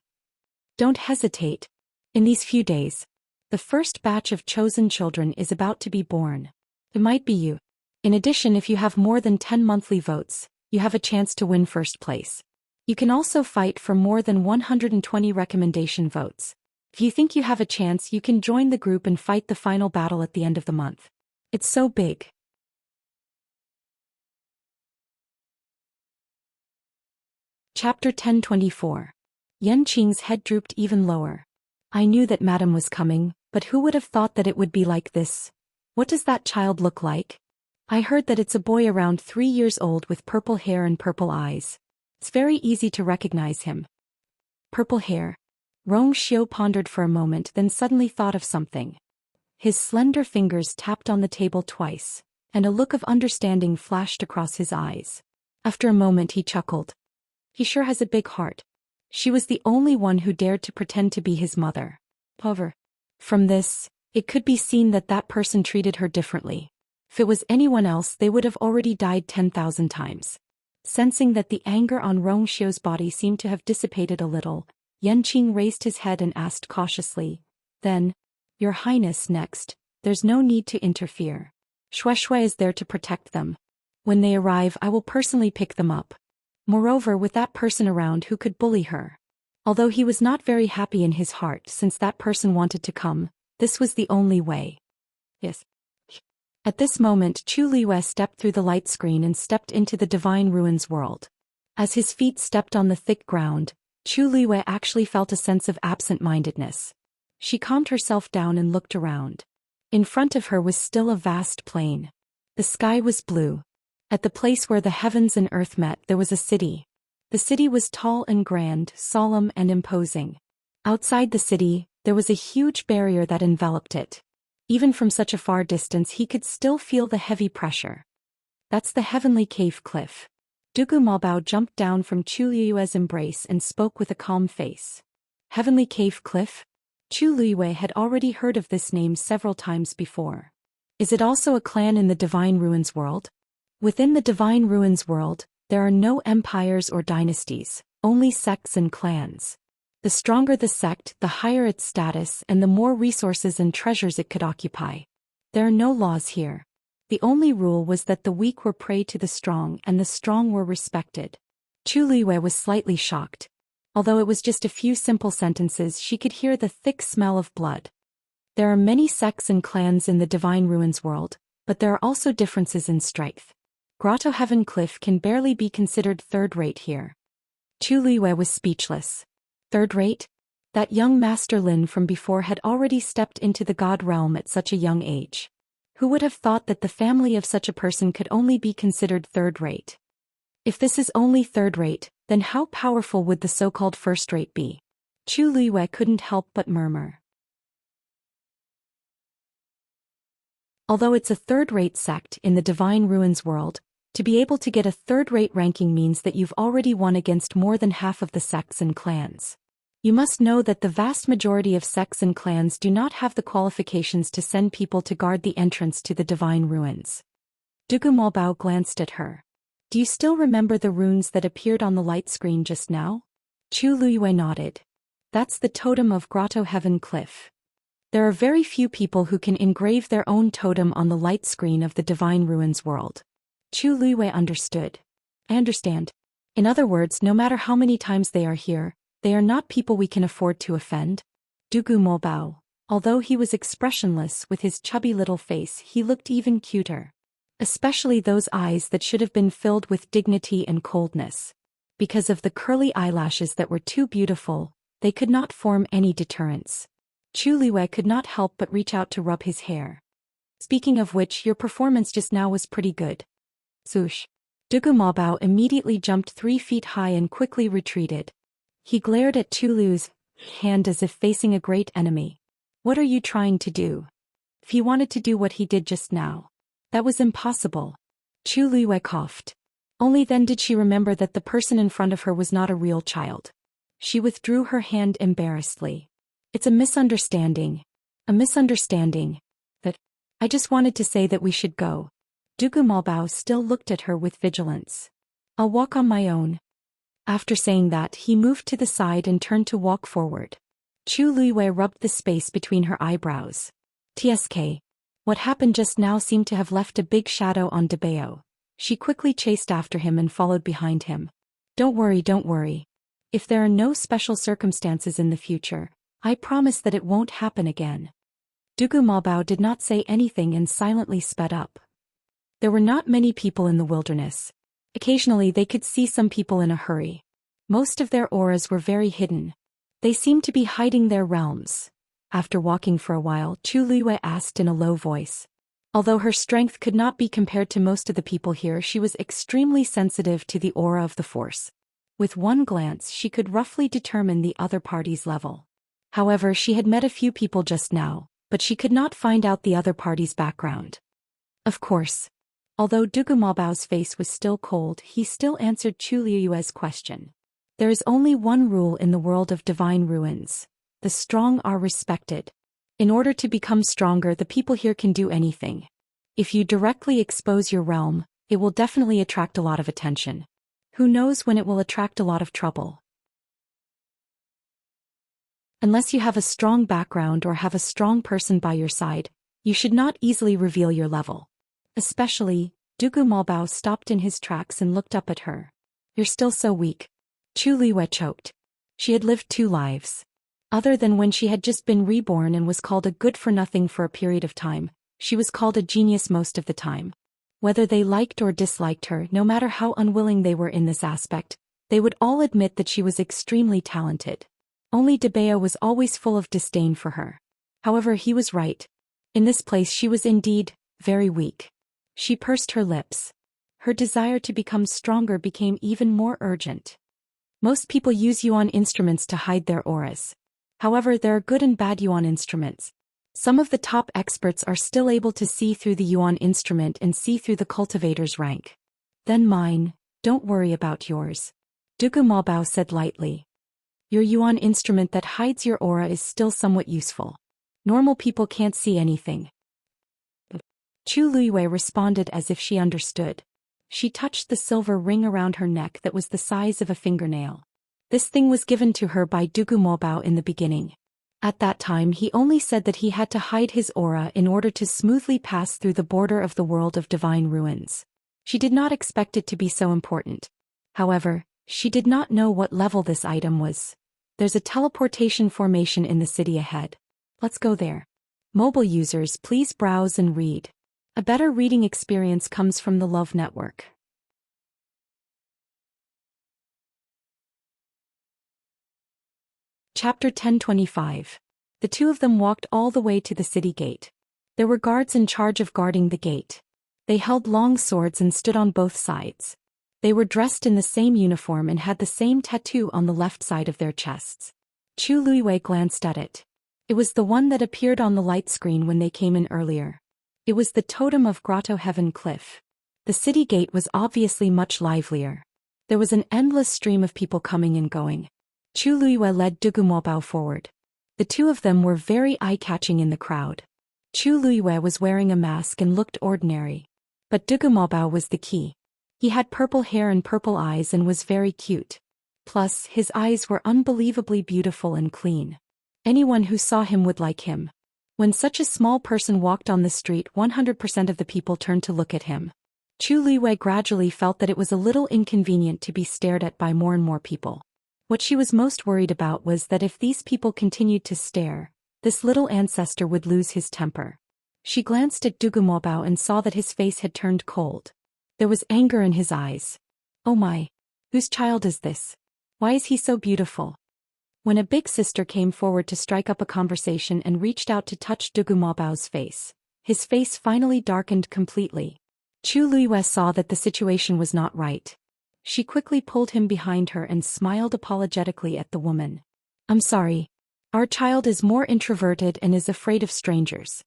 Don't hesitate. In these few days, the first batch of chosen children is about to be born. It might be you. In addition, if you have more than 10 monthly votes, you have a chance to win first place. You can also fight for more than 120 recommendation votes. If you think you have a chance, you can join the group and fight the final battle at the end of the month. It's so big. Chapter 1024. Yanqing's head drooped even lower. I knew that Madam was coming, but who would have thought that it would be like this? What does that child look like? I heard that it's a boy around 3 years old with purple hair and purple eyes. It's very easy to recognize him. Purple hair. Rong Xiu pondered for a moment, then suddenly thought of something. His slender fingers tapped on the table twice, and a look of understanding flashed across his eyes. After a moment he chuckled. He sure has a big heart. She was the only one who dared to pretend to be his mother. However, from this, it could be seen that that person treated her differently. If it was anyone else, they would have already died 10,000 times. Sensing that the anger on Rong Xiu's body seemed to have dissipated a little, Yanqing raised his head and asked cautiously, then, Your Highness, next, there's no need to interfere. Shui is there to protect them. When they arrive, I will personally pick them up. Moreover, with that person around, who could bully her? Although he was not very happy in his heart since that person wanted to come, this was the only way. Yes. At this moment, Chu Liwei stepped through the light screen and stepped into the Divine Ruins world. As his feet stepped on the thick ground, Chu Liwei actually felt a sense of absent-mindedness. She calmed herself down and looked around. In front of her was still a vast plain. The sky was blue. At the place where the heavens and earth met, there was a city. The city was tall and grand, solemn and imposing. Outside the city, there was a huge barrier that enveloped it. Even from such a far distance, he could still feel the heavy pressure. That's the Heavenly Cave Cliff. Dugu Malbao jumped down from Chu Liue's embrace and spoke with a calm face. Heavenly Cave Cliff? Chu Liue had already heard of this name several times before. Is it also a clan in the Divine Ruins world? Within the Divine Ruins world, there are no empires or dynasties, only sects and clans. The stronger the sect, the higher its status and the more resources and treasures it could occupy. There are no laws here. The only rule was that the weak were prey to the strong and the strong were respected. Chu Liwei was slightly shocked. Although it was just a few simple sentences, she could hear the thick smell of blood. There are many sects and clans in the Divine Ruins world, but there are also differences in strength. Grotto Heaven Cliff can barely be considered third-rate here. Chu Liwei was speechless. Third-rate? That young Master Lin from before had already stepped into the God realm at such a young age. Who would have thought that the family of such a person could only be considered third-rate? If this is only third-rate, then how powerful would the so-called first-rate be? Chu Liwei couldn't help but murmur. Although it's a third-rate sect in the Divine Ruins world, to be able to get a third-rate ranking means that you've already won against more than half of the sects and clans. You must know that the vast majority of sects and clans do not have the qualifications to send people to guard the entrance to the Divine Ruins. Dugu Malbao glanced at her. Do you still remember the runes that appeared on the light screen just now? Chu Liwei nodded. That's the totem of Grotto Heaven Cliff. There are very few people who can engrave their own totem on the light screen of the Divine Ruins world. Chu Liwei understood. I understand. In other words, no matter how many times they are here, They are not people we can afford to offend. Dugu Mobao. Although he was expressionless with his chubby little face, he looked even cuter. Especially those eyes that should have been filled with dignity and coldness. Because of the curly eyelashes that were too beautiful, they could not form any deterrence. Chu Liwei could not help but reach out to rub his hair. Speaking of which, your performance just now was pretty good. Swoosh. Dugu Mobao immediately jumped 3 feet high and quickly retreated. He glared at Chu Lu's hand as if facing a great enemy. What are you trying to do? If he wanted to do what he did just now, that was impossible. Chu Liwei coughed. Only then did she remember that the person in front of her was not a real child. She withdrew her hand embarrassedly. It's a misunderstanding. A misunderstanding. That. I just wanted to say that we should go. Dugu Mobao still looked at her with vigilance. I'll walk on my own. After saying that, he moved to the side and turned to walk forward. Chu Liwei rubbed the space between her eyebrows. TSK. What happened just now seemed to have left a big shadow on Dabeo. She quickly chased after him and followed behind him. Don't worry, don't worry. If there are no special circumstances in the future, I promise that it won't happen again. Dugu Mobao did not say anything and silently sped up. There were not many people in the wilderness. Occasionally they could see some people in a hurry. Most of their auras were very hidden. They seemed to be hiding their realms. After walking for a while, Chu Liwei asked in a low voice. Although her strength could not be compared to most of the people here, she was extremely sensitive to the aura of the force. With one glance she could roughly determine the other party's level. However, she had met a few people just now, but she could not find out the other party's background. Of course. Although Dugu Mabao's face was still cold, he still answered Chu Liue's question. There is only one rule in the world of divine ruins. The strong are respected. In order to become stronger, the people here can do anything. If you directly expose your realm, it will definitely attract a lot of attention. Who knows when it will attract a lot of trouble? Unless you have a strong background or have a strong person by your side, you should not easily reveal your level. Especially, Dugu Mobao stopped in his tracks and looked up at her. You're still so weak. Chu Liwei choked. She had lived 2 lives. Other than when she had just been reborn and was called a good-for-nothing for a period of time, she was called a genius most of the time. Whether they liked or disliked her, no matter how unwilling they were in this aspect, they would all admit that she was extremely talented. Only Dabeo was always full of disdain for her. However, he was right. In this place she was indeed very weak. She pursed her lips. Her desire to become stronger became even more urgent. Most people use yuan instruments to hide their auras. However, there are good and bad yuan instruments. Some of the top experts are still able to see through the yuan instrument and see through the cultivator's rank. Then mine, don't worry about yours. Dugu Mobao said lightly. Your yuan instrument that hides your aura is still somewhat useful. Normal people can't see anything. Chu Liwei responded as if she understood. She touched the silver ring around her neck that was the size of a fingernail. This thing was given to her by Dugu Mobao in the beginning. At that time he only said that he had to hide his aura in order to smoothly pass through the border of the world of divine ruins. She did not expect it to be so important. However, she did not know what level this item was. There's a teleportation formation in the city ahead. Let's go there. Mobile users, please browse and read. A better reading experience comes from the Love Network. Chapter 1025. The 2 of them walked all the way to the city gate. There were guards in charge of guarding the gate. They held long swords and stood on both sides. They were dressed in the same uniform and had the same tattoo on the left side of their chests. Chu Liwei glanced at it. It was the one that appeared on the light screen when they came in earlier. It was the totem of Grotto Heaven Cliff. The city gate was obviously much livelier. There was an endless stream of people coming and going. Chu Liwei led Dugu Mobao forward. The 2 of them were very eye-catching in the crowd. Chu Liwei was wearing a mask and looked ordinary. But Dugu Mobao was the key. He had purple hair and purple eyes and was very cute. Plus, his eyes were unbelievably beautiful and clean. Anyone who saw him would like him. When such a small person walked on the street, 100% of the people turned to look at him. Chu Liwei gradually felt that it was a little inconvenient to be stared at by more and more people. What she was most worried about was that if these people continued to stare, this little ancestor would lose his temper. She glanced at Dugumobao and saw that his face had turned cold. There was anger in his eyes. Oh my! Whose child is this? Why is he so beautiful? When a big sister came forward to strike up a conversation and reached out to touch Dugumobao's face, his face finally darkened completely. Chu Luiyue saw that the situation was not right. She quickly pulled him behind her and smiled apologetically at the woman. I'm sorry. Our child is more introverted and is afraid of strangers.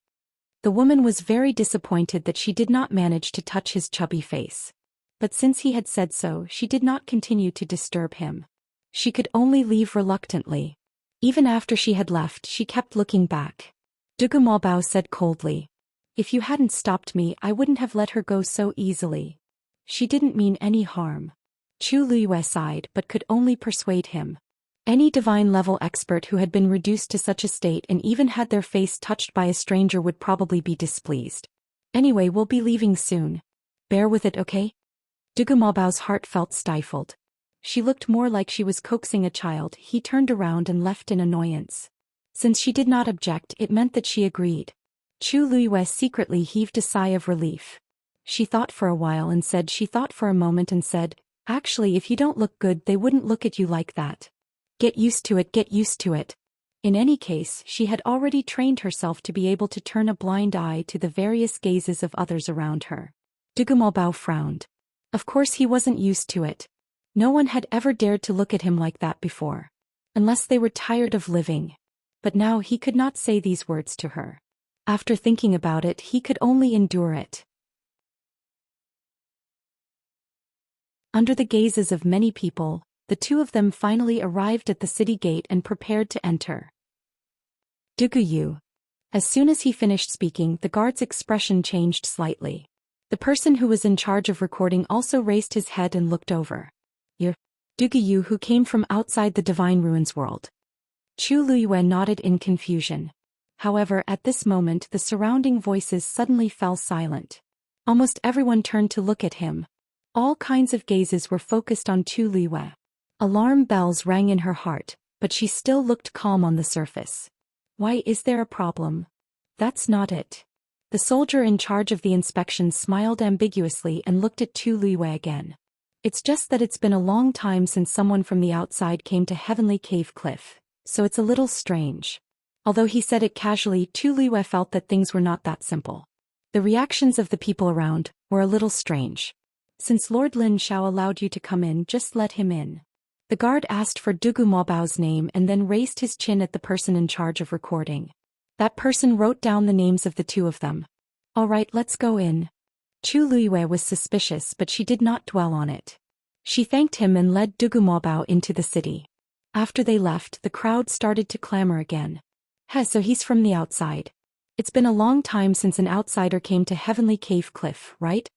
The woman was very disappointed that she did not manage to touch his chubby face. But since he had said so, she did not continue to disturb him. She could only leave reluctantly. Even after she had left, she kept looking back. Dugumobao said coldly, "If you hadn't stopped me, I wouldn't have let her go so easily. She didn't mean any harm." Chu Luiyue sighed but could only persuade him. Any divine-level expert who had been reduced to such a state and even had their face touched by a stranger would probably be displeased. Anyway, we'll be leaving soon. Bear with it, okay? Dugumobao's heart felt stifled. She looked more like she was coaxing a child. He turned around and left in annoyance. Since she did not object, it meant that she agreed. Chu Luiyue secretly heaved a sigh of relief. She thought for a while and said she thought for a moment and said, "Actually, if you don't look good, they wouldn't look at you like that. Get used to it, get used to it." In any case, she had already trained herself to be able to turn a blind eye to the various gazes of others around her. Dugumobao frowned. Of course he wasn't used to it. No one had ever dared to look at him like that before. Unless they were tired of living. But now he could not say these words to her. After thinking about it, he could only endure it. Under the gazes of many people, the two of them finally arrived at the city gate and prepared to enter. Duguyu. As soon as he finished speaking, the guard's expression changed slightly. The person who was in charge of recording also raised his head and looked over. Duguyu, who came from outside the Divine Ruins world. Chu Luiyue nodded in confusion. However, at this moment the surrounding voices suddenly fell silent. Almost everyone turned to look at him. All kinds of gazes were focused on Chu Luiyue. Alarm bells rang in her heart, but she still looked calm on the surface. Why, is there a problem? That's not it. The soldier in charge of the inspection smiled ambiguously and looked at Chu Luiyue again. It's just that it's been a long time since someone from the outside came to Heavenly Cave Cliff, so it's a little strange. Although he said it casually, Chu Luiyue felt that things were not that simple. The reactions of the people around were a little strange. Since Lord Lin Xiao allowed you to come in, just let him in. The guard asked for Dugumobao's name and then raised his chin at the person in charge of recording. That person wrote down the names of the two of them. All right, let's go in. Chu Luiyue was suspicious, but she did not dwell on it. She thanked him and led Dugumobao into the city. After they left, the crowd started to clamor again. So he's from the outside. It's been a long time since an outsider came to Heavenly Cave Cliff, right?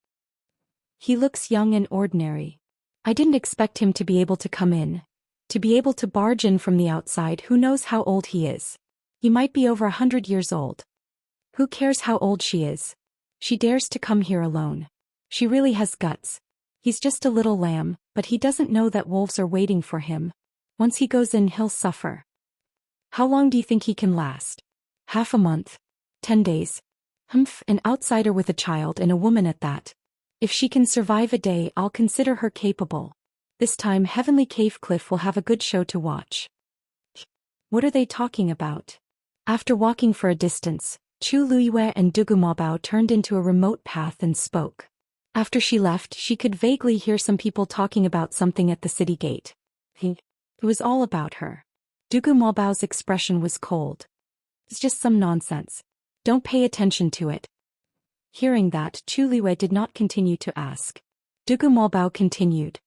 He looks young and ordinary. I didn't expect him to be able to come in. To be able to barge in from the outside. Who knows how old he is? He might be over 100 years old. Who cares how old she is? She dares to come here alone. She really has guts. He's just a little lamb, but he doesn't know that wolves are waiting for him. Once he goes in, he'll suffer. How long do you think he can last? Half a month? 10 days? An outsider with a child and a woman at that. If she can survive a day, I'll consider her capable. This time Heavenly Cave Cliff will have a good show to watch. What are they talking about? After walking for a distance, Chu Luiyue and Dugumobao turned into a remote path and spoke. After she left, she could vaguely hear some people talking about something at the city gate. It was all about her. Dugumobao's expression was cold. It's just some nonsense. Don't pay attention to it. Hearing that, Chu Luiyue did not continue to ask. Dugumobao continued.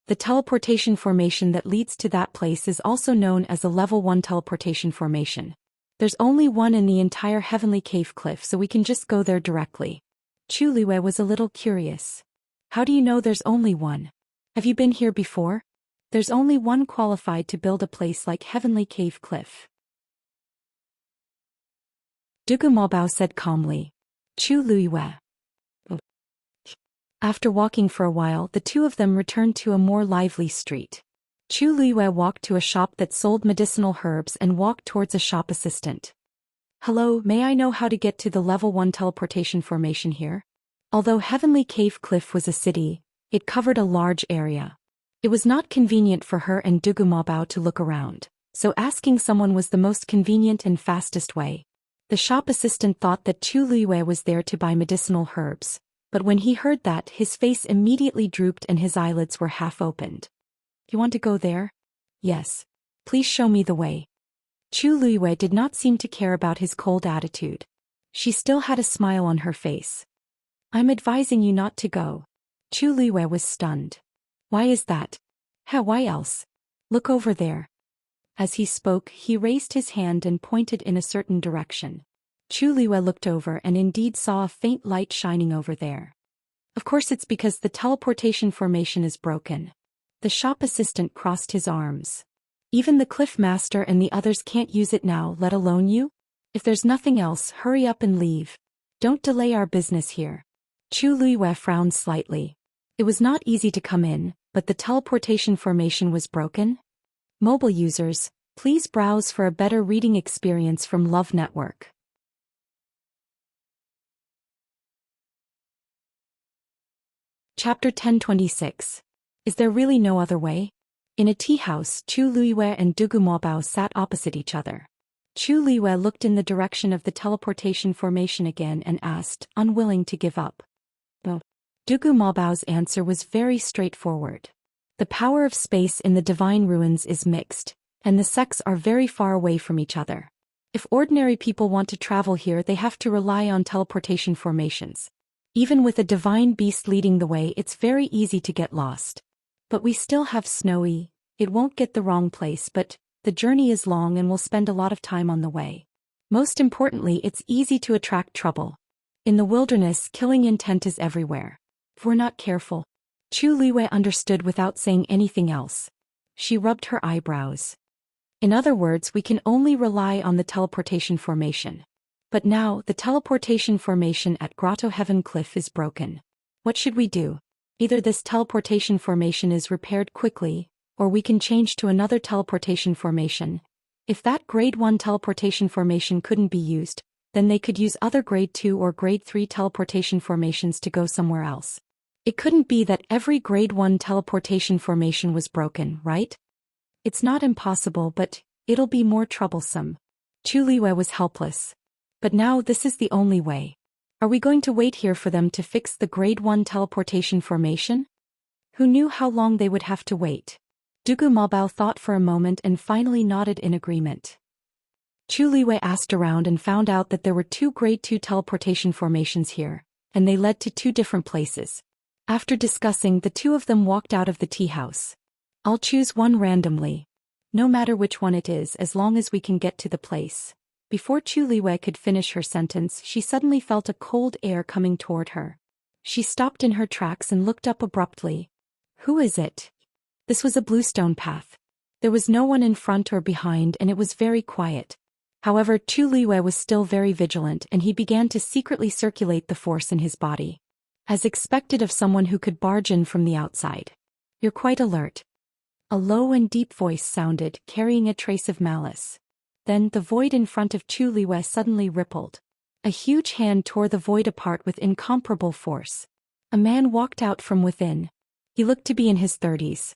The teleportation formation that leads to that place is also known as a level 1 teleportation formation. There's only one in the entire Heavenly Cave Cliff, so we can just go there directly. Chu Luiyue was a little curious. How do you know there's only one? Have you been here before? There's only one qualified to build a place like Heavenly Cave Cliff. Dugumobao said calmly. Chu Luiyue. After walking for a while, the two of them returned to a more lively street. Chu Liwei walked to a shop that sold medicinal herbs and walked towards a shop assistant. Hello, may I know how to get to the level 1 teleportation formation here? Although Heavenly Cave Cliff was a city, it covered a large area. It was not convenient for her and Dugu Mabao to look around, so asking someone was the most convenient and fastest way. The shop assistant thought that Chu Liwei was there to buy medicinal herbs, but when he heard that, his face immediately drooped and his eyelids were half opened. You want to go there? Yes. Please show me the way. Chu Liwei did not seem to care about his cold attitude. She still had a smile on her face. I'm advising you not to go. Chu Liwei was stunned. Why is that? Why else? Look over there. As he spoke, he raised his hand and pointed in a certain direction. Chu Liwei looked over and indeed saw a faint light shining over there. Of course it's because the teleportation formation is broken. The shop assistant crossed his arms. Even the cliff master and the others can't use it now, let alone you? If there's nothing else, hurry up and leave. Don't delay our business here. Chu Liwei frowned slightly. It was not easy to come in, but the teleportation formation was broken. Mobile users, please browse for a better reading experience from Love Network. Chapter 1026. Is there really no other way? In a tea house, Chu Liwei and Dugu Mabao sat opposite each other. Chu Liwei looked in the direction of the teleportation formation again and asked, unwilling to give up. Dugu Mabao's answer was very straightforward. The power of space in the divine ruins is mixed, and the sects are very far away from each other. If ordinary people want to travel here, they have to rely on teleportation formations. Even with a divine beast leading the way, it's very easy to get lost. But we still have Snowy. It won't get the wrong place, but the journey is long and we'll spend a lot of time on the way. Most importantly, it's easy to attract trouble. In the wilderness, killing intent is everywhere. If we're not careful. Chu Liwei understood without saying anything else. She rubbed her eyebrows. In other words, we can only rely on the teleportation formation. But now, the teleportation formation at Grotto Heaven Cliff is broken. What should we do? Either this teleportation formation is repaired quickly, or we can change to another teleportation formation. If that grade 1 teleportation formation couldn't be used, then they could use other grade 2 or grade 3 teleportation formations to go somewhere else. It couldn't be that every grade 1 teleportation formation was broken, right? It's not impossible, but it'll be more troublesome. Chu Liwei was helpless. But now this is the only way. Are we going to wait here for them to fix the grade 1 teleportation formation? Who knew how long they would have to wait? Dugu Mabao thought for a moment and finally nodded in agreement. Chu Liwei asked around and found out that there were 2 grade 2 teleportation formations here, and they led to 2 different places. After discussing, the 2 of them walked out of the tea house. I'll choose one randomly. No matter which one it is, as long as we can get to the place. Before Chu Liwei could finish her sentence, she suddenly felt a cold air coming toward her. She stopped in her tracks and looked up abruptly. Who is it? This was a bluestone path. There was no one in front or behind and it was very quiet. However, Chu Liwei was still very vigilant and he began to secretly circulate the force in his body. As expected of someone who could barge in from the outside. You're quite alert. A low and deep voice sounded, carrying a trace of malice. Then the void in front of Chu Liwei suddenly rippled. A huge hand tore the void apart with incomparable force. A man walked out from within. He looked to be in his 30s.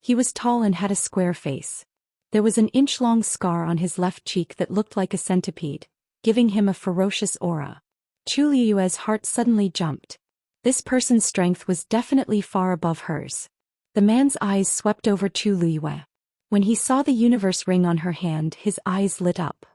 He was tall and had a square face. There was an inch-long scar on his left cheek that looked like a centipede, giving him a ferocious aura. Chu Liwei's heart suddenly jumped. This person's strength was definitely far above hers. The man's eyes swept over Chu Liwei. When he saw the universe ring on her hand, his eyes lit up.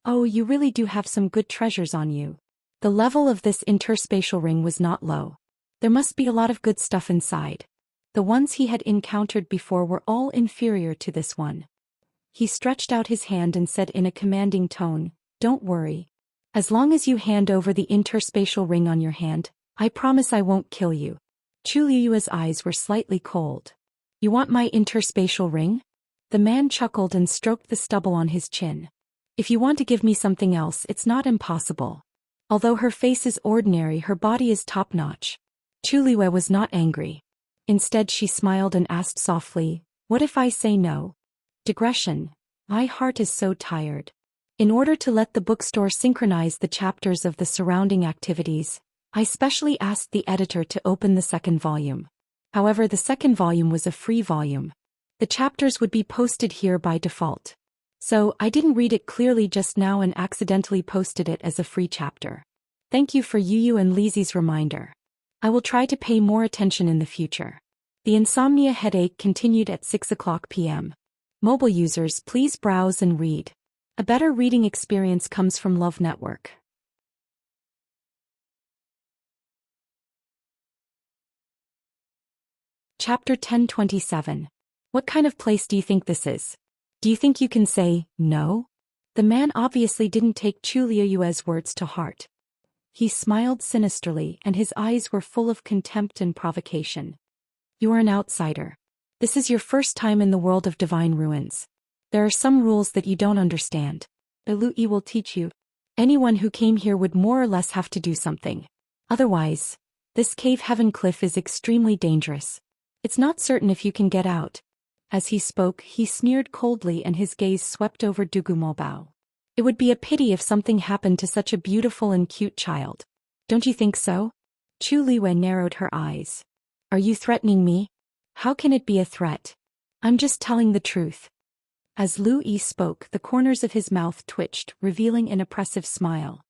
Oh, you really do have some good treasures on you. The level of this interspatial ring was not low. There must be a lot of good stuff inside. The ones he had encountered before were all inferior to this one. He stretched out his hand and said in a commanding tone, "Don't worry. As long as you hand over the interspatial ring on your hand, I promise I won't kill you." Chu Liwei's eyes were slightly cold. You want my interspatial ring? The man chuckled and stroked the stubble on his chin. If you want to give me something else, it's not impossible. Although her face is ordinary, her body is top-notch. Chu Liwei was not angry. Instead she smiled and asked softly, "What if I say no?" Digression. My heart is so tired. In order to let the bookstore synchronize the chapters of the surrounding activities, I specially asked the editor to open the second volume. However, the second volume was a free volume. The chapters would be posted here by default. So, I didn't read it clearly just now and accidentally posted it as a free chapter. Thank you for Yu and Lizzie's reminder. I will try to pay more attention in the future. The insomnia headache continued at 6 p.m. Mobile users, please browse and read. A better reading experience comes from Love Network. Chapter 1027. What kind of place do you think this is? Do you think you can say, no? The man obviously didn't take Chu Liuyue's words to heart. He smiled sinisterly and his eyes were full of contempt and provocation. You are an outsider. This is your first time in the world of divine ruins. There are some rules that you don't understand. Lui will teach you. Anyone who came here would more or less have to do something. Otherwise, this cave heaven cliff is extremely dangerous. It's not certain if you can get out. As he spoke, he sneered coldly and his gaze swept over Dugumobao. It would be a pity if something happened to such a beautiful and cute child. Don't you think so? Chu Liwe narrowed her eyes. Are you threatening me? How can it be a threat? I'm just telling the truth. As Lu Yi spoke, the corners of his mouth twitched, revealing an oppressive smile.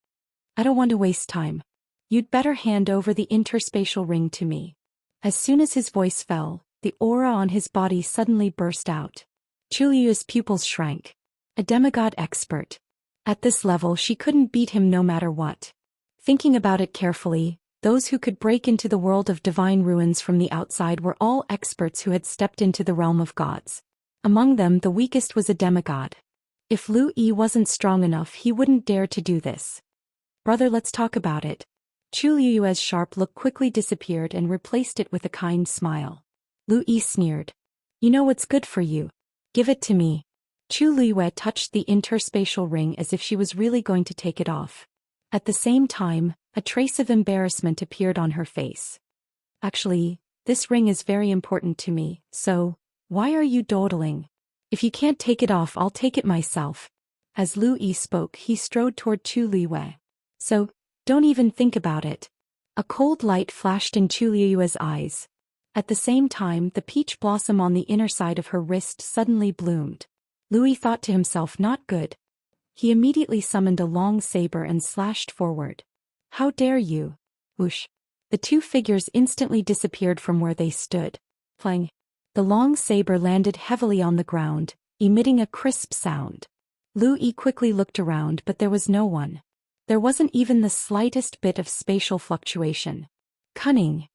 I don't want to waste time. You'd better hand over the interspatial ring to me. As soon as his voice fell, the aura on his body suddenly burst out. Chu Liyue's pupils shrank. A demigod expert. At this level she couldn't beat him no matter what. Thinking about it carefully, those who could break into the world of divine ruins from the outside were all experts who had stepped into the realm of gods. Among them the weakest was a demigod. If Lu Yi wasn't strong enough he wouldn't dare to do this. Brother, let's talk about it. Chu Liyue's sharp look quickly disappeared and replaced it with a kind smile. Lu Yi sneered. You know what's good for you. Give it to me. Chu Liyue touched the interspatial ring as if she was really going to take it off. At the same time, a trace of embarrassment appeared on her face. Actually, this ring is very important to me, so, why are you dawdling? If you can't take it off, I'll take it myself. As Lu Yi spoke, he strode toward Chu Liyue. So, don't even think about it. A cold light flashed in Chu Liyue's eyes. At the same time, the peach blossom on the inner side of her wrist suddenly bloomed. Lu Yi thought to himself, not good. He immediately summoned a long saber and slashed forward. How dare you? Whoosh. The two figures instantly disappeared from where they stood. Clang. The long saber landed heavily on the ground, emitting a crisp sound. Lu Yi quickly looked around but there was no one. There wasn't even the slightest bit of spatial fluctuation. Cunning.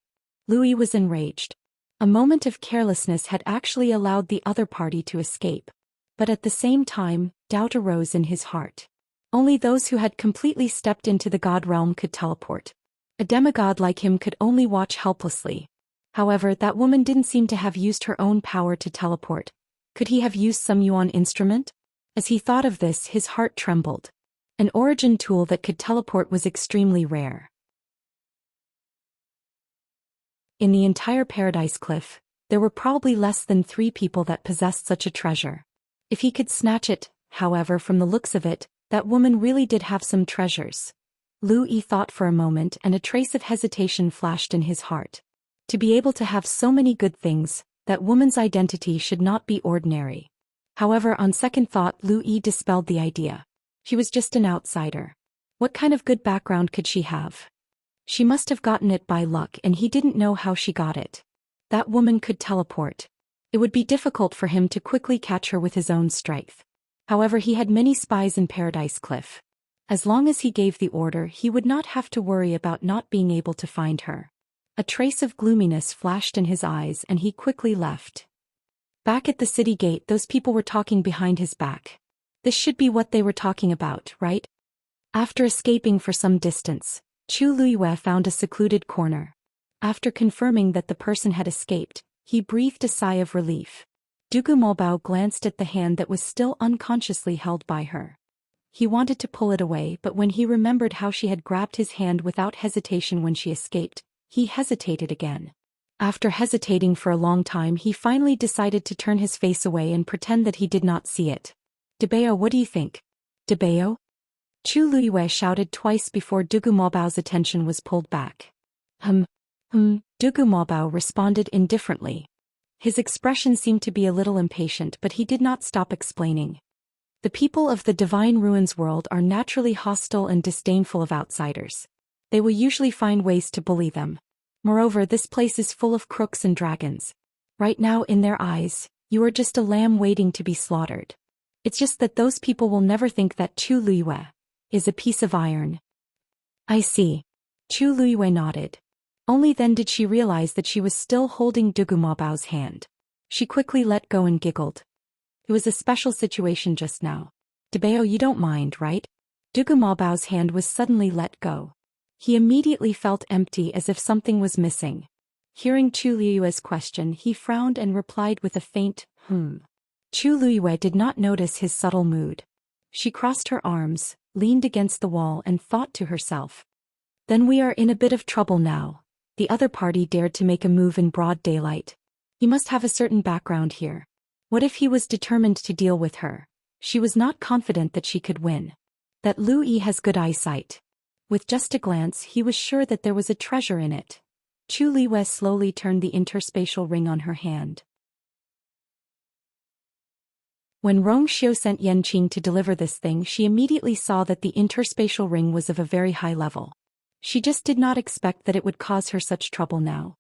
Lu Yi was enraged. A moment of carelessness had actually allowed the other party to escape. But at the same time, doubt arose in his heart. Only those who had completely stepped into the god realm could teleport. A demigod like him could only watch helplessly. However, that woman didn't seem to have used her own power to teleport. Could he have used some yuan instrument? As he thought of this, his heart trembled. An origin tool that could teleport was extremely rare. In the entire Paradise Cliff, there were probably less than 3 people that possessed such a treasure. If he could snatch it, however, from the looks of it, that woman really did have some treasures. Lu Yi thought for a moment and a trace of hesitation flashed in his heart. To be able to have so many good things, that woman's identity should not be ordinary. However, on second thought, Lu Yi dispelled the idea. She was just an outsider. What kind of good background could she have? She must have gotten it by luck and he didn't know how she got it. That woman could teleport. It would be difficult for him to quickly catch her with his own strength. However, he had many spies in Paradise Cliff. As long as he gave the order, he would not have to worry about not being able to find her. A trace of gloominess flashed in his eyes and he quickly left. Back at the city gate, those people were talking behind his back. This should be what they were talking about, right? After escaping for some distance, Chu Liyue found a secluded corner. After confirming that the person had escaped, he breathed a sigh of relief. Dugu Mobao glanced at the hand that was still unconsciously held by her. He wanted to pull it away, but when he remembered how she had grabbed his hand without hesitation when she escaped, he hesitated again. After hesitating for a long time, he finally decided to turn his face away and pretend that he did not see it. Dabeo, what do you think? Dabeo? Chu Luiyue shouted twice before Dugu Maobao's attention was pulled back. Dugu Maobao responded indifferently. His expression seemed to be a little impatient, but he did not stop explaining. The people of the Divine Ruins world are naturally hostile and disdainful of outsiders. They will usually find ways to bully them. Moreover, this place is full of crooks and dragons. Right now, in their eyes, you are just a lamb waiting to be slaughtered. It's just that those people will never think that Chu Luiyue is a piece of iron. I see. Chu Luiyue nodded. Only then did she realize that she was still holding Dugu Maobao's hand. She quickly let go and giggled. It was a special situation just now. Dabeo, you don't mind, right? Dugu Maobao's hand was suddenly let go. He immediately felt empty, as if something was missing. Hearing Chu Luiyue's question, he frowned and replied with a faint, Chu Luiyue did not notice his subtle mood. She crossed her arms, leaned against the wall and thought to herself. Then we are in a bit of trouble now. The other party dared to make a move in broad daylight. He must have a certain background here. What if he was determined to deal with her? She was not confident that she could win. That Lu Yi has good eyesight. With just a glance, he was sure that there was a treasure in it. Chu Luiyue slowly turned the interspatial ring on her hand. When Rongxiu sent Yanqing to deliver this thing, she immediately saw that the interspatial ring was of a very high level. She just did not expect that it would cause her such trouble now.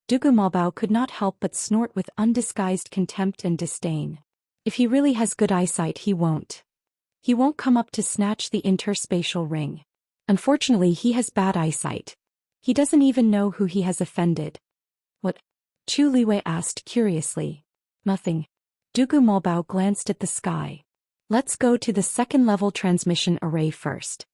Dugu Maobao could not help but snort with undisguised contempt and disdain. If he really has good eyesight, he won't. He won't come up to snatch the interspatial ring. Unfortunately, he has bad eyesight. He doesn't even know who he has offended. What? Chu Luiyue asked curiously. Nothing. Dugu Maobao glanced at the sky. Let's go to the second-level transmission array first.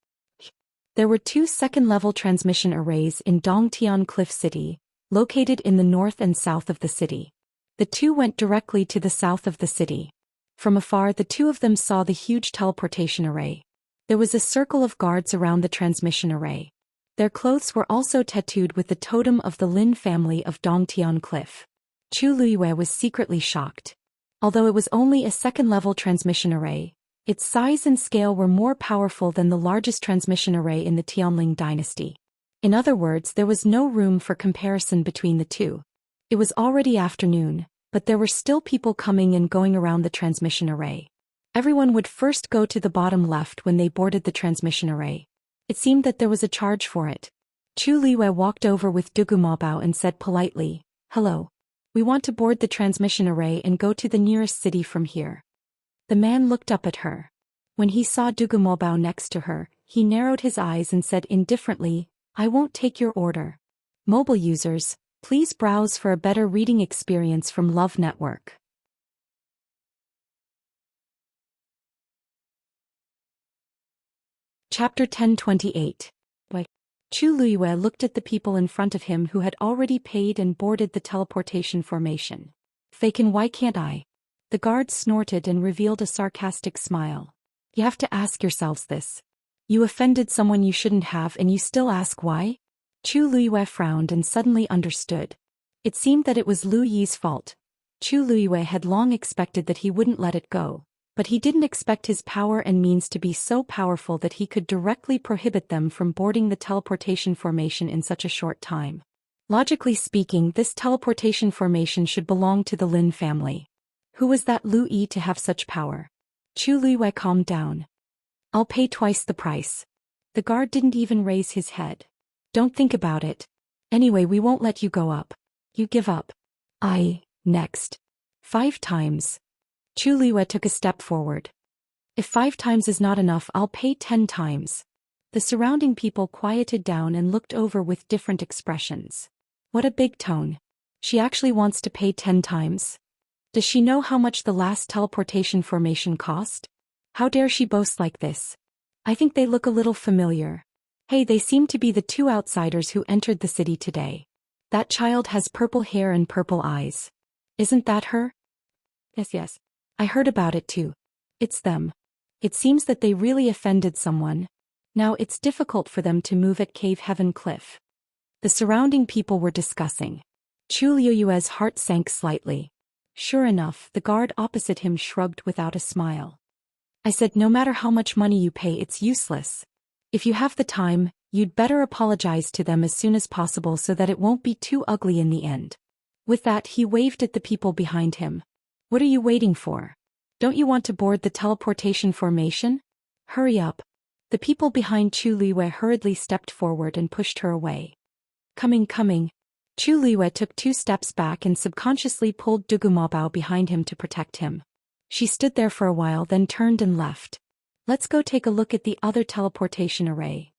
There were 2 second-level transmission arrays in Dongtian Cliff City, located in the north and south of the city. The 2 went directly to the south of the city. From afar, the 2 of them saw the huge teleportation array. There was a circle of guards around the transmission array. Their clothes were also tattooed with the totem of the Lin family of Dongtian Cliff. Chu Luiyue was secretly shocked. Although it was only a second-level transmission array, its size and scale were more powerful than the largest transmission array in the Tianling dynasty. In other words, there was no room for comparison between the 2. It was already afternoon, but there were still people coming and going around the transmission array. Everyone would first go to the bottom left when they boarded the transmission array. It seemed that there was a charge for it. Chu Luiyue walked over with Dugu Maobao and said politely, "Hello. We want to board the transmission array and go to the nearest city from here." The man looked up at her. When he saw Dugu Maobao next to her, he narrowed his eyes and said indifferently, "I won't take your order. Mobile users, please browse for a better reading experience from Love Network." Chapter 1028. Chu Luiyue looked at the people in front of him who had already paid and boarded the teleportation formation. "Faken, why can't I?" The guard snorted and revealed a sarcastic smile. "You have to ask yourselves this. You offended someone you shouldn't have and you still ask why?" Chu Luiyue frowned and suddenly understood. It seemed that it was Lu Yi's fault. Chu Luiyue had long expected that he wouldn't let it go, but he didn't expect his power and means to be so powerful that he could directly prohibit them from boarding the teleportation formation in such a short time. Logically speaking, this teleportation formation should belong to the Lin family. Who was that Lu Yi to have such power? Chu Luiyue calmed down. "I'll pay twice the price." The guard didn't even raise his head. "Don't think about it. Anyway, we won't let you go up. You give up." Next. 5 times. Chu Luiyue took a step forward. "If 5 times is not enough, I'll pay 10 times. The surrounding people quieted down and looked over with different expressions. What a big tone. She actually wants to pay 10 times? Does she know how much the last teleportation formation cost? How dare she boast like this? I think they look a little familiar. Hey, they seem to be the 2 outsiders who entered the city today. That child has purple hair and purple eyes. Isn't that her?" Yes. I heard about it too. It's them. It seems that they really offended someone. Now it's difficult for them to move at Cave Heaven Cliff. The surrounding people were discussing. Chu Liyue's heart sank slightly. Sure enough, the guard opposite him shrugged without a smile. I said no matter how much money you pay, it's useless. If you have the time, you'd better apologize to them as soon as possible so that it won't be too ugly in the end. With that, he waved at the people behind him. What are you waiting for? Don't you want to board the teleportation formation? Hurry up. The people behind Chu Liyue hurriedly stepped forward and pushed her away. Coming. Chu Liyue took 2 steps back and subconsciously pulled Dugumabao behind him to protect him. She stood there for a while, then turned and left. Let's go take a look at the other teleportation array.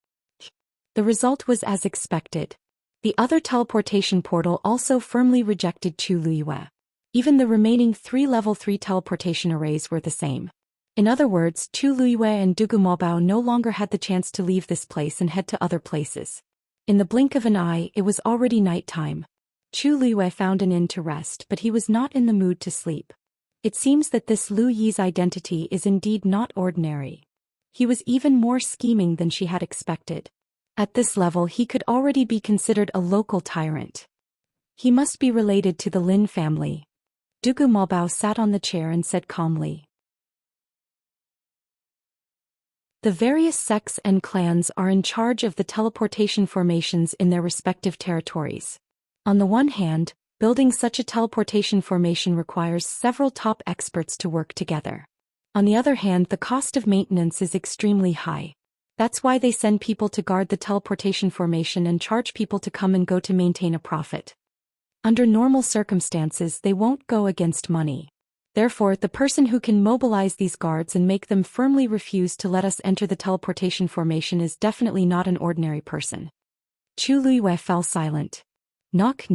The result was as expected. The other teleportation portal also firmly rejected Chu Liyue. Even the remaining 3 level 3 teleportation arrays were the same. In other words, Chu Liyue and Dugumabao no longer had the chance to leave this place and head to other places. In the blink of an eye, it was already nighttime. Chu Liyue found an inn to rest, but he was not in the mood to sleep. It seems that this Lu Yi's identity is indeed not ordinary. He was even more scheming than she had expected. At this level, he could already be considered a local tyrant. He must be related to the Lin family. Dugumabao sat on the chair and said calmly. The various sects and clans are in charge of the teleportation formations in their respective territories. On the one hand, building such a teleportation formation requires several top experts to work together. On the other hand, the cost of maintenance is extremely high. That's why they send people to guard the teleportation formation and charge people to come and go to maintain a profit. Under normal circumstances, they won't go against money. Therefore, the person who can mobilize these guards and make them firmly refuse to let us enter the teleportation formation is definitely not an ordinary person. Chu Liyue fell silent. Knock.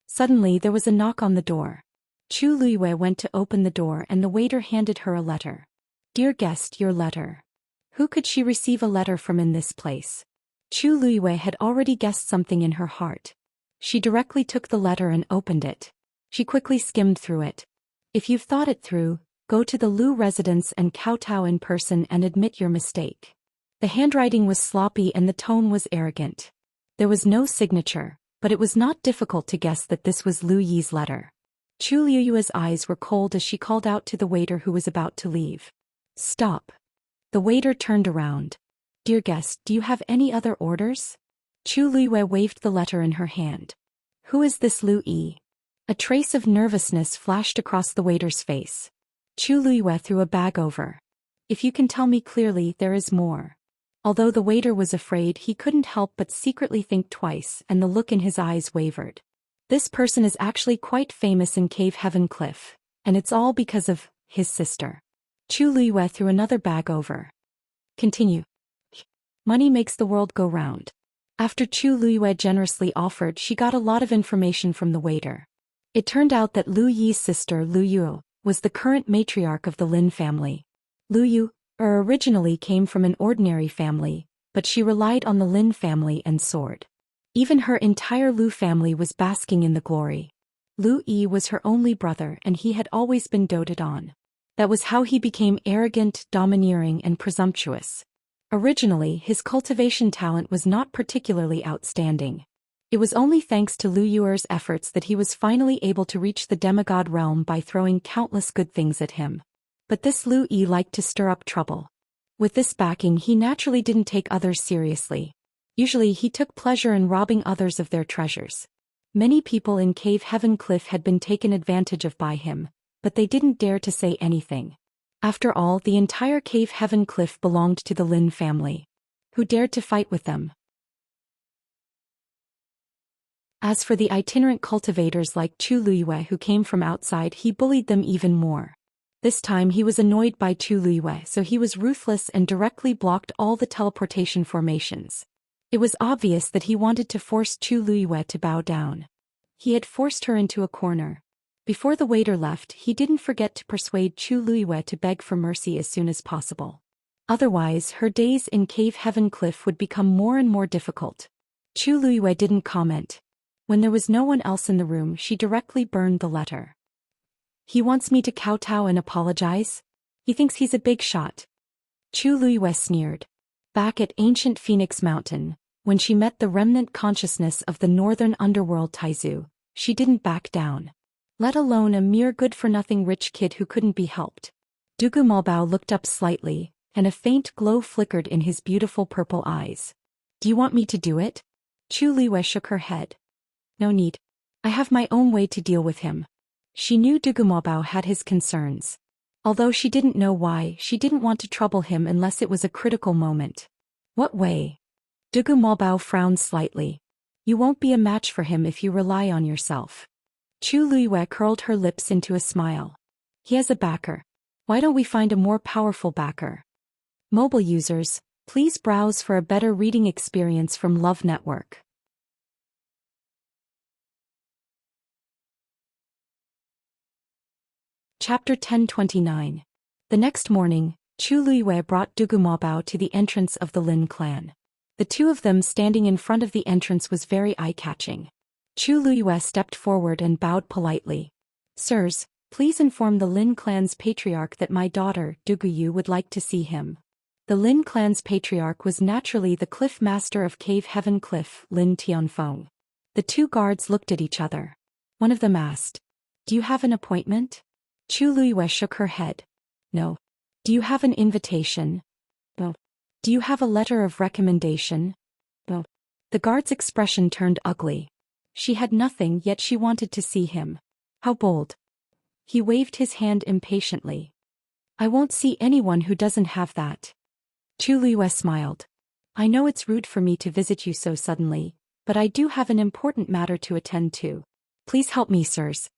Suddenly, there was a knock on the door. Chu Liyue went to open the door and the waiter handed her a letter. Dear guest, your letter. Who could she receive a letter from in this place? Chu Liyue had already guessed something in her heart. She directly took the letter and opened it. She quickly skimmed through it. If you've thought it through, go to the Lu residence and kowtow in person and admit your mistake. The handwriting was sloppy and the tone was arrogant. There was no signature, but it was not difficult to guess that this was Lu Yi's letter. Chu Liyue's eyes were cold as she called out to the waiter who was about to leave. Stop. The waiter turned around. Dear guest, do you have any other orders? Chu Liyue waved the letter in her hand. Who is this Lu Yi? A trace of nervousness flashed across the waiter's face. Chu Liyue threw a bag over. If you can tell me clearly, there is more. Although the waiter was afraid, he couldn't help but secretly think twice, and the look in his eyes wavered. This person is actually quite famous in Cave Heaven Cliff, and it's all because of his sister. Chu Liyue threw another bag over. Continue. Money makes the world go round. After Chu Liyue generously offered, she got a lot of information from the waiter. It turned out that Lu Yi's sister, Lu Yu, was the current matriarch of the Lin family. Lu Yu originally came from an ordinary family, but she relied on the Lin family and soared. Even her entire Lu family was basking in the glory. Lu Yi was her only brother and he had always been doted on. That was how he became arrogant, domineering, and presumptuous. Originally, his cultivation talent was not particularly outstanding. It was only thanks to Lu Yuer's efforts that he was finally able to reach the demigod realm by throwing countless good things at him. But this Lu Yi liked to stir up trouble. With this backing, he naturally didn't take others seriously. Usually he took pleasure in robbing others of their treasures. Many people in Cave Heaven Cliff had been taken advantage of by him, but they didn't dare to say anything. After all, the entire Cave Heaven Cliff belonged to the Lin family. Who dared to fight with them? As for the itinerant cultivators like Chu Liyue who came from outside, he bullied them even more. This time he was annoyed by Chu Liyue, so he was ruthless and directly blocked all the teleportation formations. It was obvious that he wanted to force Chu Liyue to bow down. He had forced her into a corner. Before the waiter left, he didn't forget to persuade Chu Liyue to beg for mercy as soon as possible. Otherwise, her days in Cave Heaven Cliff would become more and more difficult. Chu Liyue didn't comment. When there was no one else in the room, she directly burned the letter. He wants me to kowtow and apologize? He thinks he's a big shot. Chu Liyue sneered. Back at ancient Phoenix Mountain, when she met the remnant consciousness of the northern underworld Taizu, She didn't back down. Let alone a mere good-for-nothing rich kid who couldn't be helped. Dugu Malbao looked up slightly, and a faint glow flickered in his beautiful purple eyes. Do you want me to do it? Chu Liwei shook her head. No need. I have my own way to deal with him. She knew Dugu Malbao had his concerns. Although she didn't know why, she didn't want to trouble him unless it was a critical moment. What way? Dugu Malbao frowned slightly. You won't be a match for him if you rely on yourself. Chu Liwei curled her lips into a smile. He has a backer. Why don't we find a more powerful backer? Mobile users, please browse for a better reading experience from Love Network. Chapter 1029. The next morning, Chu Liwei brought Dugu Malbao to the entrance of the Lin clan. The two of them standing in front of the entrance was very eye-catching. Chu Liwei stepped forward and bowed politely. Sirs, please inform the Lin clan's patriarch that my daughter, Dugu Yu, would like to see him. The Lin clan's patriarch was naturally the cliff master of Cave Heaven Cliff, Lin Tianfeng. The two guards looked at each other. One of them asked, Do you have an appointment? Chu Liwei shook her head. No. Do you have an invitation? No. Do you have a letter of recommendation? No. The guard's expression turned ugly. She had nothing, yet she wanted to see him. How bold. He waved his hand impatiently. I won't see anyone who doesn't have that. Chu Liwei smiled. I know it's rude for me to visit you so suddenly, but I do have an important matter to attend to. Please help me, sirs.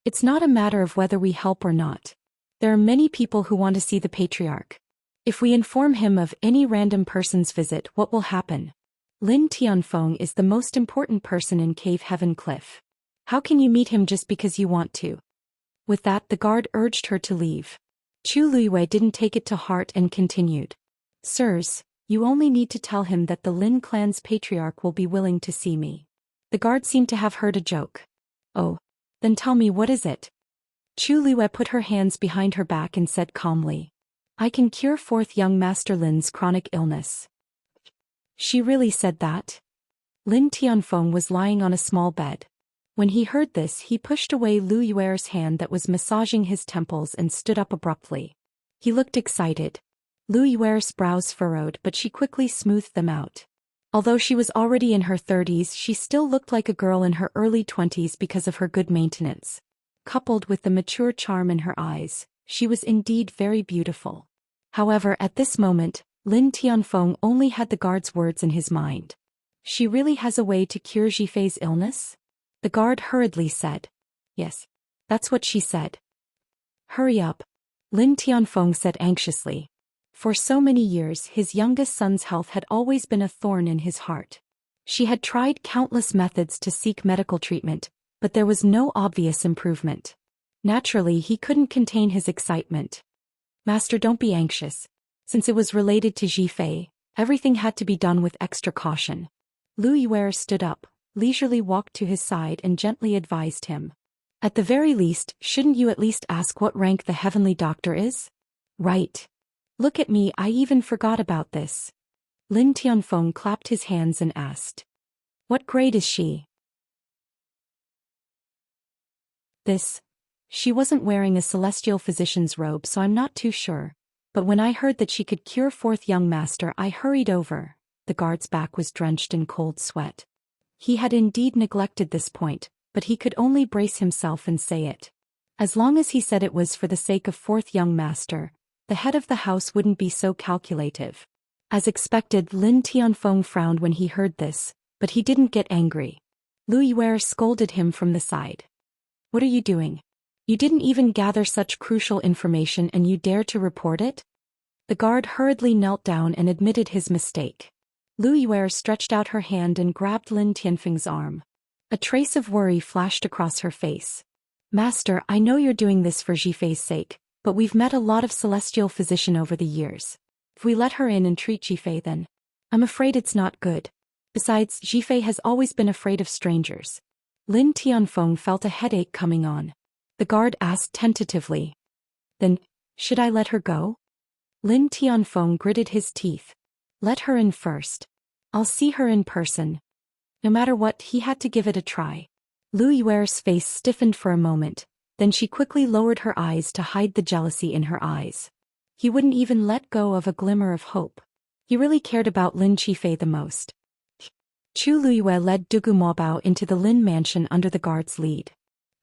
It's not a matter of whether we help or not. There are many people who want to see the patriarch. If we inform him of any random person's visit, what will happen? Lin Tianfeng is the most important person in Cave Heaven Cliff. How can you meet him just because you want to? With that, the guard urged her to leave. Chu Liwei didn't take it to heart and continued. Sirs, you only need to tell him that the Lin clan's patriarch will be willing to see me. The guard seemed to have heard a joke. Oh, then tell me, what is it? Chu Liwei put her hands behind her back and said calmly. I can cure fourth young Master Lin's chronic illness. She really said that? Lin Tianfeng was lying on a small bed. When he heard this, he pushed away Lu Yuer's hand that was massaging his temples and stood up abruptly. He looked excited. Lu Yuer's brows furrowed, but she quickly smoothed them out. Although she was already in her 30s, she still looked like a girl in her early 20s because of her good maintenance. Coupled with the mature charm in her eyes, she was indeed very beautiful. However, at this moment, Lin Tianfeng only had the guard's words in his mind. She really has a way to cure Zhifei's illness? The guard hurriedly said. Yes. That's what she said. Hurry up. Lin Tianfeng said anxiously. For so many years, his youngest son's health had always been a thorn in his heart. She had tried countless methods to seek medical treatment, but there was no obvious improvement. Naturally, he couldn't contain his excitement. Master, don't be anxious. Since it was related to Zhifei, everything had to be done with extra caution. Lu Yuer stood up, leisurely walked to his side and gently advised him. At the very least, shouldn't you at least ask what rank the heavenly doctor is? Right. Look at me, I even forgot about this. Lin Tianfeng clapped his hands and asked. What grade is she? She wasn't wearing a celestial physician's robe, so I'm not too sure. But when I heard that she could cure fourth young master, I hurried over. The guard's back was drenched in cold sweat. He had indeed neglected this point, but he could only brace himself and say it. As long as he said it was for the sake of fourth young master, the head of the house wouldn't be so calculative. As expected, Lin Tianfeng frowned when he heard this, but he didn't get angry. Lu Yuer scolded him from the side. What are you doing? You didn't even gather such crucial information and you dare to report it? The guard hurriedly knelt down and admitted his mistake. Lu Yuer stretched out her hand and grabbed Lin Tianfeng's arm. A trace of worry flashed across her face. Master, I know you're doing this for Zhifei's sake, but we've met a lot of celestial physician over the years. If we let her in and treat Zhifei, then I'm afraid it's not good. Besides, Zhifei has always been afraid of strangers. Lin Tianfeng felt a headache coming on. The guard asked tentatively. Then, should I let her go? Lin Tianfeng gritted his teeth. Let her in first. I'll see her in person. No matter what, he had to give it a try. Lu Yuer's face stiffened for a moment, then she quickly lowered her eyes to hide the jealousy in her eyes. He wouldn't even let go of a glimmer of hope. He really cared about Lin Qifei the most. Chu Luyue led Dugu Mobao into the Lin mansion under the guard's lead.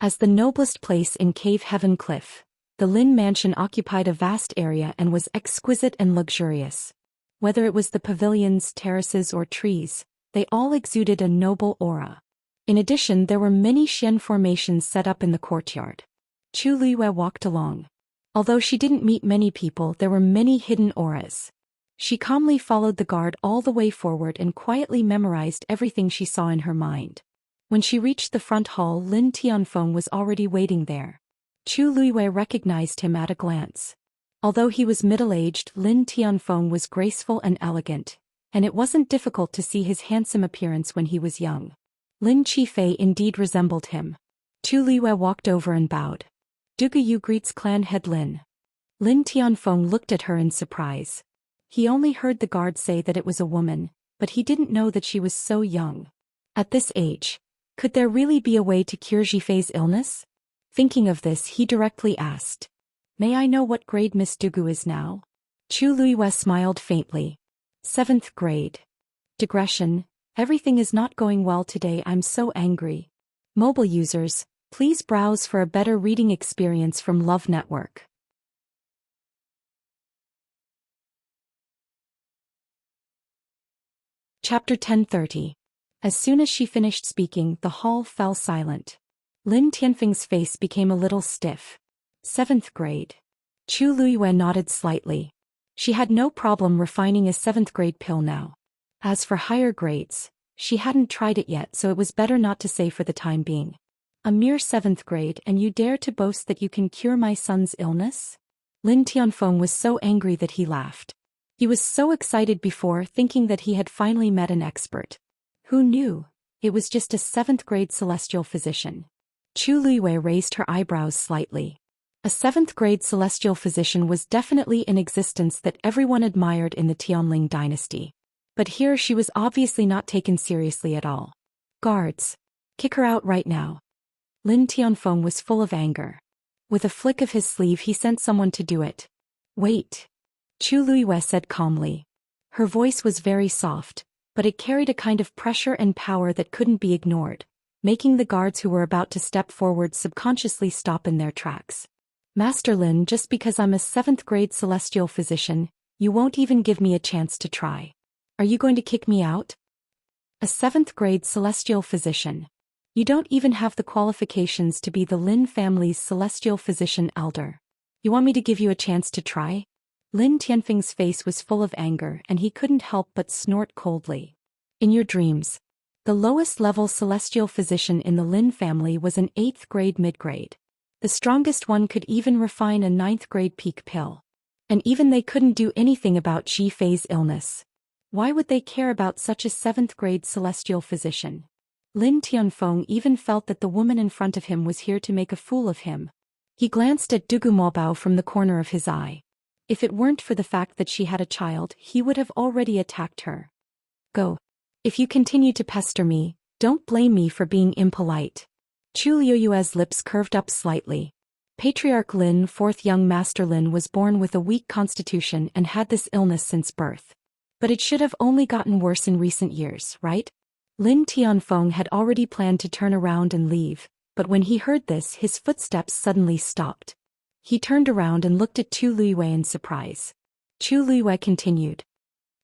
As the noblest place in Cave Heaven Cliff, the Lin mansion occupied a vast area and was exquisite and luxurious. Whether it was the pavilions, terraces, or trees, they all exuded a noble aura. In addition, there were many Xian formations set up in the courtyard. Chu Luyue walked along. Although she didn't meet many people, there were many hidden auras. She calmly followed the guard all the way forward and quietly memorized everything she saw in her mind. When she reached the front hall, Lin Tianfeng was already waiting there. Chu Luyue recognized him at a glance. Although he was middle-aged, Lin Tianfeng was graceful and elegant, and it wasn't difficult to see his handsome appearance when he was young. Lin Qifei indeed resembled him. Chu Luyue walked over and bowed. Dugu Yu greets clan head Lin. Lin Tianfeng looked at her in surprise. He only heard the guard say that it was a woman, but he didn't know that she was so young. At this age, could there really be a way to cure Jifei's illness? Thinking of this, he directly asked, "May I know what grade Miss Dugu is now?" Chu Luyue smiled faintly. 7th grade. Digression: everything is not going well today, I'm so angry. Mobile users, please browse for a better reading experience from Love Network. Chapter 10:30. As soon as she finished speaking, the hall fell silent. Lin Tianfeng's face became a little stiff. 7th grade. Chu Luyue nodded slightly. She had no problem refining a 7th grade pill now. As for higher grades, she hadn't tried it yet, so it was better not to say for the time being. A mere 7th grade, and you dare to boast that you can cure my son's illness? Lin Tianfeng was so angry that he laughed. He was so excited before, thinking that he had finally met an expert. Who knew? It was just a 7th grade celestial physician. Chu Luyue raised her eyebrows slightly. A 7th grade celestial physician was definitely in existence that everyone admired in the Tianling dynasty. But here she was obviously not taken seriously at all. Guards! Kick her out right now. Lin Tianfeng was full of anger. With a flick of his sleeve he sent someone to do it. Wait. Chu Luyue said calmly. Her voice was very soft, but it carried a kind of pressure and power that couldn't be ignored, making the guards who were about to step forward subconsciously stop in their tracks. Master Lin, just because I'm a 7th grade celestial physician, you won't even give me a chance to try. Are you going to kick me out? A 7th grade celestial physician. You don't even have the qualifications to be the Lin family's celestial physician elder. You want me to give you a chance to try? Lin Tianfeng's face was full of anger and he couldn't help but snort coldly. In your dreams. The lowest level celestial physician in the Lin family was an 8th grade mid-grade. The strongest one could even refine a 9th grade peak pill. And even they couldn't do anything about Jifei's illness. Why would they care about such a 7th grade celestial physician? Lin Tianfeng even felt that the woman in front of him was here to make a fool of him. He glanced at Dugu Mobao from the corner of his eye. If it weren't for the fact that she had a child, he would have already attacked her. Go. If you continue to pester me, don't blame me for being impolite. Chu Liyue's lips curved up slightly. Patriarch Lin, 4th young Master Lin, was born with a weak constitution and had this illness since birth. But it should have only gotten worse in recent years, right? Lin Tianfeng had already planned to turn around and leave, but when he heard this, his footsteps suddenly stopped. He turned around and looked at Chu Luyue in surprise. Chu Luyue continued.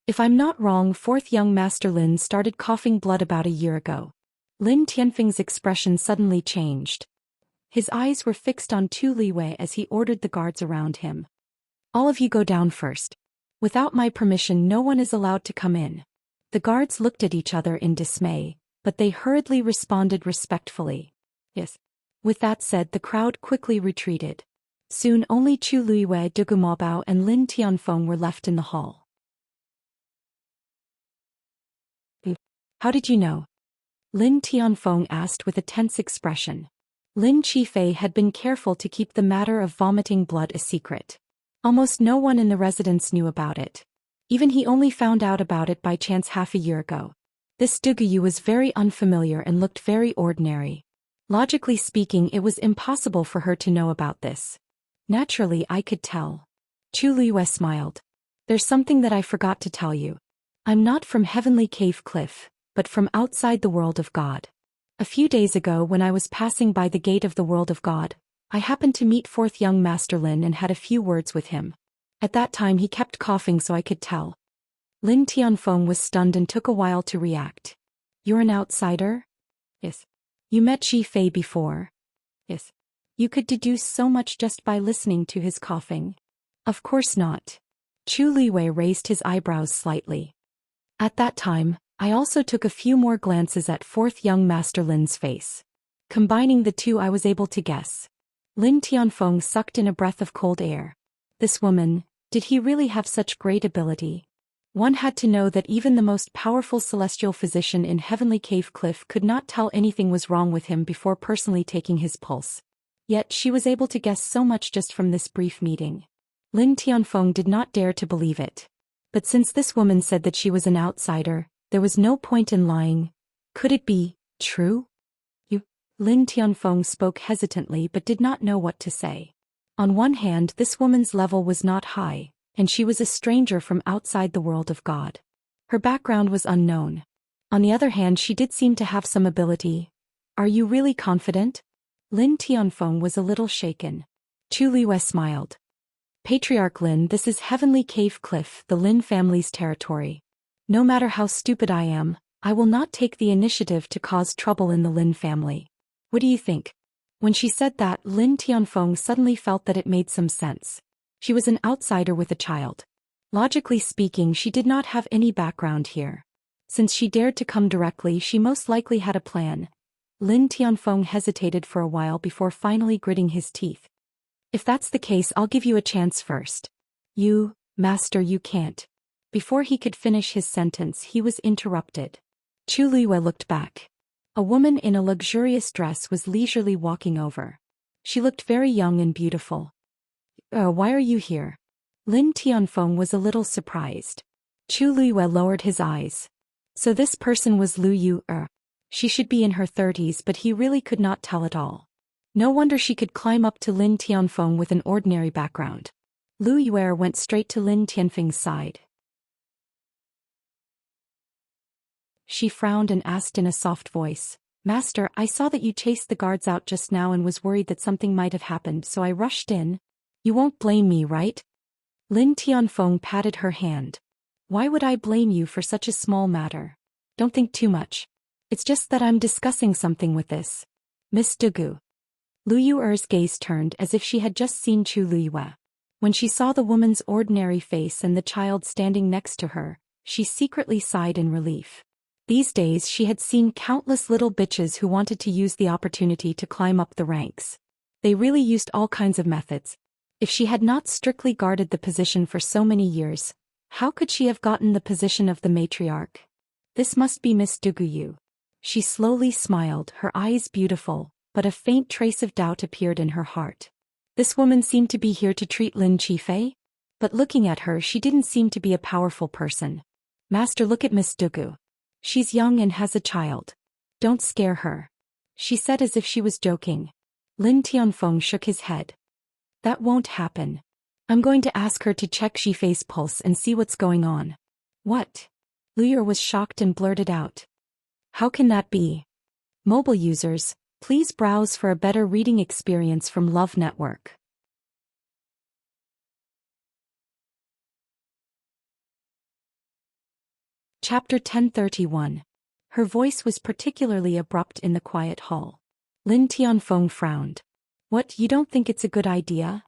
If I'm not wrong, 4th young Master Lin started coughing blood about a year ago. Lin Tianfeng's expression suddenly changed. His eyes were fixed on Chu Luyue as he ordered the guards around him. All of you go down first. Without my permission, no one is allowed to come in. The guards looked at each other in dismay, but they hurriedly responded respectfully. Yes. With that said, the crowd quickly retreated. Soon only Chu Luyue, Dugu Mobao, and Lin Tianfeng were left in the hall. How did you know? Lin Tianfeng asked with a tense expression. Lin Qifei had been careful to keep the matter of vomiting blood a secret. Almost no one in the residence knew about it. Even he only found out about it by chance half a year ago. This Dugu Yu was very unfamiliar and looked very ordinary. Logically speaking, it was impossible for her to know about this. Naturally, I could tell. Chu Liyue smiled. There's something that I forgot to tell you. I'm not from Heavenly Cave Cliff, but from outside the world of God. A few days ago when I was passing by the gate of the world of God, I happened to meet fourth young Master Lin and had a few words with him. At that time he kept coughing so I could tell. Lin Tianfeng was stunned and took a while to react. You're an outsider? Yes. You met Xi Fei before? Yes. You could deduce so much just by listening to his coughing. Of course not. Chu Liyue raised his eyebrows slightly. At that time, I also took a few more glances at fourth young Master Lin's face. Combining the two, I was able to guess. Lin Tianfeng sucked in a breath of cold air. This woman, did he really have such great ability? One had to know that even the most powerful celestial physician in Heavenly Cave Cliff could not tell anything was wrong with him before personally taking his pulse. Yet she was able to guess so much just from this brief meeting. Lin Tianfeng did not dare to believe it. But since this woman said that she was an outsider, there was no point in lying. Could it be true? Lin Tianfeng spoke hesitantly but did not know what to say. On one hand, this woman's level was not high, and she was a stranger from outside the world of God. Her background was unknown. On the other hand, she did seem to have some ability. Are you really confident? Lin Tianfeng was a little shaken. Chu Liyue smiled. Patriarch Lin, this is Heavenly Cave Cliff, the Lin family's territory. No matter how stupid I am, I will not take the initiative to cause trouble in the Lin family. What do you think? When she said that, Lin Tianfeng suddenly felt that it made some sense. She was an outsider with a child. Logically speaking, she did not have any background here. Since she dared to come directly, she most likely had a plan. Lin Tianfeng hesitated for a while before finally gritting his teeth. If that's the case, I'll give you a chance first. You, Master, you can't. Before he could finish his sentence, he was interrupted. Chu Liyue looked back. A woman in a luxurious dress was leisurely walking over. She looked very young and beautiful. Why are you here? Lin Tianfeng was a little surprised. Chu Liyue lowered his eyes. So this person was Lu Yu. She should be in her 30s, but he really could not tell at all. No wonder she could climb up to Lin Tianfeng with an ordinary background. Lu Yue went straight to Lin Tianfeng's side. She frowned and asked in a soft voice, Master, I saw that you chased the guards out just now and was worried that something might have happened, so I rushed in. You won't blame me, right? Lin Tianfeng patted her hand. Why would I blame you for such a small matter? Don't think too much. It's just that I'm discussing something with this Miss Dugu. Lu Yuer's gaze turned as if she had just seen Chu Liyue. When she saw the woman's ordinary face and the child standing next to her, she secretly sighed in relief. These days she had seen countless little bitches who wanted to use the opportunity to climb up the ranks. They really used all kinds of methods. If she had not strictly guarded the position for so many years, how could she have gotten the position of the matriarch? This must be Miss Duguyu. She slowly smiled, her eyes beautiful, but a faint trace of doubt appeared in her heart. This woman seemed to be here to treat Lin Qifei? But looking at her, she didn't seem to be a powerful person. Master, look at Miss Dugu. She's young and has a child. Don't scare her. She said as if she was joking. Lin Tianfeng shook his head. That won't happen. I'm going to ask her to check Xifei's pulse and see what's going on. What? Lu Yu was shocked and blurted out. How can that be? Mobile users, please browse for a better reading experience from Love Network. Chapter 1031. Her voice was particularly abrupt in the quiet hall. Lin Tianfeng frowned. What, you don't think it's a good idea?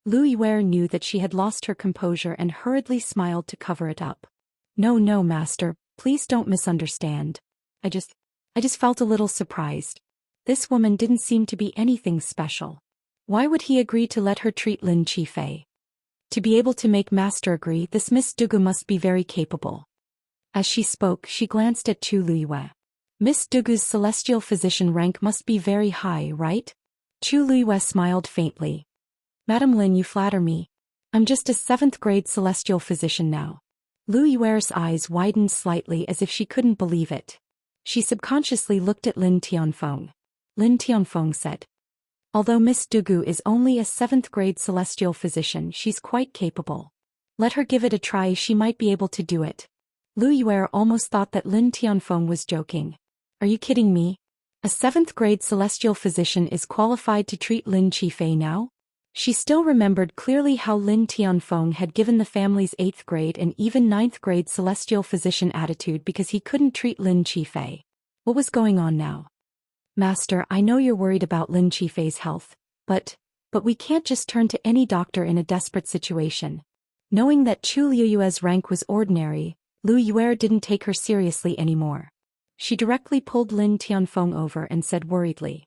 Lu Yue knew that she had lost her composure and hurriedly smiled to cover it up. No, Master, please don't misunderstand. I just felt a little surprised. This woman didn't seem to be anything special. Why would he agree to let her treat Lin Qifei? To be able to make Master agree, this Miss Dugu must be very capable. As she spoke, she glanced at Chu Liyue. Miss Dugu's celestial physician rank must be very high, right? Chu Liyue smiled faintly. Madam Lin, you flatter me. I'm just a 7th grade celestial physician now. Lu Yuer's eyes widened slightly as if she couldn't believe it. She subconsciously looked at Lin Tianfeng. Lin Tianfeng said. Although Miss Dugu is only a 7th grade celestial physician, she's quite capable. Let her give it a try, she might be able to do it. Lu Yuer almost thought that Lin Tianfeng was joking. Are you kidding me? A 7th grade celestial physician is qualified to treat Lin Qifei now? She still remembered clearly how Lin Tianfeng had given the family's 8th grade and even 9th grade celestial physician attitude because he couldn't treat Lin Qifei. What was going on now? Master, I know you're worried about Lin Qifei's health, but we can't just turn to any doctor in a desperate situation. Knowing that Chu Liuyue's rank was ordinary, Lu Yuer didn't take her seriously anymore. She directly pulled Lin Tianfeng over and said worriedly.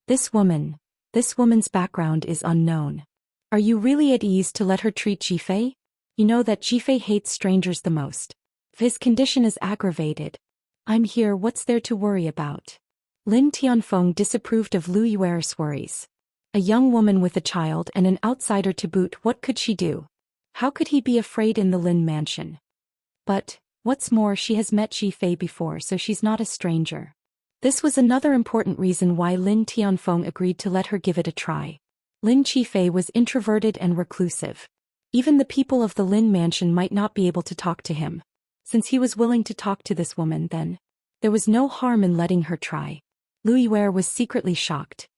This woman's background is unknown. Are you really at ease to let her treat Qifei? You know that Qifei hates strangers the most. If his condition is aggravated, I'm here, what's there to worry about? Lin Tianfeng disapproved of Lu Yuer's worries. A young woman with a child and an outsider to boot, what could she do? How could he be afraid in the Lin mansion? But, what's more, she has met Qifei before, so she's not a stranger. This was another important reason why Lin Tianfeng agreed to let her give it a try. Lin Qifei was introverted and reclusive. Even the people of the Lin mansion might not be able to talk to him. Since he was willing to talk to this woman, then there was no harm in letting her try. Lu Yuer was secretly shocked.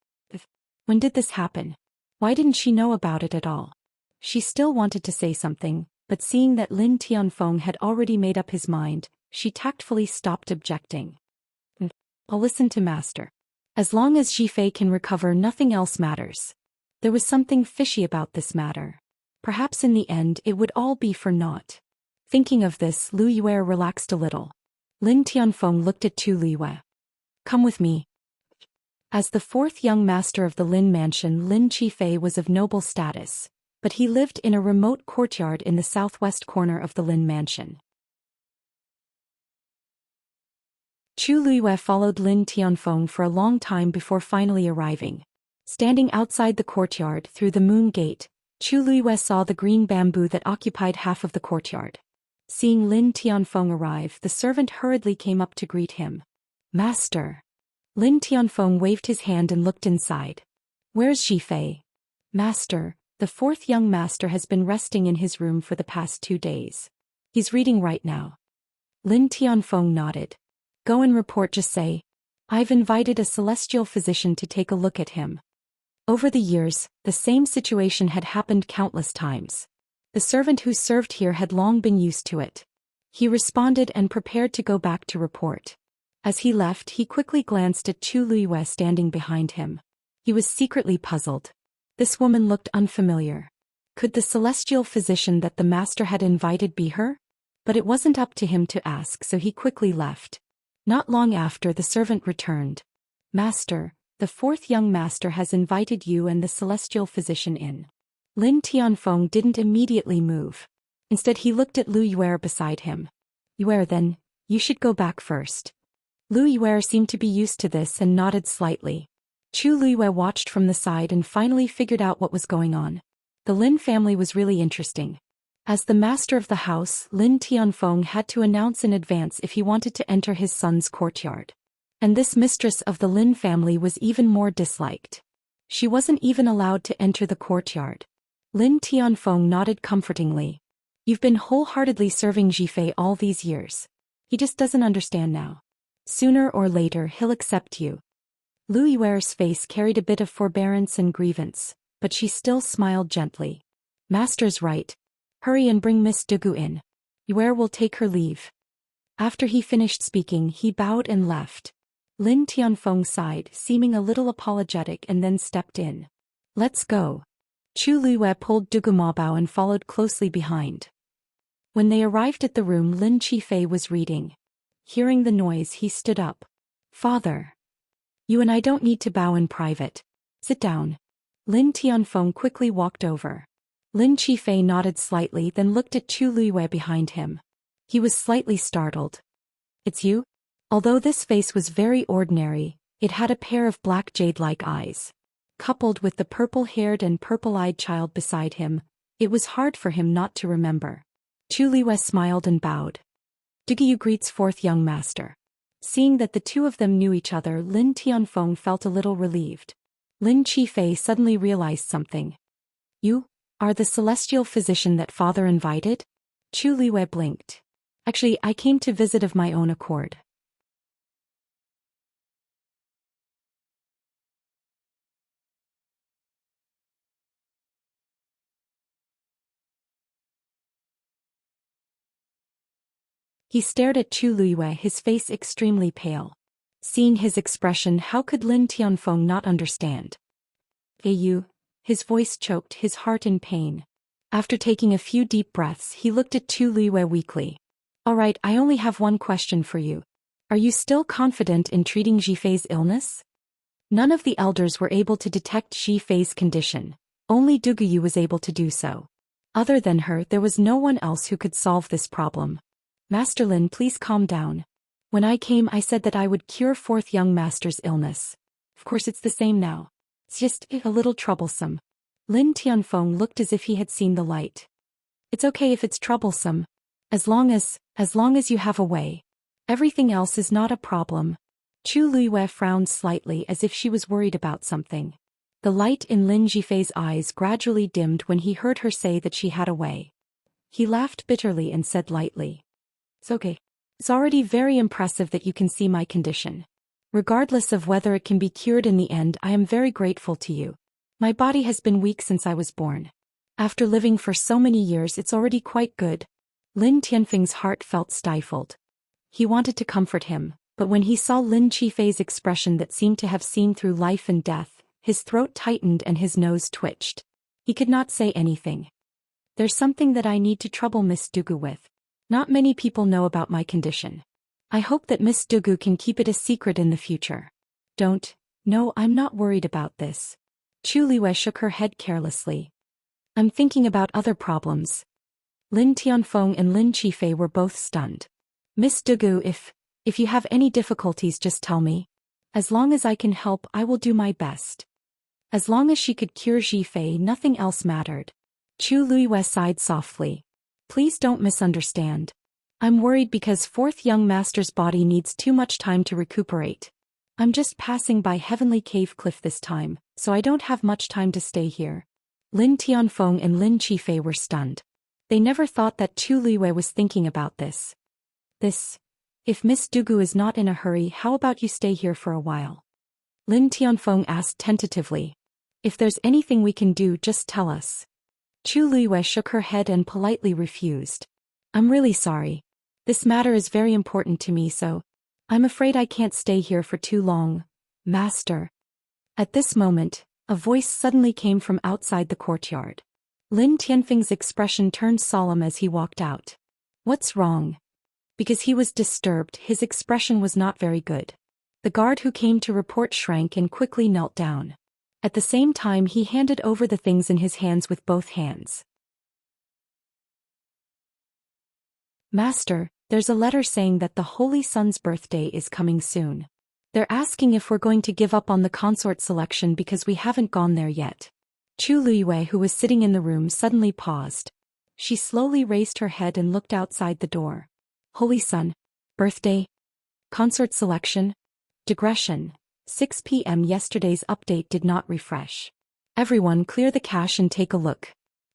When did this happen? Why didn't she know about it at all? She still wanted to say something, but seeing that Lin Tianfeng had already made up his mind, she tactfully stopped objecting. I'll listen to Master. As long as Qifei can recover, nothing else matters. There was something fishy about this matter. Perhaps in the end it would all be for naught. Thinking of this, Lu Yuer relaxed a little. Lin Tianfeng looked at Chu Liyue. Come with me. As the 4th young master of the Lin mansion, Lin Qifei was of noble status, but he lived in a remote courtyard in the southwest corner of the Lin mansion. Chu Liyue followed Lin Tianfeng for a long time before finally arriving. Standing outside the courtyard through the moon gate, Chu Liyue saw the green bamboo that occupied half of the courtyard. Seeing Lin Tianfeng arrive, the servant hurriedly came up to greet him. Master. Lin Tianfeng waved his hand and looked inside. Where's Qifei? Master, the 4th young master has been resting in his room for the past 2 days. He's reading right now. Lin Tianfeng nodded. Go and report, just say, I've invited a celestial physician to take a look at him. Over the years, the same situation had happened countless times. The servant who served here had long been used to it. He responded and prepared to go back to report. As he left, he quickly glanced at Chu Liyue standing behind him. He was secretly puzzled. This woman looked unfamiliar. Could the celestial physician that the master had invited be her? But it wasn't up to him to ask, so he quickly left. Not long after, the servant returned. Master, the 4th young master has invited you and the celestial physician in. Lin Tianfeng didn't immediately move. Instead, he looked at Lu Yuer beside him. Yuer, then, you should go back first. Lu Yuer seemed to be used to this and nodded slightly. Chu Liyue watched from the side and finally figured out what was going on. The Lin family was really interesting. As the master of the house, Lin Tianfeng had to announce in advance if he wanted to enter his son's courtyard. And this mistress of the Lin family was even more disliked. She wasn't even allowed to enter the courtyard. Lin Tianfeng nodded comfortingly. You've been wholeheartedly serving Qifei all these years. He just doesn't understand now. Sooner or later he'll accept you. Lu Yuer's face carried a bit of forbearance and grievance, but she still smiled gently. Master's right. Hurry and bring Miss Dugu in. Yuer will take her leave. After he finished speaking, he bowed and left. Lin Tianfeng sighed, seeming a little apologetic, and then stepped in. Let's go. Chu Liyue pulled Dugu Mabao and followed closely behind. When they arrived at the room Lin Qifei was reading. Hearing the noise, he stood up. Father. You and I don't need to bow in private. Sit down. Lin Tianfeng quickly walked over. Lin Qifei nodded slightly, then looked at Chu Liyue behind him. He was slightly startled. It's you? Although this face was very ordinary, it had a pair of black jade-like eyes. Coupled with the purple-haired and purple-eyed child beside him, it was hard for him not to remember. Chu Liyue smiled and bowed. Dugu greets 4th young master. Seeing that the two of them knew each other, Lin Tianfeng felt a little relieved. Lin Qifei suddenly realized something. You are the celestial physician that father invited? Chu Liwei blinked. Actually, I came to visit of my own accord. He stared at Chu Liwei, his face extremely pale. Seeing his expression, how could Lin Tianfeng not understand? You. His voice choked, his heart in pain. After taking a few deep breaths, he looked at Chu Liwei weakly. Alright, I only have one question for you. Are you still confident in treating Zhifei's illness? None of the elders were able to detect Zhifei's condition. Only Duguyu was able to do so. Other than her, there was no one else who could solve this problem. Master Lin, please calm down. When I came, I said that I would cure fourth young master's illness. Of course it's the same now. It's just a little troublesome. Lin Tianfeng looked as if he had seen the light. It's okay if it's troublesome. As long as you have a way. Everything else is not a problem. Chu Liwei frowned slightly as if she was worried about something. The light in Lin Zhifei's eyes gradually dimmed when he heard her say that she had a way. He laughed bitterly and said lightly. It's okay. It's already very impressive that you can see my condition. Regardless of whether it can be cured in the end, I am very grateful to you. My body has been weak since I was born. After living for so many years, it's already quite good. Lin Tianfeng's heart felt stifled. He wanted to comfort him, but when he saw Lin Qifei's expression that seemed to have seen through life and death, his throat tightened and his nose twitched. He could not say anything. There's something that I need to trouble Miss Dugu with. Not many people know about my condition. I hope that Miss Dugu can keep it a secret in the future. No, I'm not worried about this. Chu Liwei shook her head carelessly. I'm thinking about other problems. Lin Tianfeng and Lin Qifei were both stunned. Miss Dugu, if you have any difficulties, just tell me. As long as I can help, I will do my best. As long as she could cure Zhifei, nothing else mattered. Chu Liwei sighed softly. Please don't misunderstand. I'm worried because fourth young master's body needs too much time to recuperate. I'm just passing by Heavenly Cave Cliff this time, so I don't have much time to stay here. Lin Tianfeng and Lin Qifei were stunned. They never thought that Chu Liwei was thinking about this. If Miss Dugu is not in a hurry, how about you stay here for a while? Lin Tianfeng asked tentatively. If there's anything we can do, just tell us. Chu Liwei shook her head and politely refused. I'm really sorry. This matter is very important to me, so I'm afraid I can't stay here for too long, Master. At this moment, a voice suddenly came from outside the courtyard. Lin Tianfeng's expression turned solemn as he walked out. What's wrong? Because he was disturbed, his expression was not very good. The guard who came to report shrank and quickly knelt down. At the same time, he handed over the things in his hands with both hands. Master, there's a letter saying that the Holy Sun's birthday is coming soon. They're asking if we're going to give up on the consort selection because we haven't gone there yet. Chu Liwei, who was sitting in the room, suddenly paused. She slowly raised her head and looked outside the door. Holy Sun. Birthday. Consort selection. Digression. 6 p.m. Yesterday's update did not refresh. Everyone clear the cache and take a look.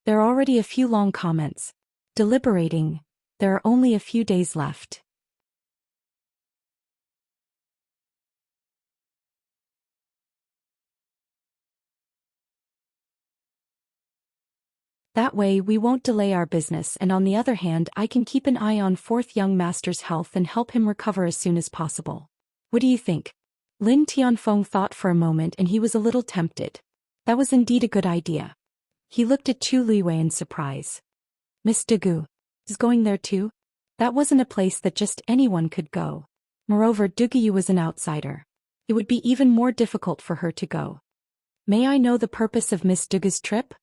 There are already a few long comments. Deliberating. There are only a few days left. That way we won't delay our business, and on the other hand, I can keep an eye on fourth young master's health and help him recover as soon as possible. What do you think? Lin Tianfeng thought for a moment and he was a little tempted. That was indeed a good idea. He looked at Chu Liwei in surprise. Miss Dugu is going there too? That wasn't a place that just anyone could go. Moreover, Duguyu was an outsider. It would be even more difficult for her to go. May I know the purpose of Miss Dugu's trip?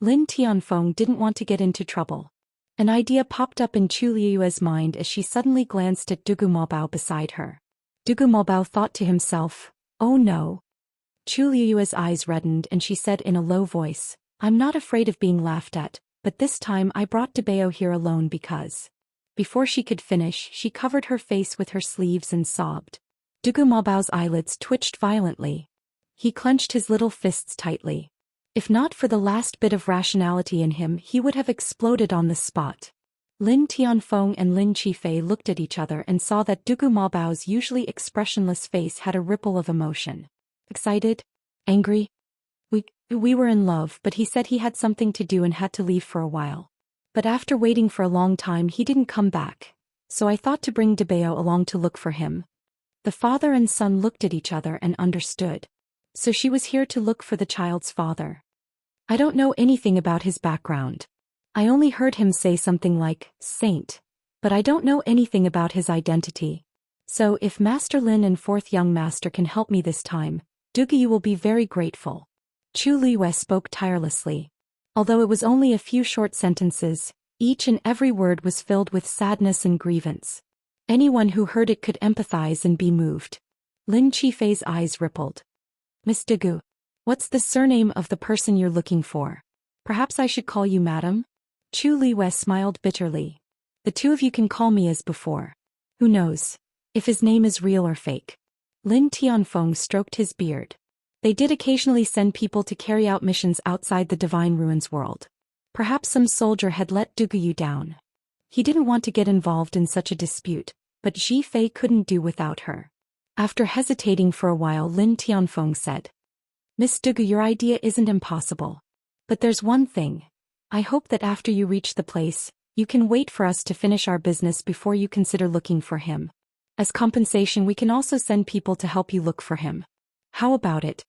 Lin Tianfeng didn't want to get into trouble. An idea popped up in Chu Liue's mind as she suddenly glanced at Dugu Maobao beside her. Dugu Maobao thought to himself, oh no. Chu Liue's eyes reddened and she said in a low voice, I'm not afraid of being laughed at, but this time I brought Dabeo here alone because Before she could finish, she covered her face with her sleeves and sobbed. Dugu Maobao's eyelids twitched violently. He clenched his little fists tightly. If not for the last bit of rationality in him, he would have exploded on the spot. Lin Tianfeng and Lin Qifei looked at each other and saw that Dugu Maobao's usually expressionless face had a ripple of emotion. Excited? Angry? We were in love, but he said he had something to do and had to leave for a while. But after waiting for a long time he didn't come back, so I thought to bring Dabeo along to look for him. The father and son looked at each other and understood. So she was here to look for the child's father. I don't know anything about his background. I only heard him say something like, saint. But I don't know anything about his identity. So if Master Lin and fourth young master can help me this time, Dugu will be very grateful. Chu Liwei spoke tirelessly. Although it was only a few short sentences, each and every word was filled with sadness and grievance. Anyone who heard it could empathize and be moved. Lin Qifei's eyes rippled. Miss Dugu, what's the surname of the person you're looking for? Perhaps I should call you madam? Chu Liwei smiled bitterly. The two of you can call me as before. Who knows if his name is real or fake? Lin Tianfeng stroked his beard. They did occasionally send people to carry out missions outside the Divine Ruins world. Perhaps some soldier had let Dugu down. He didn't want to get involved in such a dispute, but Ji Fei couldn't do without her. After hesitating for a while, Lin Tianfeng said, Miss Dugu, your idea isn't impossible. But there's one thing. I hope that after you reach the place, you can wait for us to finish our business before you consider looking for him. As compensation, we can also send people to help you look for him. How about it?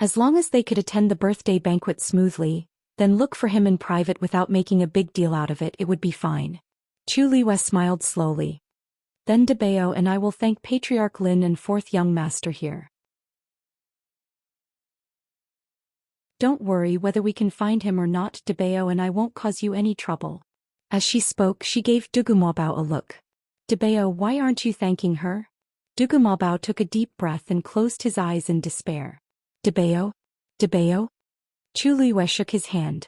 As long as they could attend the birthday banquet smoothly, then look for him in private without making a big deal out of it, it would be fine. Chu Liwei smiled slowly. Then Dabeo and I will thank Patriarch Lin and fourth young master here. Don't worry whether we can find him or not, Dabeo and I won't cause you any trouble. As she spoke, she gave Dugu Maobao a look. Dabeo, why aren't you thanking her? Dugu Maobao took a deep breath and closed his eyes in despair. Dabeo? Dabeo? Chu Liwei shook his hand.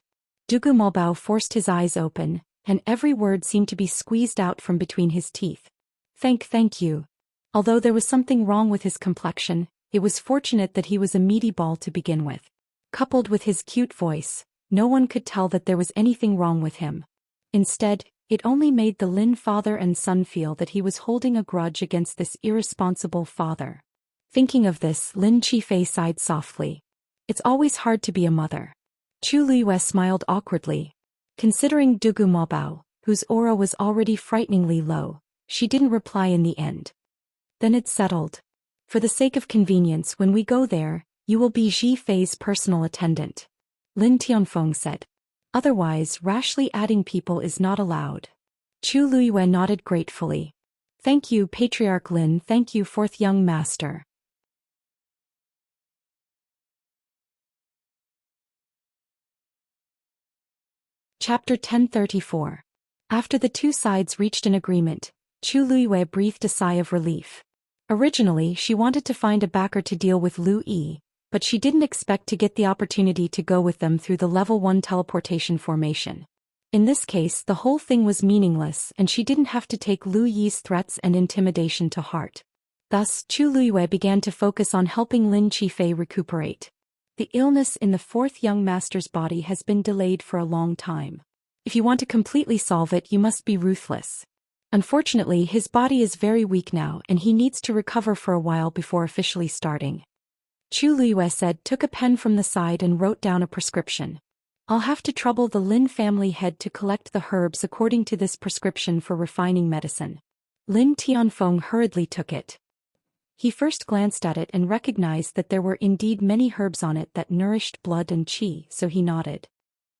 Dugu Maobao forced his eyes open, and every word seemed to be squeezed out from between his teeth. Thank you. Although there was something wrong with his complexion, it was fortunate that he was a meaty ball to begin with. Coupled with his cute voice, no one could tell that there was anything wrong with him. Instead, it only made the Lin father and son feel that he was holding a grudge against this irresponsible father. Thinking of this, Lin Qifei sighed softly. It's always hard to be a mother. Chu Liwei smiled awkwardly. Considering Dugu Maobao, whose aura was already frighteningly low, she didn't reply in the end. Then it's settled. For the sake of convenience, when we go there, you will be Ji Fei's personal attendant. Lin Tianfeng said. Otherwise, rashly adding people is not allowed. Chu Liwei nodded gratefully. Thank you, Patriarch Lin. Thank you, fourth young master. Chapter 1034. After the two sides reached an agreement, Chu Liwei breathed a sigh of relief. Originally, she wanted to find a backer to deal with Lu Yi, but she didn't expect to get the opportunity to go with them through the level 1 teleportation formation. In this case, the whole thing was meaningless and she didn't have to take Lu Yi's threats and intimidation to heart. Thus, Chu Liwei began to focus on helping Lin Qifei recuperate. The illness in the fourth young master's body has been delayed for a long time. If you want to completely solve it, you must be ruthless. Unfortunately, his body is very weak now and he needs to recover for a while before officially starting. Chu Liwei said, took a pen from the side and wrote down a prescription. I'll have to trouble the Lin family head to collect the herbs according to this prescription for refining medicine. Lin Tianfeng hurriedly took it. He first glanced at it and recognized that there were indeed many herbs on it that nourished blood and qi, so he nodded.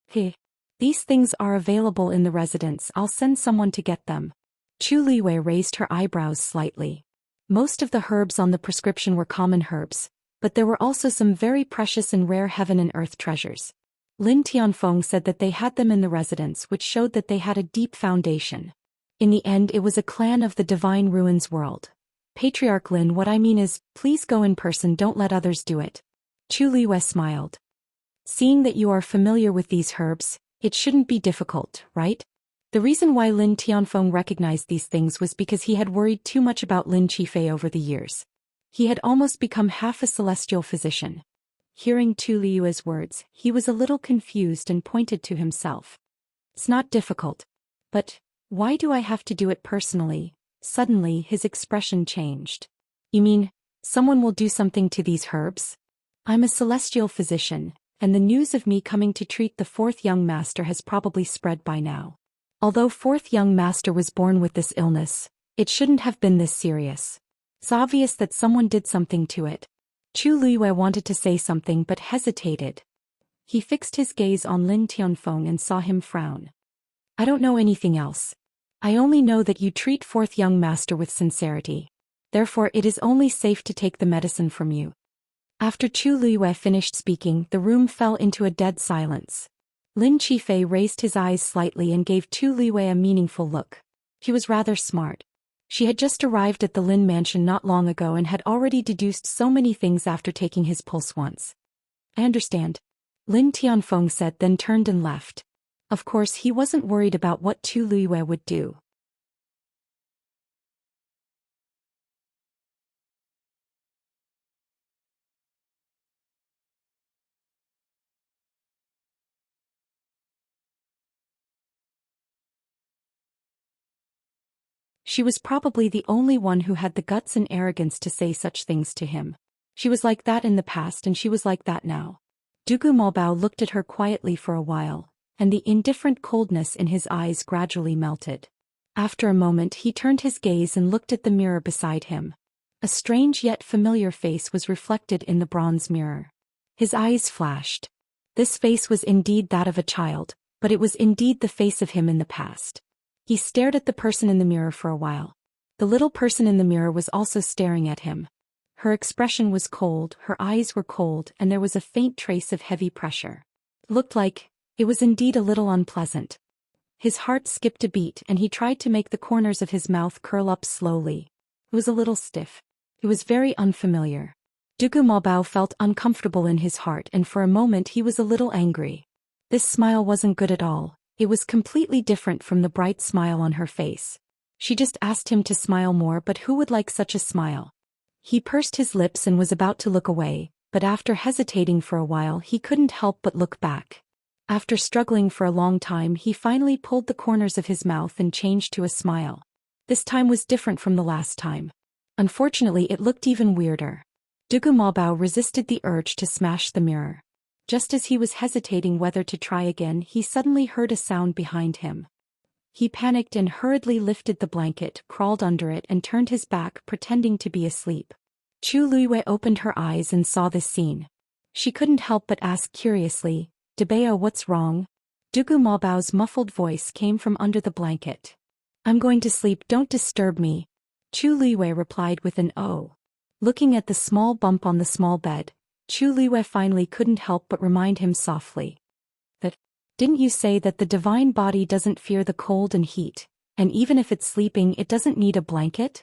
Hey, these things are available in the residence, I'll send someone to get them. Chu Liwei raised her eyebrows slightly. Most of the herbs on the prescription were common herbs, but there were also some very precious and rare heaven and earth treasures. Lin Tianfeng said that they had them in the residence, which showed that they had a deep foundation. In the end, it was a clan of the Divine Ruins world. Patriarch Lin, what I mean is, please go in person, don't let others do it. Chu Liwei smiled. Seeing that you are familiar with these herbs, it shouldn't be difficult, right? The reason why Lin Tianfeng recognized these things was because he had worried too much about Lin Qifei over the years. He had almost become half a celestial physician. Hearing Tu Liyue's words, he was a little confused and pointed to himself. It's not difficult. But why do I have to do it personally? Suddenly his expression changed. You mean, someone will do something to these herbs? I'm a celestial physician, and the news of me coming to treat the fourth young master has probably spread by now. Although fourth young master was born with this illness, it shouldn't have been this serious. It's obvious that someone did something to it. Chu Liyue wanted to say something but hesitated. He fixed his gaze on Lin Tianfeng and saw him frown. I don't know anything else. I only know that you treat fourth young master with sincerity. Therefore it is only safe to take the medicine from you. After Chu Liyue finished speaking, the room fell into a dead silence. Lin Qifei raised his eyes slightly and gave Tu Liyue a meaningful look. She was rather smart. She had just arrived at the Lin mansion not long ago and had already deduced so many things after taking his pulse once. I understand. Lin Tianfeng said, then turned and left. Of course he wasn't worried about what Tu Liyue would do. She was probably the only one who had the guts and arrogance to say such things to him. She was like that in the past and she was like that now. Dugu Maobao looked at her quietly for a while, and the indifferent coldness in his eyes gradually melted. After a moment he turned his gaze and looked at the mirror beside him. A strange yet familiar face was reflected in the bronze mirror. His eyes flashed. This face was indeed that of a child, but it was indeed the face of him in the past. He stared at the person in the mirror for a while. The little person in the mirror was also staring at him. Her expression was cold, her eyes were cold, and there was a faint trace of heavy pressure. It looked like it was indeed a little unpleasant. His heart skipped a beat and he tried to make the corners of his mouth curl up slowly. It was a little stiff. It was very unfamiliar. Dugu Maobao felt uncomfortable in his heart and for a moment he was a little angry. This smile wasn't good at all. It was completely different from the bright smile on her face. She just asked him to smile more, but who would like such a smile? He pursed his lips and was about to look away, but after hesitating for a while he couldn't help but look back. After struggling for a long time he finally pulled the corners of his mouth and changed to a smile. This time was different from the last time. Unfortunately it looked even weirder. Dugu Maobao resisted the urge to smash the mirror. Just as he was hesitating whether to try again, he suddenly heard a sound behind him. He panicked and hurriedly lifted the blanket, crawled under it and turned his back, pretending to be asleep. Chu Liyue opened her eyes and saw this scene. She couldn't help but ask curiously, "Debeo, what's wrong?" Dugu Maobao's muffled voice came from under the blanket. "I'm going to sleep, don't disturb me." Chu Liyue replied with an "oh." Looking at the small bump on the small bed, Chu Liyue finally couldn't help but remind him softly. "That, didn't you say that the divine body doesn't fear the cold and heat, and even if it's sleeping it doesn't need a blanket?"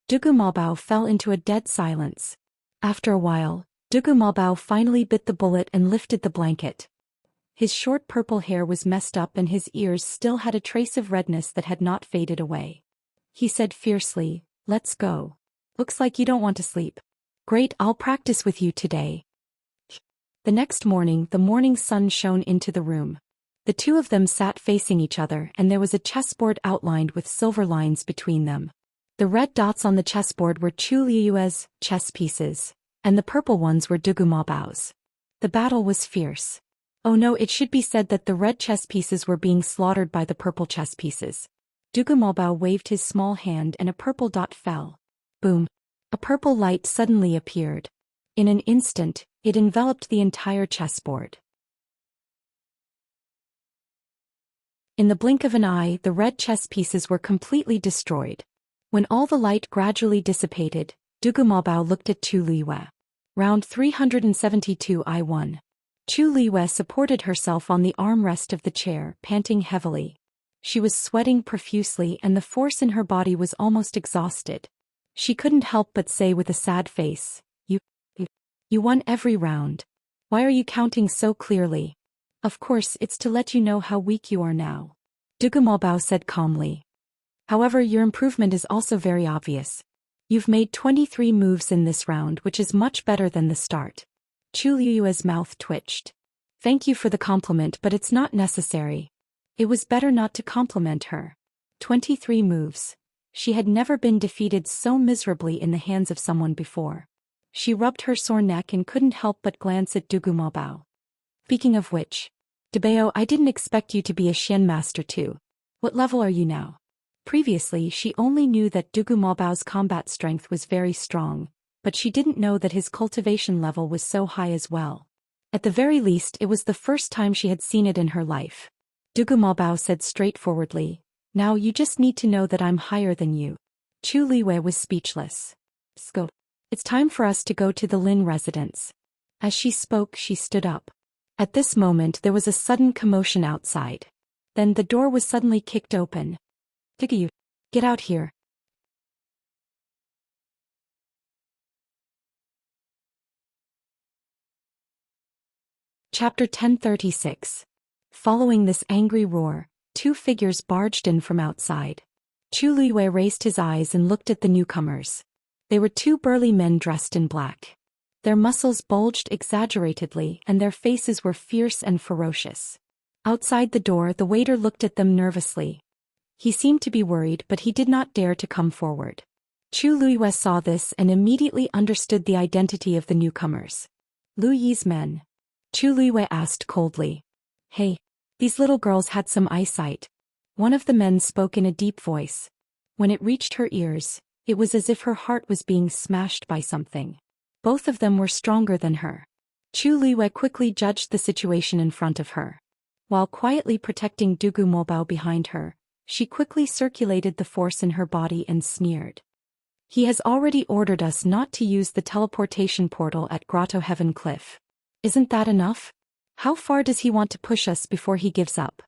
Dugu Maobao fell into a dead silence. After a while, Dugu Maobao finally bit the bullet and lifted the blanket. His short purple hair was messed up and his ears still had a trace of redness that had not faded away. He said fiercely, "Let's go. Looks like you don't want to sleep. Great, I'll practice with you today." The next morning, the morning sun shone into the room. The two of them sat facing each other and there was a chessboard outlined with silver lines between them. The red dots on the chessboard were Chu Liyue's chess pieces, and the purple ones were Dugu Maobao's. The battle was fierce. Oh no, it should be said that the red chess pieces were being slaughtered by the purple chess pieces. Dugu Maobao waved his small hand and a purple dot fell. Boom! A purple light suddenly appeared. In an instant, it enveloped the entire chessboard. In the blink of an eye, the red chess pieces were completely destroyed. When all the light gradually dissipated, Dugu Maobao looked at Chu Liyue. Round 372 I won. Chu Liyue supported herself on the armrest of the chair, panting heavily. She was sweating profusely and the force in her body was almost exhausted. She couldn't help but say with a sad face, You won every round. Why are you counting so clearly?" "Of course, it's to let you know how weak you are now." Bao said calmly. However, your improvement is also very obvious. You've made 23 moves in this round, which is much better than the start. Chu Liyue's mouth twitched. Thank you for the compliment, but it's not necessary. It was better not to compliment her. 23 moves. She had never been defeated so miserably in the hands of someone before. She rubbed her sore neck and couldn't help but glance at Bao. Speaking of which, Bao, I didn't expect you to be a Xian master too. What level are you now? Previously, she only knew that Bao's combat strength was very strong, but she didn't know that his cultivation level was so high as well. At the very least, it was the first time she had seen it in her life. Bao said straightforwardly, now you just need to know that I'm higher than you. Chu Liwei was speechless. Go. It's time for us to go to the Lin residence. As she spoke, she stood up. At this moment, there was a sudden commotion outside. Then the door was suddenly kicked open. Diggy, get out here. Chapter 1036. Following this angry roar, two figures barged in from outside. Chu Liwei raised his eyes and looked at the newcomers. They were two burly men dressed in black. Their muscles bulged exaggeratedly and their faces were fierce and ferocious. Outside the door, the waiter looked at them nervously. He seemed to be worried, but he did not dare to come forward. Chu Liwei saw this and immediately understood the identity of the newcomers. Lu Yi's men. Chu Liwei asked coldly. Hey, these little girls had some eyesight. One of the men spoke in a deep voice. When it reached her ears, it was as if her heart was being smashed by something. Both of them were stronger than her. Chu Liwei quickly judged the situation in front of her. While quietly protecting Bao behind her, she quickly circulated the force in her body and sneered. He has already ordered us not to use the teleportation portal at Grotto Heaven Cliff. Isn't that enough? How far does he want to push us before he gives up?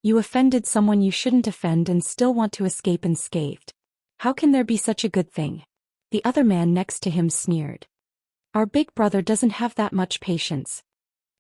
You offended someone you shouldn't offend and still want to escape unscathed. How can there be such a good thing? The other man next to him sneered. Our big brother doesn't have that much patience.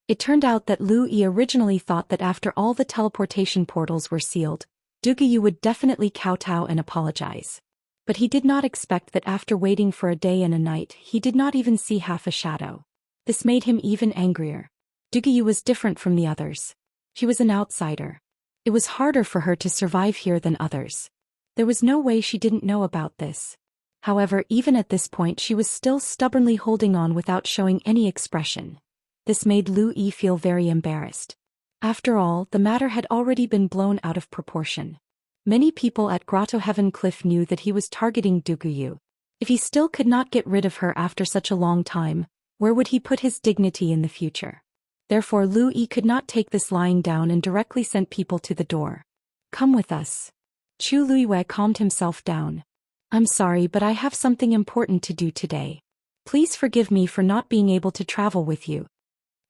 It turned out that Lu Yi originally thought that after all the teleportation portals were sealed, Yu would definitely kowtow and apologize. But he did not expect that after waiting for a day and a night, he did not even see half a shadow. This made him even angrier. Yu was different from the others. She was an outsider. It was harder for her to survive here than others. There was no way she didn't know about this. However, even at this point she was still stubbornly holding on without showing any expression. This made Lu Yi feel very embarrassed. After all, the matter had already been blown out of proportion. Many people at Grotto Heaven Cliff knew that he was targeting Yu. If he still could not get rid of her after such a long time, where would he put his dignity in the future? Therefore Lu Yi could not take this lying down and directly sent people to the door. Come with us. Chu Liwei calmed himself down. I'm sorry, but I have something important to do today. Please forgive me for not being able to travel with you.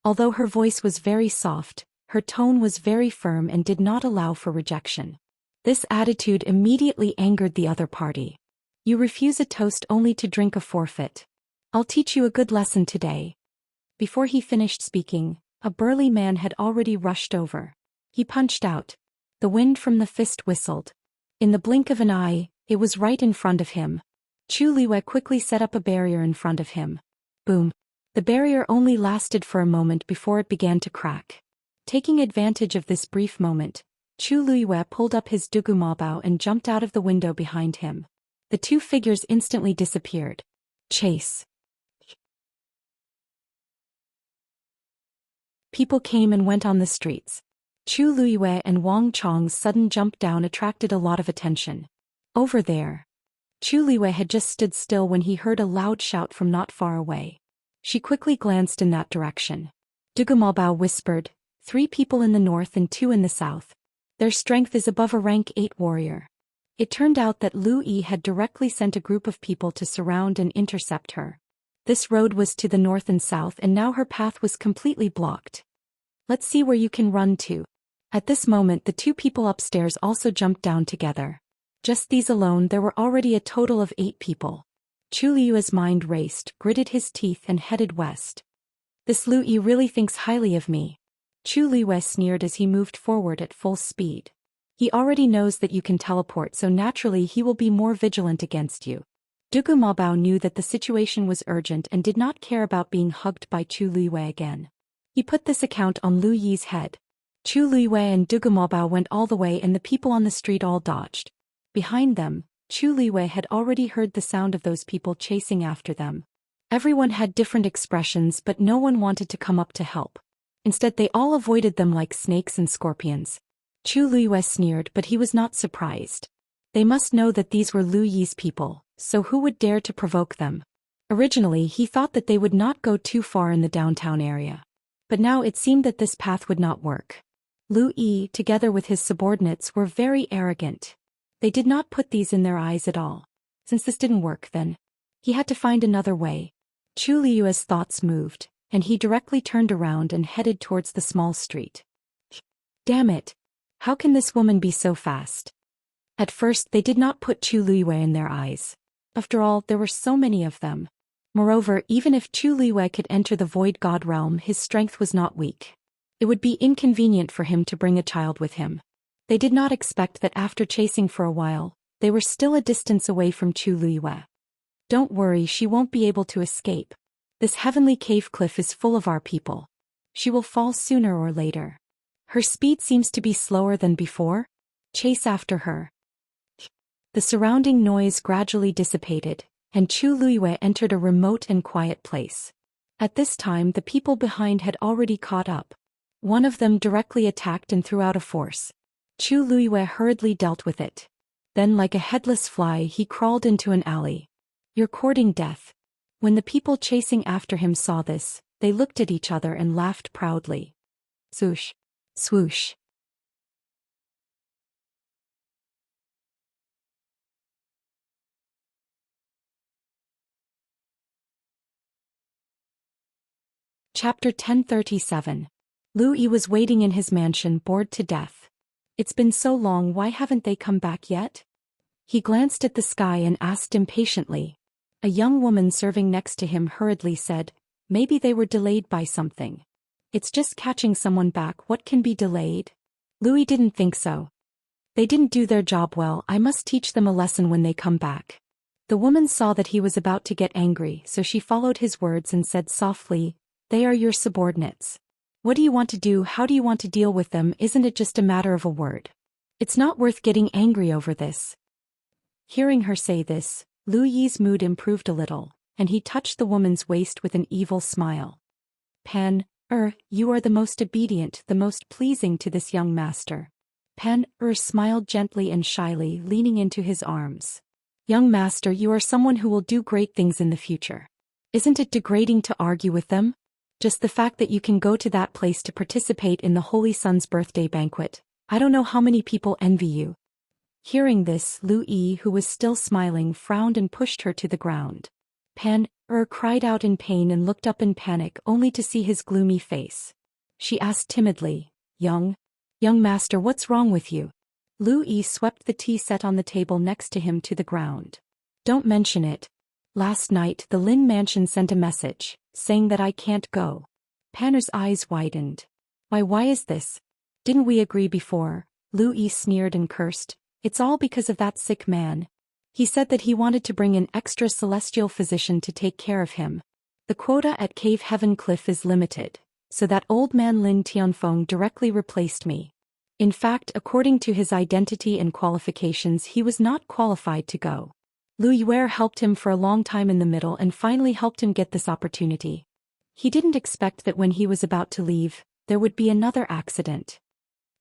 Although her voice was very soft, her tone was very firm and did not allow for rejection. This attitude immediately angered the other party. You refuse a toast only to drink a forfeit. I'll teach you a good lesson today. Before he finished speaking, a burly man had already rushed over. He punched out. The wind from the fist whistled. In the blink of an eye, it was right in front of him. Chu Liwei quickly set up a barrier in front of him. Boom. The barrier only lasted for a moment before it began to crack. Taking advantage of this brief moment, Chu Liwei pulled up his Bao and jumped out of the window behind him. The two figures instantly disappeared. Chase. People came and went on the streets. Chu Liwei and Wang Chong's sudden jump down attracted a lot of attention. Over there. Chu Liwei had just stood still when he heard a loud shout from not far away. She quickly glanced in that direction. Bao whispered, 3 people in the north and 2 in the south. Their strength is above a rank 8 warrior. It turned out that Lu Yi had directly sent a group of people to surround and intercept her. This road was to the north and south and now her path was completely blocked. Let's see where you can run to. At this moment the 2 people upstairs also jumped down together. Just these alone there were already a total of 8 people. Chu Liu's mind raced, gritted his teeth and headed west. This Lu Yi really thinks highly of me. Chu Liu sneered as he moved forward at full speed. He already knows that you can teleport, so naturally he will be more vigilant against you. Dugu Maobao knew that the situation was urgent and did not care about being hugged by Chu Luiwei again. He put this account on Lu Yi's head. Chu Luiwei and Dugu Maobao went all the way and the people on the street all dodged. Behind them, Chu Luiwei had already heard the sound of those people chasing after them. Everyone had different expressions, but no one wanted to come up to help. Instead they all avoided them like snakes and scorpions. Chu Luiwei sneered, but he was not surprised. They must know that these were Lu Yi's people, so who would dare to provoke them? Originally he thought that they would not go too far in the downtown area. But now it seemed that this path would not work. Lu Yi, together with his subordinates, were very arrogant. They did not put these in their eyes at all. Since this didn't work, then he had to find another way. Chu Liu's thoughts moved, and he directly turned around and headed towards the small street. Damn it! How can this woman be so fast? At first they did not put Chu Luiwei in their eyes. After all, there were so many of them. Moreover, even if Chu Luiwei could enter the Void God realm, his strength was not weak. It would be inconvenient for him to bring a child with him. They did not expect that after chasing for a while, they were still a distance away from Chu Luiwei. Don't worry, she won't be able to escape. This heavenly cave cliff is full of our people. She will fall sooner or later. Her speed seems to be slower than before. Chase after her. The surrounding noise gradually dissipated, and Chu Luiwei entered a remote and quiet place. At this time the people behind had already caught up. One of them directly attacked and threw out a force. Chu Luiwei hurriedly dealt with it. Then, like a headless fly, he crawled into an alley. You're courting death. When the people chasing after him saw this, they looked at each other and laughed proudly. Swoosh. Swoosh. Chapter 1037. Lu Yi was waiting in his mansion, bored to death. It's been so long, why haven't they come back yet? He glanced at the sky and asked impatiently. A young woman serving next to him hurriedly said, maybe they were delayed by something. It's just catching someone back, what can be delayed? Lu Yi didn't think so. They didn't do their job well, I must teach them a lesson when they come back. The woman saw that he was about to get angry, so she followed his words and said softly, they are your subordinates. What do you want to do? How do you want to deal with them? Isn't it just a matter of a word? It's not worth getting angry over this. Hearing her say this, Lu Yi's mood improved a little, and he touched the woman's waist with an evil smile. You are the most obedient, the most pleasing to this young master. Smiled gently and shyly, leaning into his arms. Young master, you are someone who will do great things in the future. Isn't it degrading to argue with them? Just the fact that you can go to that place to participate in the Holy Son's birthday banquet, I don't know how many people envy you. Hearing this, Lu Yi, who was still smiling, frowned and pushed her to the ground. Cried out in pain and looked up in panic only to see his gloomy face. She asked timidly, Young master, what's wrong with you? Lu Yi swept the tea set on the table next to him to the ground. Don't mention it. Last night the Lin mansion sent a message, saying that I can't go. Panner's eyes widened. Why is this? Didn't we agree before? Lu Yi sneered and cursed. It's all because of that sick man. He said that he wanted to bring an extra celestial physician to take care of him. The quota at Cave Heaven Cliff is limited, so that old man Lin Tianfeng directly replaced me. In fact, according to his identity and qualifications, he was not qualified to go. Lu Yuer helped him for a long time in the middle and finally helped him get this opportunity. He didn't expect that when he was about to leave, there would be another accident.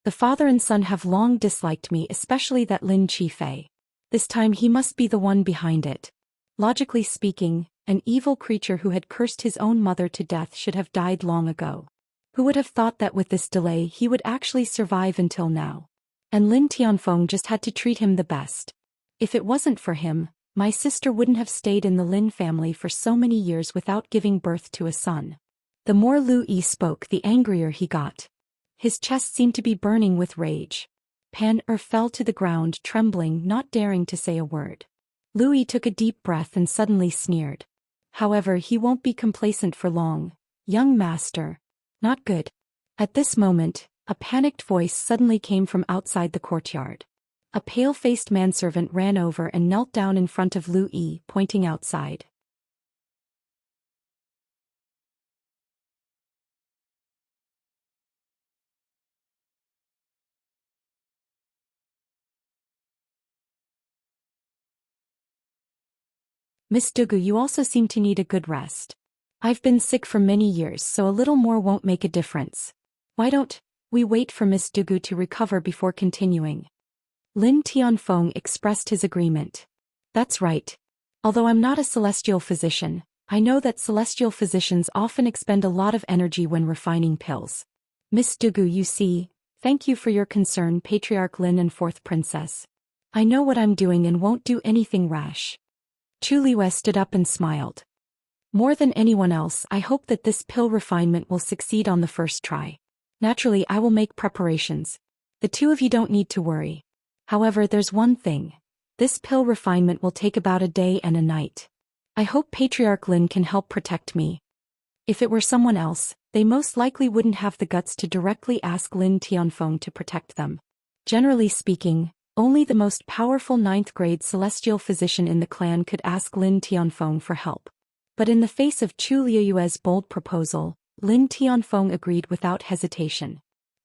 The father and son have long disliked me, especially that Lin Qifei. This time he must be the one behind it. Logically speaking, an evil creature who had cursed his own mother to death should have died long ago. Who would have thought that with this delay he would actually survive until now? And Lin Tianfeng just had to treat him the best. If it wasn't for him, my sister wouldn't have stayed in the Lin family for so many years without giving birth to a son. The more Lu Yi spoke, the angrier he got. His chest seemed to be burning with rage. Fell to the ground, trembling, not daring to say a word. Lu Yi took a deep breath and suddenly sneered. However, he won't be complacent for long. Young master. Not good. At this moment, A panicked voice suddenly came from outside the courtyard. A pale-faced manservant ran over and knelt down in front of Lu Yi, pointing outside. Miss Dugu, you also seem to need a good rest. I've been sick for many years, so a little more won't make a difference. Why don't we wait for Miss Dugu to recover before continuing? Lin Tianfeng expressed his agreement. That's right. Although I'm not a celestial physician, I know that celestial physicians often expend a lot of energy when refining pills. Miss Dugu, you see, thank you for your concern, Patriarch Lin and Fourth Princess. I know what I'm doing and won't do anything rash. Chu Liwei stood up and smiled. More than anyone else, I hope that this pill refinement will succeed on the first try. Naturally, I will make preparations. The two of you don't need to worry. However, there's one thing. This pill refinement will take about a day and a night. I hope Patriarch Lin can help protect me. If it were someone else, they most likely wouldn't have the guts to directly ask Lin Tianfeng to protect them. Generally speaking, only the most powerful 9th-grade celestial physician in the clan could ask Lin Tianfeng for help. But in the face of Chu Liuyue's bold proposal, Lin Tianfeng agreed without hesitation.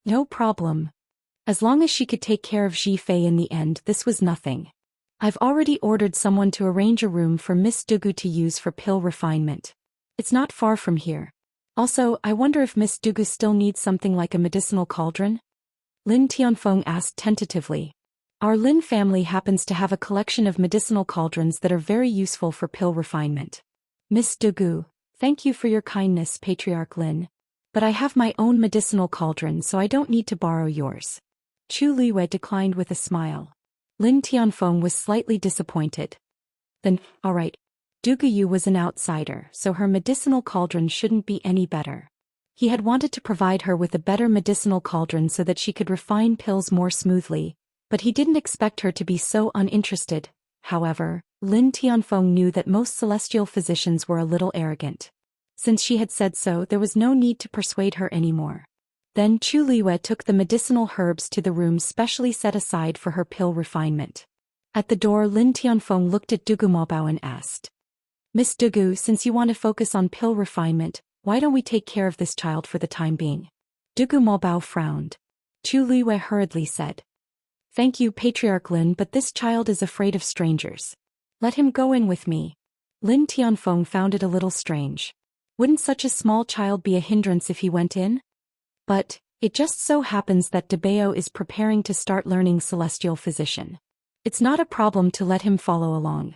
No problem. As long as she could take care of Zhifei in the end, this was nothing. I've already ordered someone to arrange a room for Miss Dugu to use for pill refinement. It's not far from here. Also, I wonder if Miss Dugu still needs something like a medicinal cauldron? Lin Tianfeng asked tentatively. Our Lin family happens to have a collection of medicinal cauldrons that are very useful for pill refinement. Miss Dugu, thank you for your kindness, Patriarch Lin. But I have my own medicinal cauldron, so I don't need to borrow yours. Chu Liwei declined with a smile. Lin Tianfeng was slightly disappointed. Then, all right. Dugu Yu was an outsider, so her medicinal cauldron shouldn't be any better. He had wanted to provide her with a better medicinal cauldron so that she could refine pills more smoothly, but he didn't expect her to be so uninterested. However, Lin Tianfeng knew that most celestial physicians were a little arrogant. Since she had said so, there was no need to persuade her anymore. Then Chu Liwei took the medicinal herbs to the room specially set aside for her pill refinement. At the door, Lin Tianfeng looked at Dugu Maobao and asked, Miss Dugu, since you want to focus on pill refinement, why don't we take care of this child for the time being? Dugu Maobao frowned. Chu Liwei hurriedly said, Thank you, Patriarch Lin, but this child is afraid of strangers. Let him go in with me. Lin Tianfeng found it a little strange. Wouldn't such a small child be a hindrance if he went in? But it just so happens that Dabeo is preparing to start learning celestial physician. It's not a problem to let him follow along.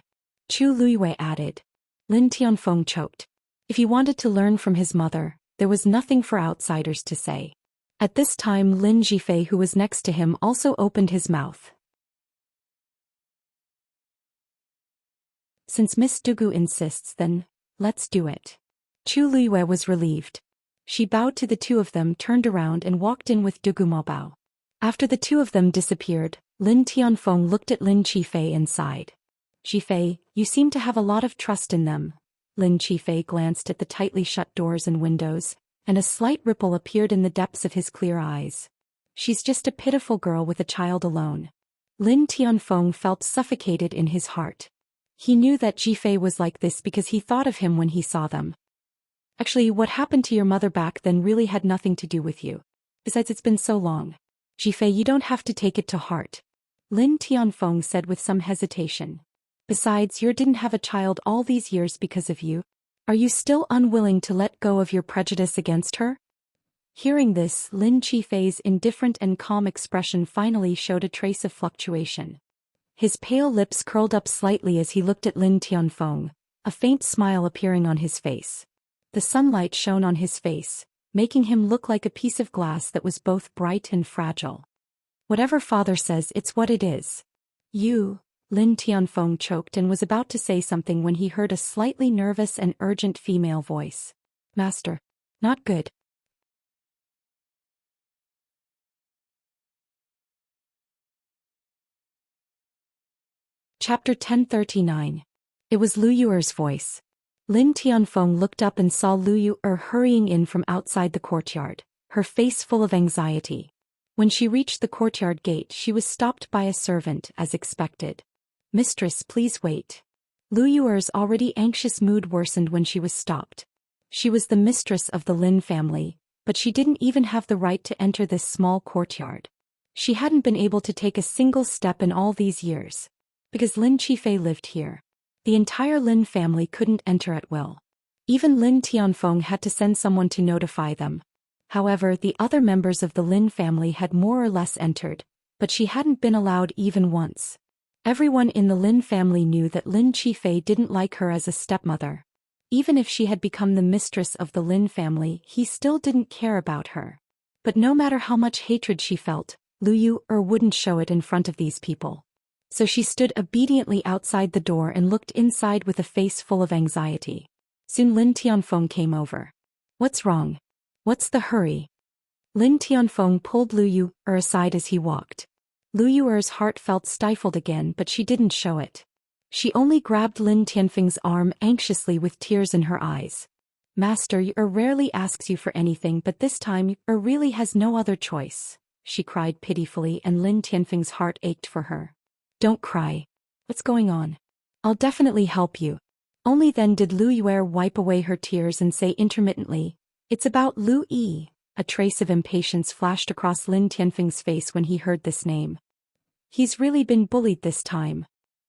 Chu Liwei added. Lin Tianfeng choked. If he wanted to learn from his mother, there was nothing for outsiders to say. At this time, Lin Zhifei, who was next to him, also opened his mouth. Since Miss Dugu insists, then let's do it. Chu Liwei was relieved. She bowed to the two of them, turned around and walked in with Dugu Maobao. After the two of them disappeared, Lin Tianfeng looked at Lin Zhifei and sighed. Zhifei, you seem to have a lot of trust in them. Lin Zhifei glanced at the tightly shut doors and windows, and a slight ripple appeared in the depths of his clear eyes. She's just a pitiful girl with a child alone. Lin Tianfeng felt suffocated in his heart. He knew that Zhifei was like this because he thought of him when he saw them. Actually, what happened to your mother back then really had nothing to do with you. Besides, it's been so long. Zhifei, you don't have to take it to heart. Lin Tianfeng said with some hesitation. Besides, you didn't have a child all these years because of you. Are you still unwilling to let go of your prejudice against her? Hearing this, Lin Zhifei's indifferent and calm expression finally showed a trace of fluctuation. His pale lips curled up slightly as he looked at Lin Tianfeng, a faint smile appearing on his face. The sunlight shone on his face, making him look like a piece of glass that was both bright and fragile. Whatever father says, it's what it is. You, Lin Tianfeng choked and was about to say something when he heard a slightly nervous and urgent female voice. Master. Not good. Chapter 1039. It was Lu Yuer's voice. Lin Tianfeng looked up and saw Lu Yuer hurrying in from outside the courtyard, her face full of anxiety. When she reached the courtyard gate, she was stopped by a servant, as expected. "Mistress, please wait." Lu Yuer's already anxious mood worsened when she was stopped. She was the mistress of the Lin family, but she didn't even have the right to enter this small courtyard. She hadn't been able to take a single step in all these years. Because Lin Qifei lived here. The entire Lin family couldn't enter at will. Even Lin Tianfeng had to send someone to notify them. However, the other members of the Lin family had more or less entered, but she hadn't been allowed even once. Everyone in the Lin family knew that Lin Qifei didn't like her as a stepmother. Even if she had become the mistress of the Lin family, he still didn't care about her. But no matter how much hatred she felt, Lu Yuer wouldn't show it in front of these people. So she stood obediently outside the door and looked inside with a face full of anxiety. Soon Lin Tianfeng came over. "What's wrong? What's the hurry?" Lin Tianfeng pulled Lu Yuer aside as he walked. Lu Yuer's heart felt stifled again, but she didn't show it. She only grabbed Lin Tianfeng's arm anxiously with tears in her eyes. "Master, Yuer rarely asks you for anything, but this time Yuer really has no other choice," she cried pitifully, and Lin Tianfeng's heart ached for her. "Don't cry. What's going on? I'll definitely help you." Only then did Lu Yuer wipe away her tears and say intermittently, "It's about Lu Yi." A trace of impatience flashed across Lin Tianfeng's face when he heard this name. "He's really been bullied this time."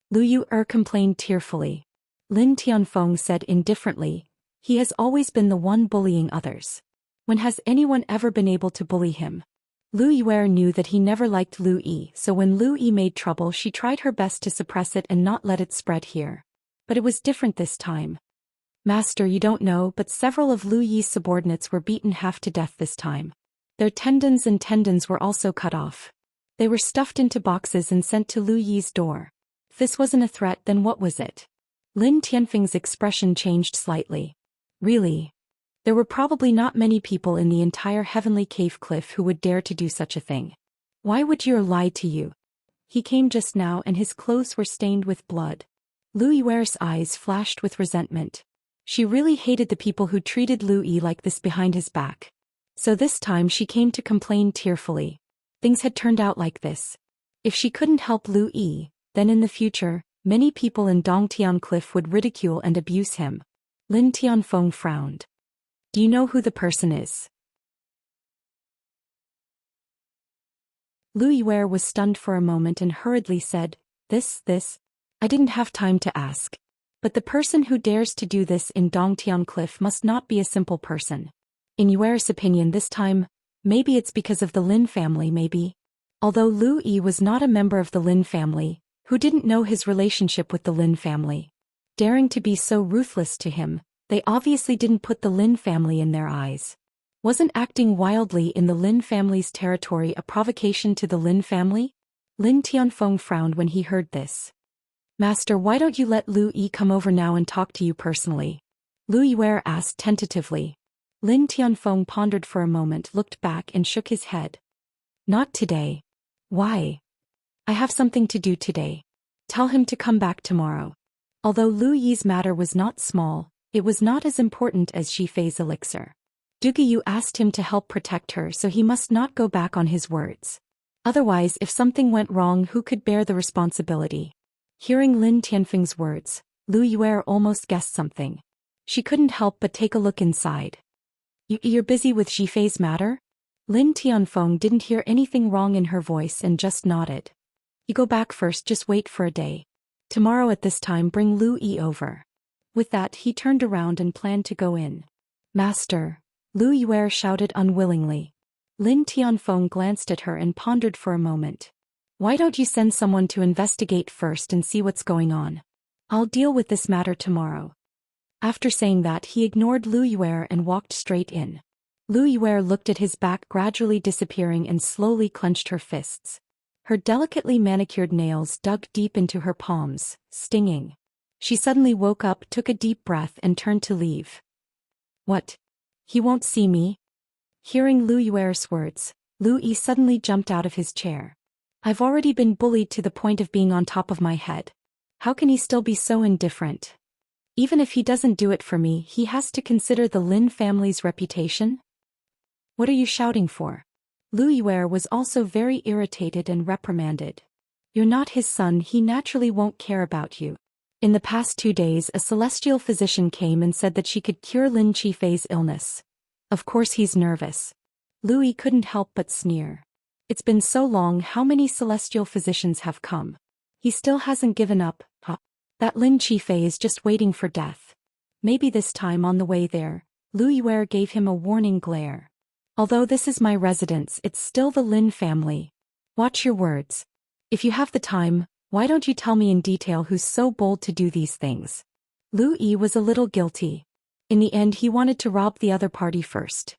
Lu Yuer complained tearfully. Lin Tianfeng said indifferently, "He has always been the one bullying others. When has anyone ever been able to bully him?" Lu Yuer knew that he never liked Lu Yi, so when Lu Yi made trouble she tried her best to suppress it and not let it spread here. But it was different this time. "Master, you don't know, but several of Lu Yi's subordinates were beaten half to death this time. Their tendons were also cut off. They were stuffed into boxes and sent to Lu Yi's door. If this wasn't a threat, then what was it?" Lin Tianfeng's expression changed slightly. "Really? There were probably not many people in the entire Heavenly Cave Cliff who would dare to do such a thing. Why would Yuer lie to you? He came just now and his clothes were stained with blood." Lu Yuer's eyes flashed with resentment. She really hated the people who treated Lu Yi like this behind his back. So this time she came to complain tearfully. Things had turned out like this. If she couldn't help Lu Yi, then in the future, many people in Dongtian Cliff would ridicule and abuse him. Lin Tianfeng frowned. "Do you know who the person is?" Lu Yuer was stunned for a moment and hurriedly said, This, I didn't have time to ask. But the person who dares to do this in Dongtian Cliff must not be a simple person. In Yuer's opinion this time, maybe it's because of the Lin family maybe. Although Lu Yi was not a member of the Lin family, who didn't know his relationship with the Lin family. Daring to be so ruthless to him, they obviously didn't put the Lin family in their eyes. Wasn't acting wildly in the Lin family's territory a provocation to the Lin family? Lin Tianfeng frowned when he heard this. "Master, why don't you let Lu Yi come over now and talk to you personally?" Lu Yuer asked tentatively. Lin Tianfeng pondered for a moment, looked back and shook his head. "Not today." "Why?" "I have something to do today. Tell him to come back tomorrow." Although Lu Yi's matter was not small, it was not as important as Qifei's elixir. Duguyu asked him to help protect her, so he must not go back on his words. Otherwise, if something went wrong, who could bear the responsibility? Hearing Lin Tianfeng's words, Lu Yuer almost guessed something. She couldn't help but take a look inside. You're busy with Qifei's matter?" Lin Tianfeng didn't hear anything wrong in her voice and just nodded. "You go back first, just wait for a day. Tomorrow at this time bring Lu Yi over." With that he turned around and planned to go in. "Master!" Lu Yuer shouted unwillingly. Lin Tianfeng glanced at her and pondered for a moment. "Why don't you send someone to investigate first and see what's going on? I'll deal with this matter tomorrow." After saying that he ignored Lu Yuer and walked straight in. Lu Yuer looked at his back gradually disappearing and slowly clenched her fists. Her delicately manicured nails dug deep into her palms, stinging. She suddenly woke up, took a deep breath and turned to leave. "What? He won't see me?" Hearing Lu Yuer's words, Lu Yi suddenly jumped out of his chair. "I've already been bullied to the point of being on top of my head. How can he still be so indifferent? Even if he doesn't do it for me, he has to consider the Lin family's reputation? What are you shouting for?" Lu Yiwei was also very irritated and reprimanded. You're not his son, he naturally won't care about you. In the past 2 days a celestial physician came and said that she could cure Lin Qifei's illness. Of course he's nervous. Louis couldn't help but sneer. It's been so long, how many celestial physicians have come? He still hasn't given up, huh? That Lin Qifei is just waiting for death. Maybe this time on the way there, Lu Yiwei gave him a warning glare. Although this is my residence, it's still the Lin family. Watch your words. If you have the time, why don't you tell me in detail who's so bold to do these things? Lu Yi was a little guilty. In the end he wanted to rob the other party first.